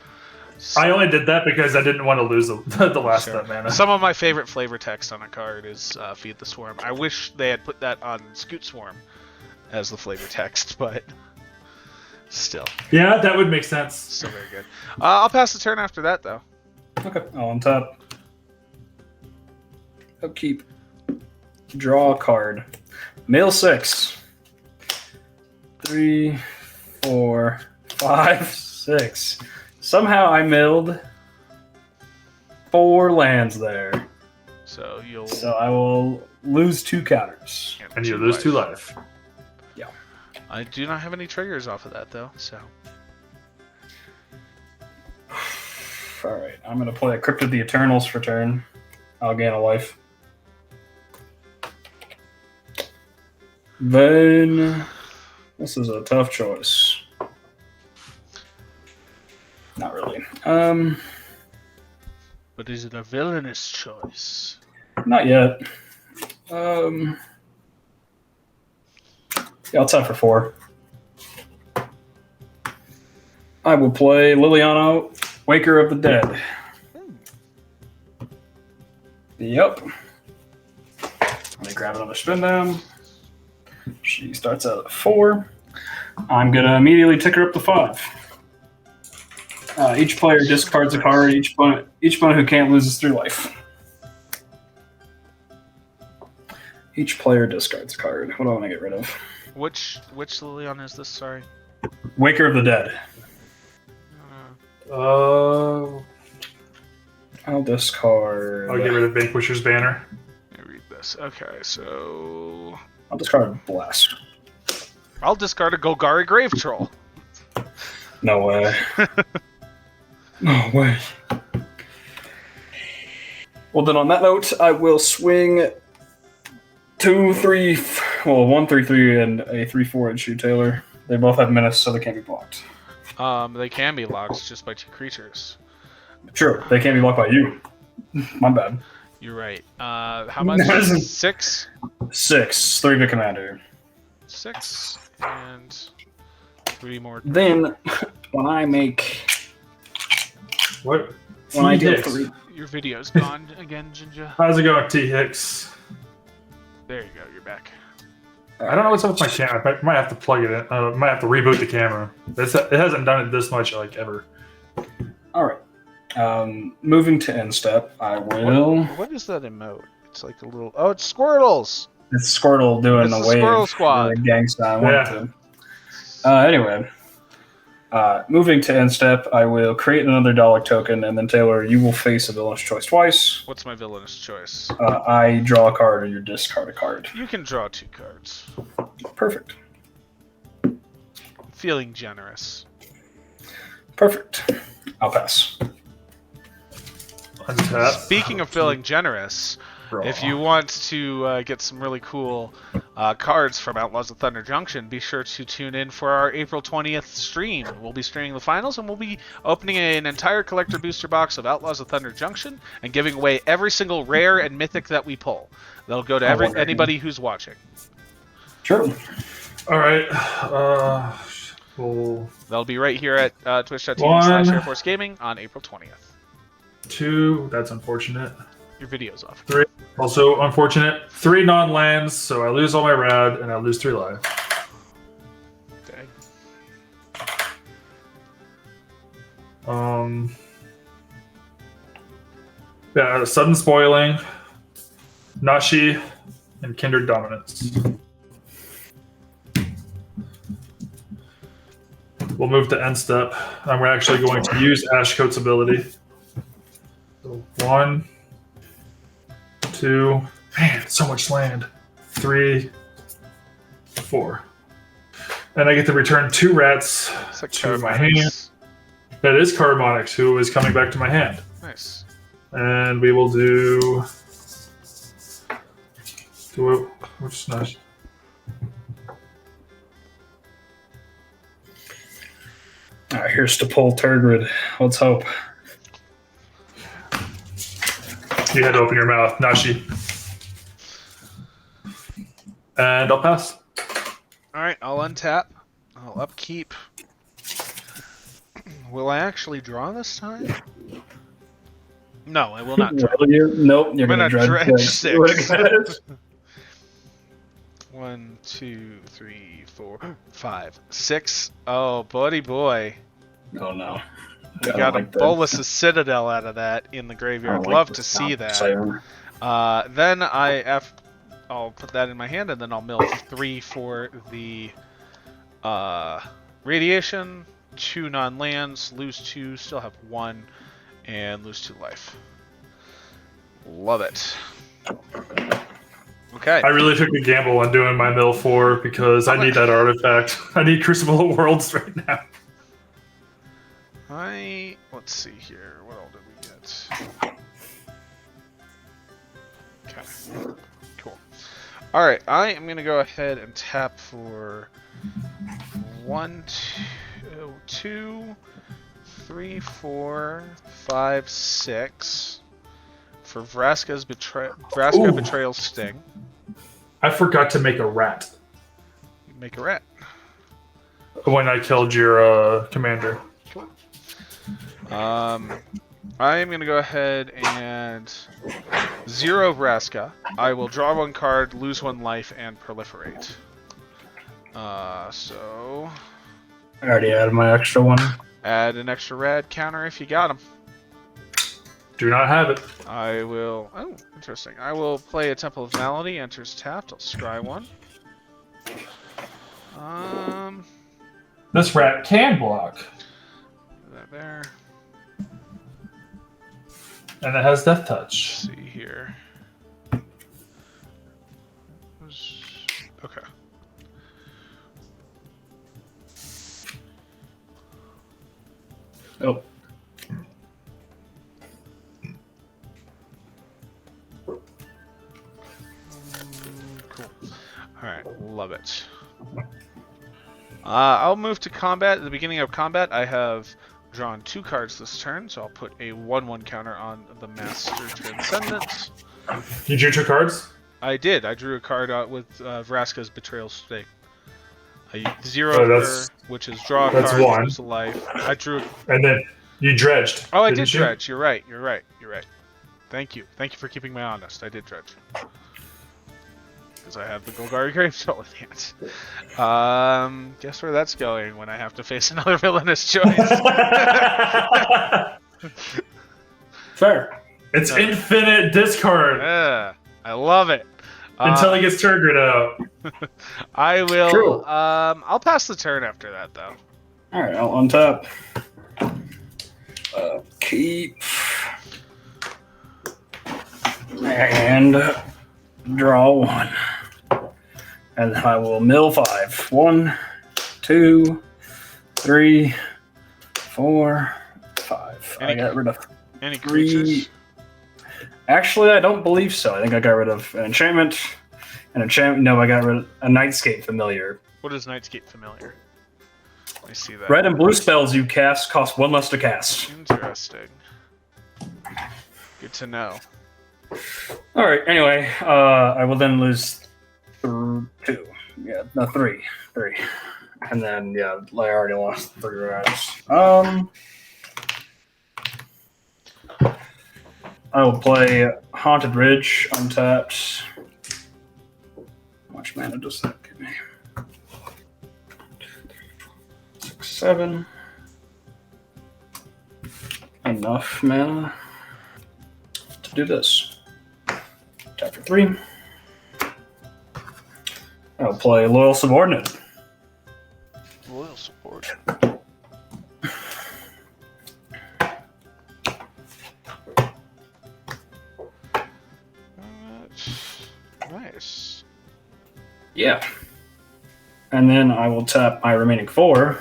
I only did that because I didn't want to lose the last of that mana. Some of my favorite flavor text on a card is Feed the Swarm. I wish they had put that on Scoot Swarm as the flavor text, but still. Yeah, that would make sense. Still very good. I'll pass the turn after that, though. Okay. On top. Upkeep. Draw a card. Mill 6. 3, 4, 5, 6. Somehow I milled 4 lands there. So I will lose 2 counters. And you lose 2 life. Yeah. I do not have any triggers off of that, though, so. Alright, I'm going to play a Crypt of the Eternals for turn. I'll gain a life. Then, this is a tough choice. Not really. But is it a villainous choice? Not yet. Yeah, I'll tap for 4. I will play Liliana, Waker of the Dead. Yep. Let me grab another spin down. She starts out at 4. I'm going to immediately tick her up to 5. Each player discards a card. Each opponent who can't loses 3 life. Each player discards a card. What do I want to get rid of? Which Liliana is this? Sorry. Waker of the Dead. I'll discard. I'll get rid of Vanquisher's Banner. Let me read this. Okay, so I'll discard Blast. I'll discard a Golgari Grave Troll. No way. No way. Well, then on that note, I will swing 1, 3, 3, and a 3/4 at Shoe Taylor. They both have menace, so they can't be blocked. They can be locked just by 2 creatures. Sure, they can't be blocked by you. My bad. You're right. How much? 6? 6, 3 to commander. 6 and 3 more. Then, when I make... What? When I deal Hicks. 3... Your video's gone again, Jinja. How's it going, T. Hicks? There you go. You're back. I don't know what's up with my camera. I might have to plug it in. I might have to reboot the camera. It hasn't done it this much, ever. All right. Moving to end step, I will... What is that emote? It's like a little... Oh, it's Squirtles! It's Squirtle doing It's the the wave. Squirrel Squad. The gangsta I wanted to. Anyway. Moving to end step, I will create another Dalek token, and then Taylor, you will face a villainous choice twice. What's my villainous choice? I draw a card, or you discard a card. You can draw 2 cards. Perfect. Feeling generous. Perfect. I'll pass. Untap. Speaking of feeling generous, if you want to get some really cool cards from Outlaws of Thunder Junction, be sure to tune in for our April 20th stream. We'll be streaming the finals, and we'll be opening an entire collector booster box of Outlaws of Thunder Junction and giving away every single rare and mythic that we pull. That'll go to anybody who's watching. Sure. All right. Well, They'll be right here at twitch.tv/Air Force Gaming on April 20th. 2. That's unfortunate. Your video's off. 3. Also unfortunate. 3 non-lands, so I lose all my rad and I lose 3 life. Dang. Yeah, sudden spoiling, Nashi, and Kindred Dominance. We'll move to end step. I'm actually going to use Ashcote's ability. So 1, 2, man, so much land. 3, 4. And I get to return 2 rats It's like to my hand. That is Carbonix, who is coming back to my hand. Nice. And we will do which nice. All right, here's to pull Turgid. Let's hope. You had to open your mouth, Nashi. And I'll pass. All right, I'll untap. I'll upkeep. Will I actually draw this time? No, I will not draw. Nope, you're I'm going to gonna dredge 6. Six. 1, 2, 3, 4, 5, 6. Oh, buddy boy. Oh, no. We I got a like that. Bolas' Citadel out of that in the graveyard. I Love like to this see that. Saber. Then I'll put that in my hand, and then I'll mill 3 for the radiation, 2 non-lands, lose 2, still have 1, and lose 2 life. Love it. Okay. I really took a gamble on doing my mill 4 because I need that artifact. I need Crucible of Worlds right now. Let's see here. What all did we get? Okay. Cool. Alright, I am going to go ahead and tap for 1, 2, 3, 4, 5, 6 for Vraska's Betrayal Sting. I forgot to make a rat You make a rat. when I killed your commander. Cool. I am going to go ahead and 0 Vraska. I will draw 1 card, lose 1 life, and proliferate. So I already added my extra one. add an extra rad counter if you got him. Do not have it. I will. Oh, interesting. I will play a Temple of Malady. Enters tapped. I'll scry 1. This rat can block. That there. And it has Death Touch. Let's see here. Okay. Oh. Cool. Alright, love it. I'll move to combat. At the beginning of combat, I have drawn 2 cards this turn, so I'll put a 1/1 counter on the Master Transcendent. You drew 2 cards? I did. I drew a card out with Vraska's Betrayal Sting. I used 0 which is draw a that's card, 1. lose a life. I drew. And then you dredged. Oh, I did didn't you? dredge. You're right. You're right. You're right. Thank you. Thank you for keeping me honest. I did dredge. Because I have the Golgari Gravestone in hand. Guess where that's going when I have to face another villainous choice. Fair. It's infinite discard Yeah, I love it. until he gets triggered out. I will. True. I'll pass the turn after that, though. All right, I'll untap. Keep. And draw 1. And I will mill 5. 1, 2, 3, 4, 5. I got rid of Any 3. creatures? Actually, I don't believe so. I think I got rid of an enchantment. No, I got rid of a Nightscape Familiar. What is Nightscape Familiar? Let me see that. Red and blue spells you cast cost 1 less to cast. Interesting. Good to know. All right. Anyway, I will then lose 2. Yeah, no, 3. 3. And then I already lost 3 rounds. I will play Haunted Ridge, untapped. How much mana does that give me? 6, 7. Enough mana to do this. Tap for 3. I'll play Loyal Subordinate. Loyal support. Nice. Yeah. And then I will tap my remaining 4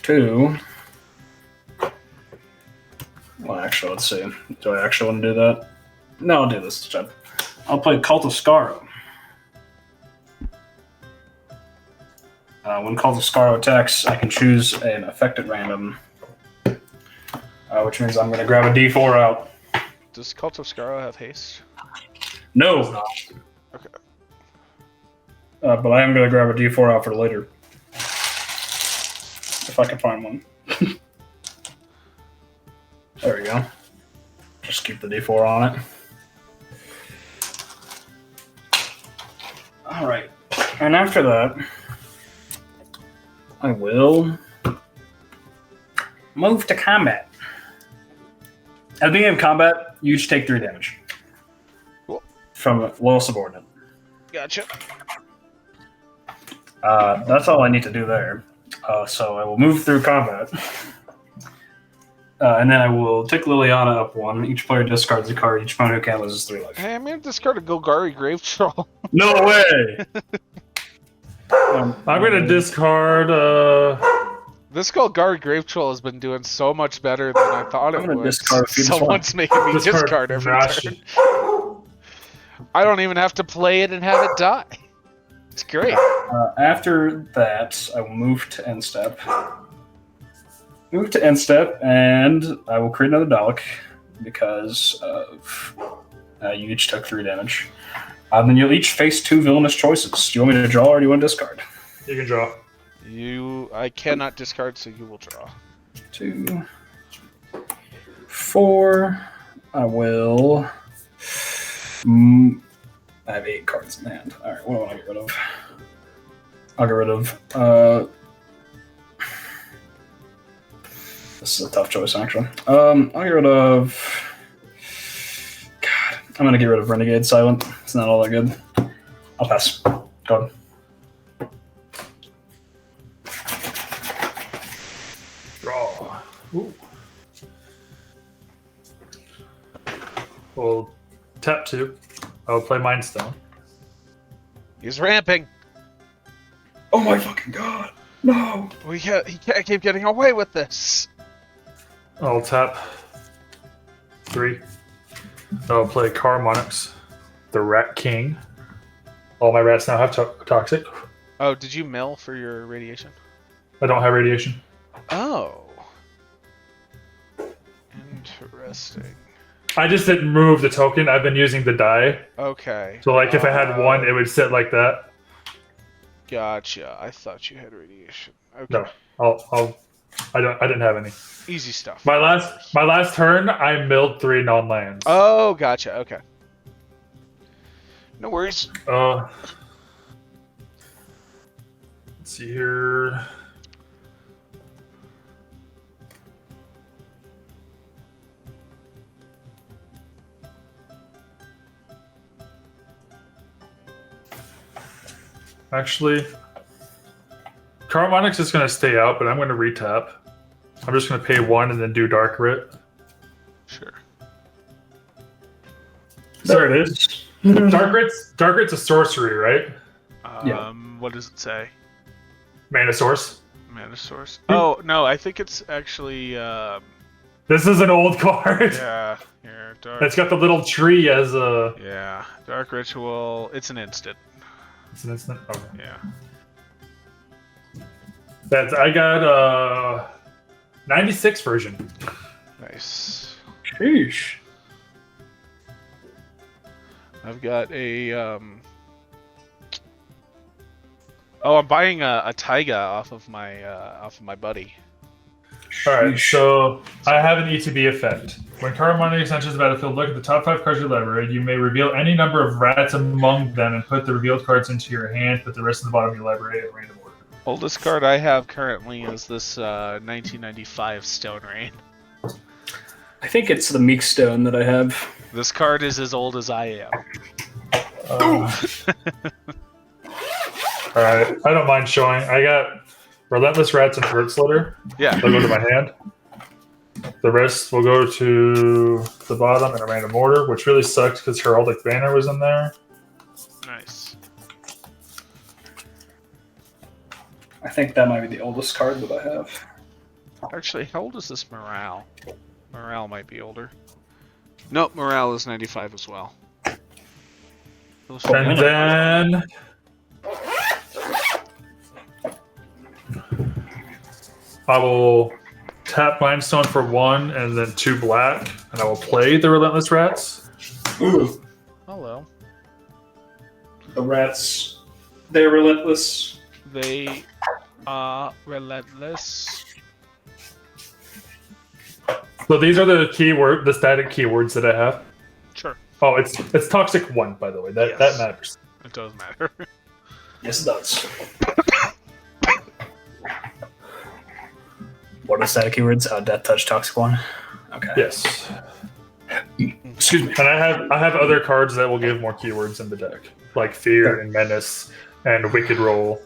to. Well, actually, let's see. Do I actually want to do that? No, I'll do this instead. I'll play Cult of Scarrow. When Cult of Scarrow attacks, I can choose an effect at random, which means I'm going to grab a D4 out. Does Cult of Scarrow have haste? No! Okay. But I am going to grab a D4 out for later. If I can find one. There we go. Just keep the D4 on it. Alright. And after that, I will move to combat. At the beginning of combat, you each take 3 damage. Cool. From Loyal Subordinate. Gotcha. That's all I need to do there. So I will move through combat. And then I will tick Liliana up 1. Each player discards a card. Each opponent who can loses 3 life. Hey, I'm gonna discard a Golgari Grave Troll. No way! I'm gonna discard. This Golgari Grave Troll has been doing so much better than I thought I'm it gonna would. discard Phoenix Someone's making me discard every Rashi. turn. I don't even have to play it and have it die. It's great. After that, I will move to end step. Move to end step, and I will create another Dalek because of you each took 3 damage. Then you'll each face 2 villainous choices. Do you want me to draw or do you want to discard? You can draw. I cannot discard, so you will draw. 2, 4. I will. I have 8 cards in hand. All right, what do I want to get rid of? I'll get rid of. This is a tough choice, actually. I'll get rid of. God, I'm gonna get rid of Renegade Silent. It's not all that good. I'll pass. Go ahead. Draw. Ooh. We'll tap 2. I'll play Mind Stone. He's ramping. Oh my fucking god! No. He can't keep getting away with this. I'll tap 3. I'll play Carmonix, the Rat King. All my rats now have toxic. Oh, did you mill for your radiation? I don't have radiation. Oh. Interesting. I just didn't move the token. I've been using the die. Okay. So, like, if I had 1, it would sit like that. Gotcha. I thought you had radiation. Okay. No, I didn't have any. Easy stuff. My last turn, I milled 3 non-lands. Oh, gotcha. Okay. No worries. Let's see here. Actually, Carmonix is going to stay out, but I'm going to retap. I'm just going to pay 1 and then do Dark Writ. Sure. There it is. Dark Writ's a sorcery, right? Yeah. What does it say? Mana source. Mana source. Oh no, I think it's actually. This is an old card. Yeah. Here, dark. It's got the little tree as a. Yeah. Dark ritual. It's an instant. It's an instant. Okay. Yeah. I got 96 version. Nice. Sheesh. I've got a. Oh, I'm buying a taiga off of my buddy. Alright, so I have an ETB effect. When card money enters the battlefield, look at the top 5 cards of your library. You may reveal any number of rats among them and put the revealed cards into your hand. Put the rest of the bottom of your library at random order. Oldest card I have currently is this 1995 Stone Rain. I think it's the Meek Stone that I have. This card is as old as I am. Alright, I don't mind showing. I got Relentless Rats and Hurt Slitter. Yeah. They'll go to my hand. The rest will go to the bottom in a random order, which really sucks because Heraldic Banner was in there. Nice. I think that might be the oldest card that I have. Actually, how old is this Morale? Morale might be older. Nope, Morale is 95 as well. And then I will tap Mindstone for 1 and then 2 black, and I will play the Relentless Rats. Ooh, Hello. the rats. They're relentless. They are relentless. So these are the static keywords that I have. Sure. Oh, it's Toxic 1, by the way. That matters. It does matter. Yes, it does. What are static keywords? Death Touch, Toxic 1. Okay. Yes. Excuse me. And I have other cards that will give more keywords in the deck, like Fear and Menace and Wicked Roll.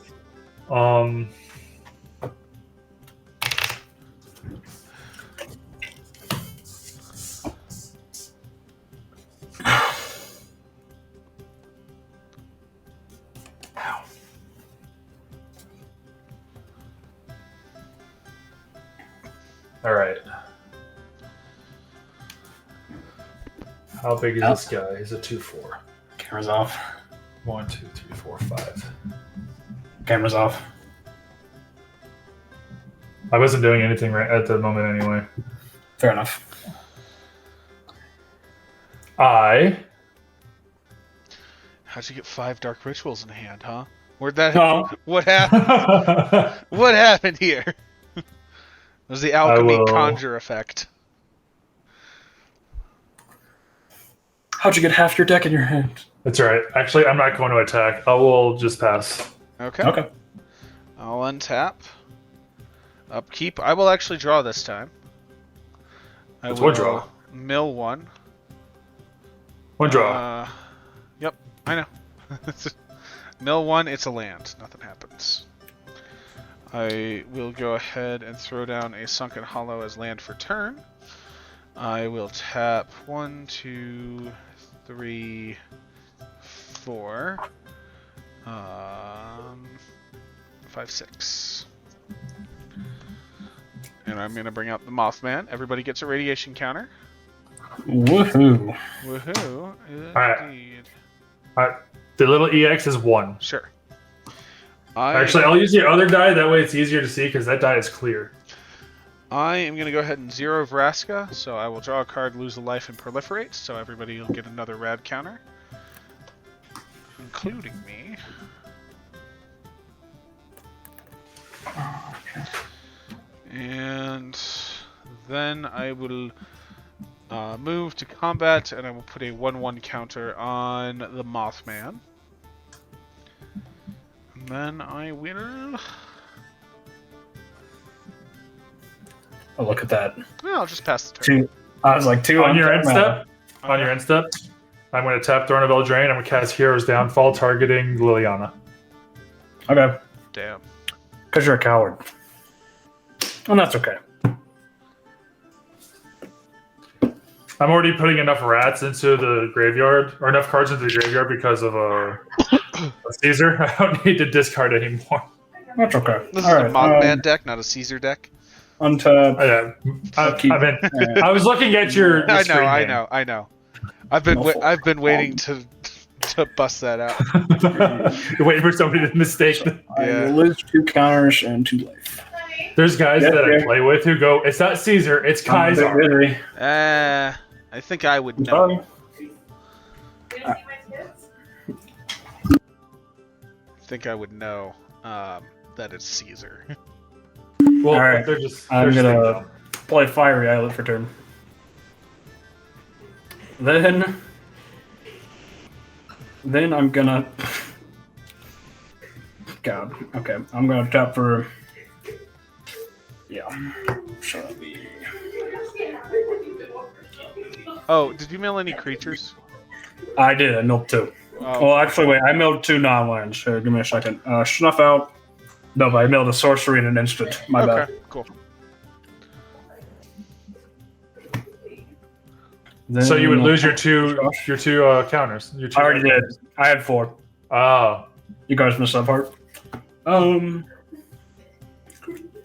All right. How big is this guy? He's a 2/4. Camera's off. 1, 2, 3, 4, 5. Camera's off. I wasn't doing anything right at the moment anyway. Fair enough. I How'd you get 5 Dark Rituals in hand, huh? Where'd that No. What happened? What happened here? It was the Alchemy will- Conjure effect. How'd you get half your deck in your hand? That's right. Actually, I'm not going to attack. I will just pass. Okay. Okay. I'll untap. Upkeep. I will actually draw this time. I That's will one draw. mill 1. One draw. Yep, I know. Mill 1, it's a land. Nothing happens. I will go ahead and throw down a Sunken Hollow as land for turn. I will tap 1, 2, 3, 4, 5, 6. And I'm going to bring out the Mothman. Everybody gets a radiation counter. Woohoo. Woohoo. Alright. Indeed. The little EX is 1. Sure. Actually, I'll use the other die. That way it's easier to see because that die is clear. I am going to go ahead and 0 Vraska, so I will draw a card, lose a life, and proliferate, so everybody will get another rad counter. Including me. And then I will move to combat, and I will put a 1/1 counter on the Mothman. And then I will... Oh, look at that. No, I'll just pass the turn. 2. I was like 2 On your end mana. step, I'm going to tap Throne of Eldraine. I'm going to cast Hero's Downfall, targeting Liliana. Okay. Damn. Because you're a coward. And that's okay. I'm already putting enough rats into the graveyard, or enough cards into the graveyard because of a Caesar. I don't need to discard anymore. That's okay. This All is a right. Mothman deck, not a Caesar deck. Untap. I was looking at your I screen name. know. I've been No fault. I've been waiting to bust that out. You're waiting for somebody to mistake. I Yeah. will lose 2 counters and 2 life. There's guys Yeah, that yeah. I play with who go, it's not Caesar, it's Kaiser. Busy. I think I would know. Sorry. I think I would know that it's Caesar. Well, All right. they're just. I'm they're gonna just play Fiery Islet for turn. Then I'm gonna. God. Okay. I'm gonna tap for. Yeah. So that'll be. Oh, did you mill any creatures? I did. I milled 2. Oh, Well, actually, wait. I milled 2 non-lands. Give me a second. Snuff out. No, but I milled a sorcery and an instant. My okay, bad. cool. Then, So you would lose your two counters. Your 2 I already did. I had 4. Oh, You guys missed that part.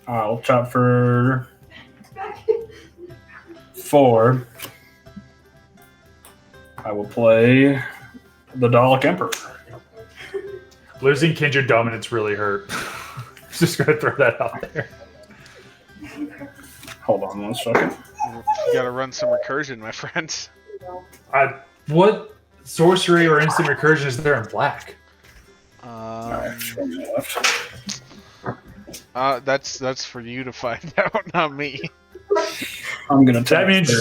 I'll chop for 4. I will play the Dalek Emperor. losing Kindred Dominance really hurt. Just gonna throw that out there. Hold on 1 second. You gotta run some recursion, my friends. What sorcery or instant recursion is there in black? That's for you to find out, not me. I'm gonna That tap means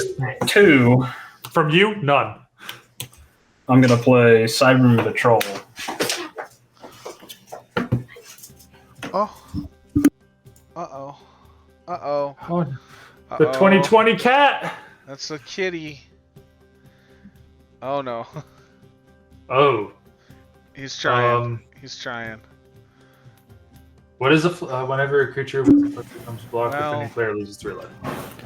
2. from you, none. I'm gonna play Cyber Patrol. Oh. Uh-oh. Uh-oh. Oh, the 2020 cat. That's a kitty. Oh no. Oh. He's trying. He's trying. What is whenever a creature with afflicted becomes blocked, Well- defending player loses 3 life.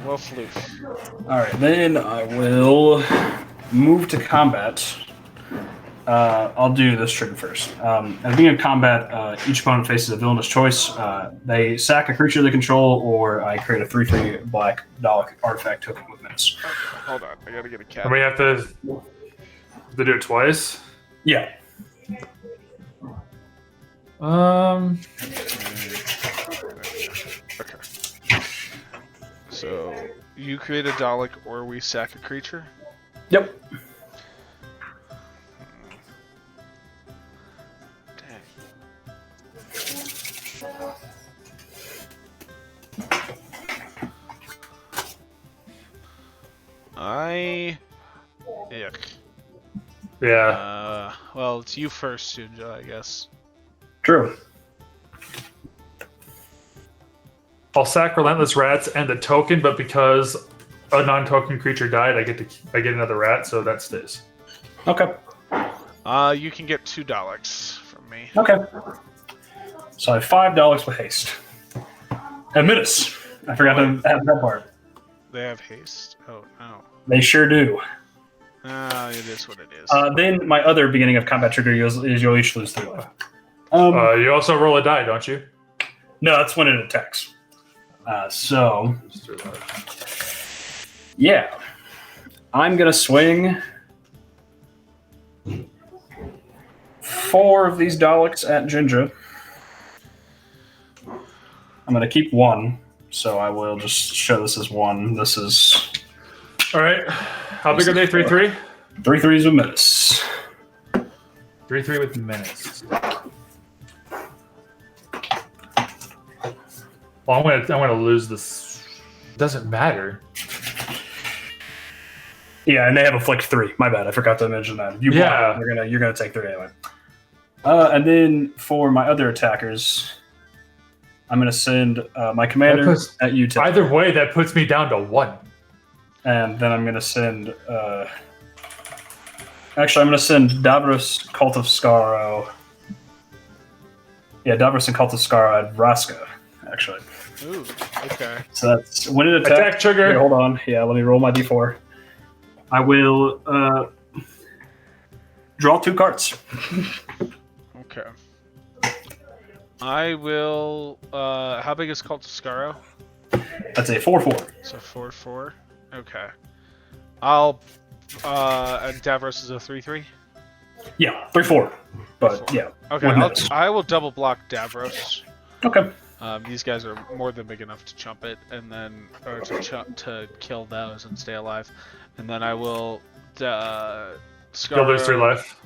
Well, floof. Alright, then I will move to combat. I'll do this trigger first. At the beginning of combat, each opponent faces a villainous choice. They sack a creature they control, or I create a 3/3 black Dalek artifact token with menace. Okay, hold on. I gotta get a cat. And we have to do it twice. Yeah. Um. Okay. So, you create a Dalek or we sack a creature? Yep. Dang. Yuck. Yeah. Well, it's you first, Sunja, I guess. True. I'll sack Relentless Rats and the token, but because a non-token creature died, I get another rat, so that stays. Okay. You can get 2 Daleks from me. Okay. So I have $5 with haste. And menace. I forgot to add that part. They have haste. Oh no. They sure do. It is what it is. Then my other beginning of combat trigger is you'll each lose 3 life. You also roll a die, don't you? No, that's when it attacks. So, Just 3 life. yeah. I'm going to swing 4 of these Daleks at Jinja. I'm going to keep 1, so I will just show this as 1. This is All right. How big are they? 3/3. 3/3s with menace. 3/3 with menace. Well, I'm gonna lose this. Doesn't matter. Yeah, and they have a flick 3. My bad, I forgot to mention that. You Yeah. block, you're gonna take 3 anyway. And then for my other attackers, I'm gonna send my commander That puts- at you. Either way, that puts me down to 1. And then I'm going to send... actually, I'm going to send Davros, Cult of Skaro. Yeah, Davros and Cult of Skaro at Vraska, actually. Ooh, okay. So that's... When it attacks... Attack trigger. Here, hold on. Yeah, let me roll my d4. I will draw 2 cards. Okay. I will. How big is Cult of Skaro? That's a 4/4. So 4/4. Okay. I'll. And Davros is a 3/3. Yeah, 3/4. But, yeah. Okay. With menace. I will double block Davros. Okay. These guys are more than big enough to chump it, and then to kill those and stay alive, and then I will. You'll lose 3 life.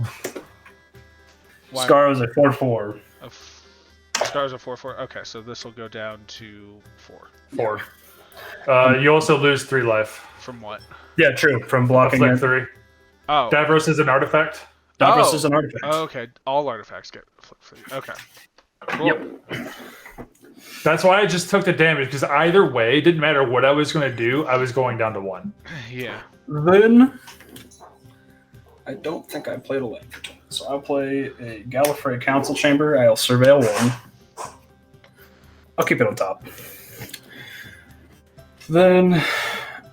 Why- Skaro is a 4/4. Scars are 4/4. Okay, so this will go down to 4. 4. You also lose 3 life. From what? Yeah, true. From blocking Afflict it. 3. Oh. Davros is an artifact. Davros is an artifact. Oh, okay. All artifacts get afflict 3. Okay. Cool. Yep. That's why I just took the damage, because either way, it didn't matter what I was going to do, I was going down to 1. Yeah. Then I don't think I played a land. So I'll play a Gallifrey Council Chamber. I'll surveil 1. I'll keep it on top. Then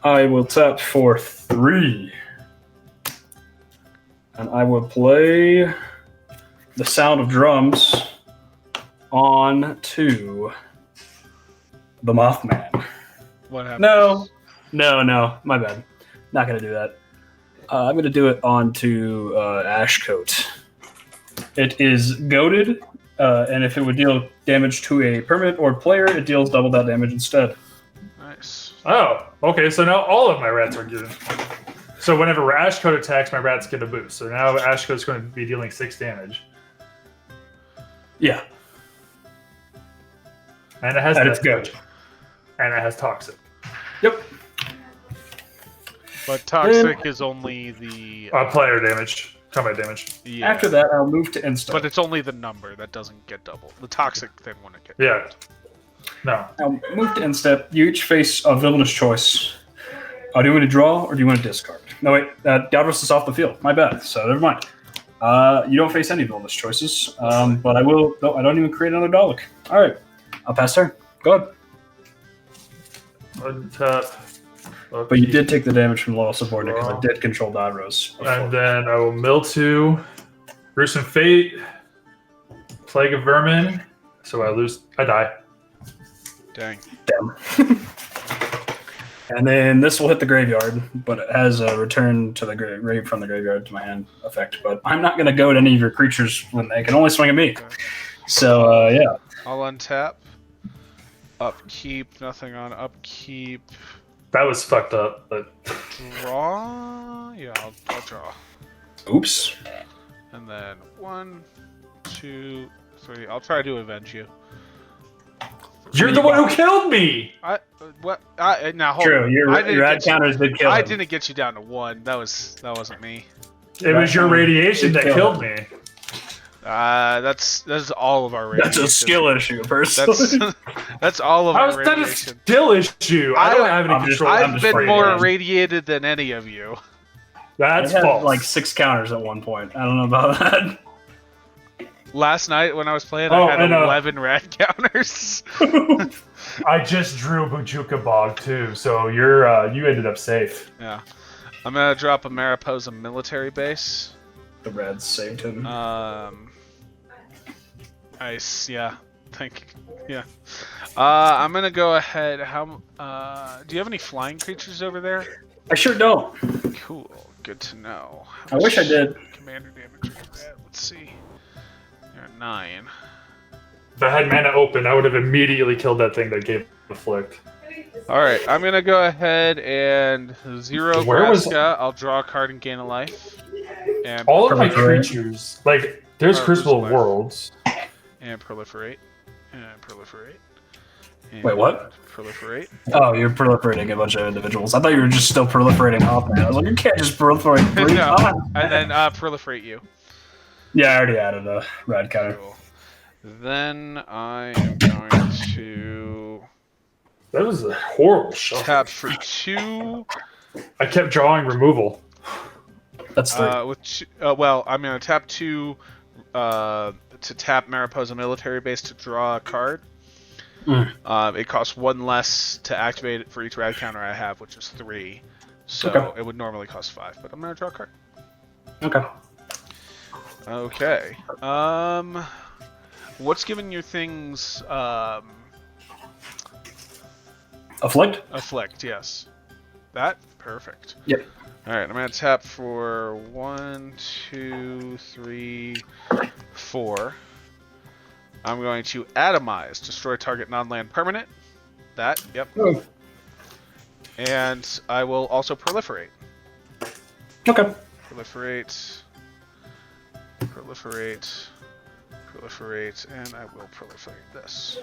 I will tap for 3. And I will play the Sound of Drums on to the Mothman. What happens? No, my bad. Not going to do that. I'm going to do it onto Ashcoat. It is goaded, and if it would deal damage to a permanent or player, it deals double that damage instead. Nice. Oh, okay, so now all of my rats are given. So whenever Ashcoat attacks, my rats get a boost. So now Ashcoat's going to be dealing 6 damage. Yeah, And it has and it's death good. touch. And it has toxic. Yep. But toxic is only the Player damage. Combat damage. yeah. After that, I'll move to Insta. But it's only the number that doesn't get double. The toxic thing wouldn't get. Yeah. No. I'll move to Instep. You each face a villainous choice. Do you want to draw or do you want to discard? No, wait. Davros is off the field. My bad. So never mind. You don't face any villainous choices. But I will. No, I don't even create another Dalek. All right. I'll pass turn. Go ahead. Untap. But you did take the damage from loyal subordinate because I did control Davros. And then I will mill 2. Gruesome Fate. Plague of Vermin. So I die. Dang. Damn. And then this will hit the graveyard, but it has a return to the grave from the graveyard to my hand effect. But I'm not going to go to any of your creatures when they can only swing at me. So, yeah. I'll untap. Upkeep. Nothing on upkeep. That was fucked up, but Draw. Yeah, I'll draw. Oops. And then 1, 2, 3. I'll try to avenge you. you're the one who killed me! What? Now hold True. on. Your ad counters did kill I him. didn't get you down to 1. That wasn't me. It was your radiation that killed me. That's all of our radiation. That's a skill issue, personally. That's all of How our is that a radiation. skill issue? I don't have any I'm just- control. I'm I've just been afraid more of it. irradiated than any of you. That's I had false. like 6 counters at one point. I don't know about that. Last night when I was playing, Oh, I had and, 11 rad counters. I just drew Bujuka Bog too, so you ended up safe. Yeah. I'm gonna drop a Mariposa military base. The Reds saved him. Nice, yeah. Yeah. I'm gonna go ahead. Do you have any flying creatures over there? I sure don't. Cool. Good to know. I wish I did. Commander damage are you at? Let's see. You're at 9. If I had mana open, I would have immediately killed that thing that gave Afflict. Alright, I'm gonna go ahead and 0 Where was- Graska. I'll draw a card and gain a life. And All of my Proliferate. creatures, like, there's Oh, Crucible of who's Worlds. And proliferate. And proliferate. And Wait, what? Proliferate. Oh, you're proliferating a bunch of individuals. I thought you were just still proliferating off. I was like, you can't just proliferate 3 No. times. And then proliferate you. Yeah, I already added a rad counter. Cool. Then I am going to That was a horrible shot. tap for 2. I kept drawing removal. That's 3. Well, I'm going to tap 2 to tap Mariposa military base to draw a card. It costs 1 less to activate it for each rad counter I have, which is 3. So Okay. it would normally cost 5, but I'm going to draw a card. Okay. Okay. What's giving your things Afflict? afflict? Yes. That? Perfect. Yep. Alright, I'm going to tap for 1, 2, 3, 4. I'm going to atomize, destroy target non-land permanent. That, yep. Oh. And I will also proliferate. Okay. Proliferate. Proliferate. Proliferate, and I will proliferate this.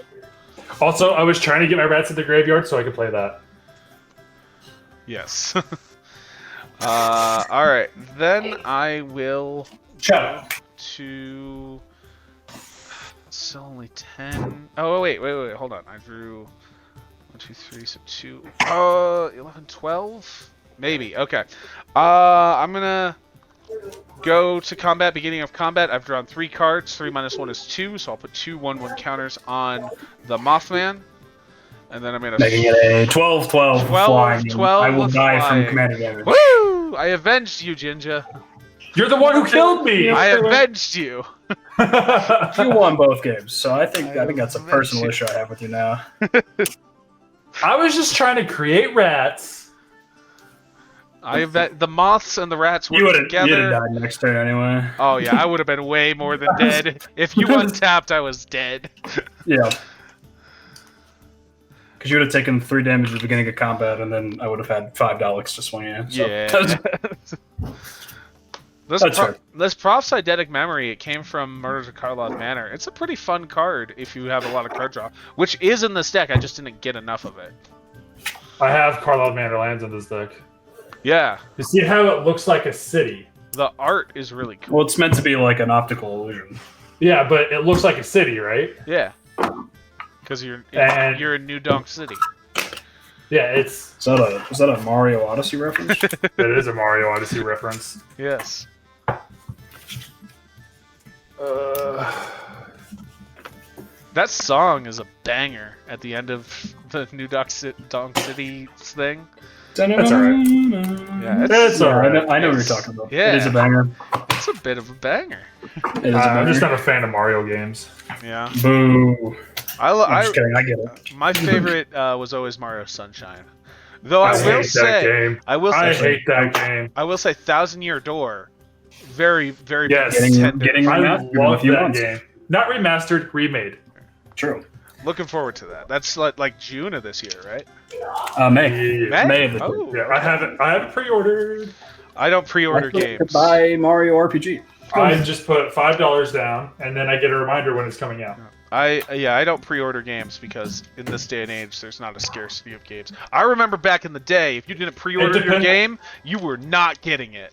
Also, I was trying to get my rats in the graveyard so I could play that. Yes. Alright, then I will Shut up. to... Still only 10... Oh, wait, hold on. I drew 1, 2, 3, so 2... 11, 12? Maybe, okay. I'm gonna go to combat, beginning of combat. I've drawn 3 cards. 3 minus 1 is 2, so I'll put 2 1/1 counters on the Mothman. And then I'm gonna... Making it a 12-12 flying. 12 I will die flying. from commander damage. Woo! I avenged you, Jinja. You're the one who killed me! I avenged you. You won both games, so I think that's a personal issue I have with you now. I was just trying to create rats. The moths and the rats You work would have together. died next turn anyway. Oh yeah, I would have been way more than dead. If you untapped, I was dead. Yeah. Because you would have taken 3 damage at the beginning of combat, and then I would have had $5 to swing in. So. Yeah. That's fair. This Prof's Eidetic Memory, it came from Murders of Karlov Manor. It's a pretty fun card if you have a lot of card draw, which is in this deck. I just didn't get enough of it. I have Karlov Manor lands in this deck. Yeah, You see how it looks like a city? the art is really cool. Well, it's meant to be like an optical illusion. Yeah, but it looks like a city, right? Yeah, because you're And- in New Donk City. Yeah, it's Is that a Mario Odyssey reference? it is a Mario Odyssey reference. Yes. That song is a banger at the end of the New Donk City thing. That's alright. Yeah, It's Yeah, alright. I know what you're talking about. Yeah. It is a banger. It's a bit of a banger. It is a I'm banger. just not a fan of Mario games. Yeah. Boo. I'm I just kidding. I get it. my favorite was always Mario Sunshine. Though I I will hate that say, game. I hate that game. I will say, Thousand Year Door, very, very Yes. tender. Getting I remastered love in a few that months. game. Not remastered, remade. True. Looking forward to that. That's like June of this year, right? May. Yeah. May of the Oh. Yeah, I have it pre-ordered. I don't pre-order I think games. to buy Mario RPG. I just put $5 down, and then I get a reminder when it's coming out. I don't pre-order games because in this day and age, there's not a scarcity of games. I remember back in the day, if you didn't pre-order your game, you were not getting it.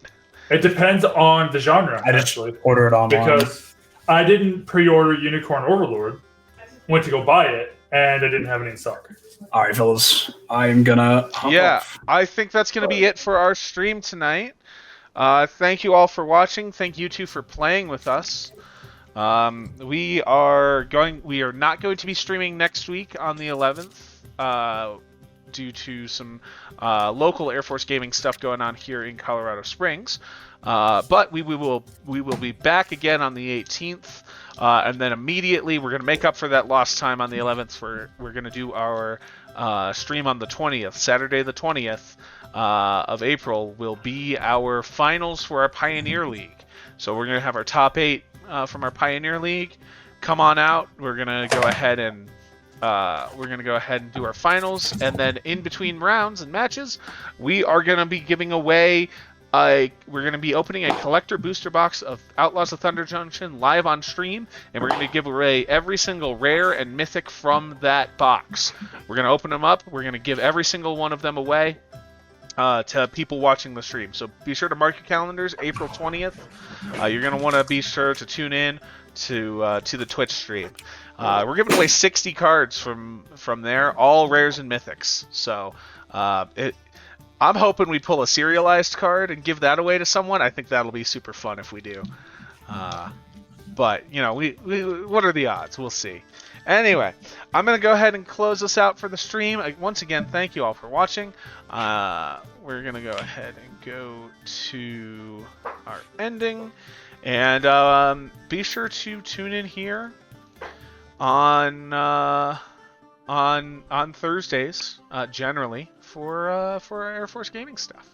It depends on the genre, I just actually. order it online. Because I didn't pre-order Unicorn Overlord, went to go buy it, and I didn't have any in stock. All right, fellas. I'm gonna. hop Yeah, off. I think that's going to be it for our stream tonight. Thank you all for watching. Thank you two for playing with us. We are not going to be streaming next week on the 11th due to some local Air Force gaming stuff going on here in Colorado Springs. But we will be back again on the 18th, and then immediately we're going to make up for that lost time on the 11th. We're going to do our stream on the 20th, Saturday the 20th of April will be our finals for our Pioneer League. So we're going to have our top 8 from our Pioneer League. Come on out. We're going to go ahead and do our finals, and then in between rounds and matches, we are going to be giving away. We're going to be opening a collector booster box of Outlaws of Thunder Junction live on stream, and we're going to give away every single rare and mythic from that box. We're going to open them up. We're going to give every single one of them away to people watching the stream. So be sure to mark your calendars, April 20th. You're going to want to be sure to tune in to the Twitch stream. We're giving away 60 cards from there, all rares and mythics. So I'm hoping we pull a serialized card and give that away to someone. I think that'll be super fun if we do. But, you know, we what are the odds? We'll see. Anyway, I'm going to go ahead and close this out for the stream. Once again, thank you all for watching. We're going to go ahead and go to our ending. And be sure to tune in here on Thursdays, generally, for our Air Force gaming stuff.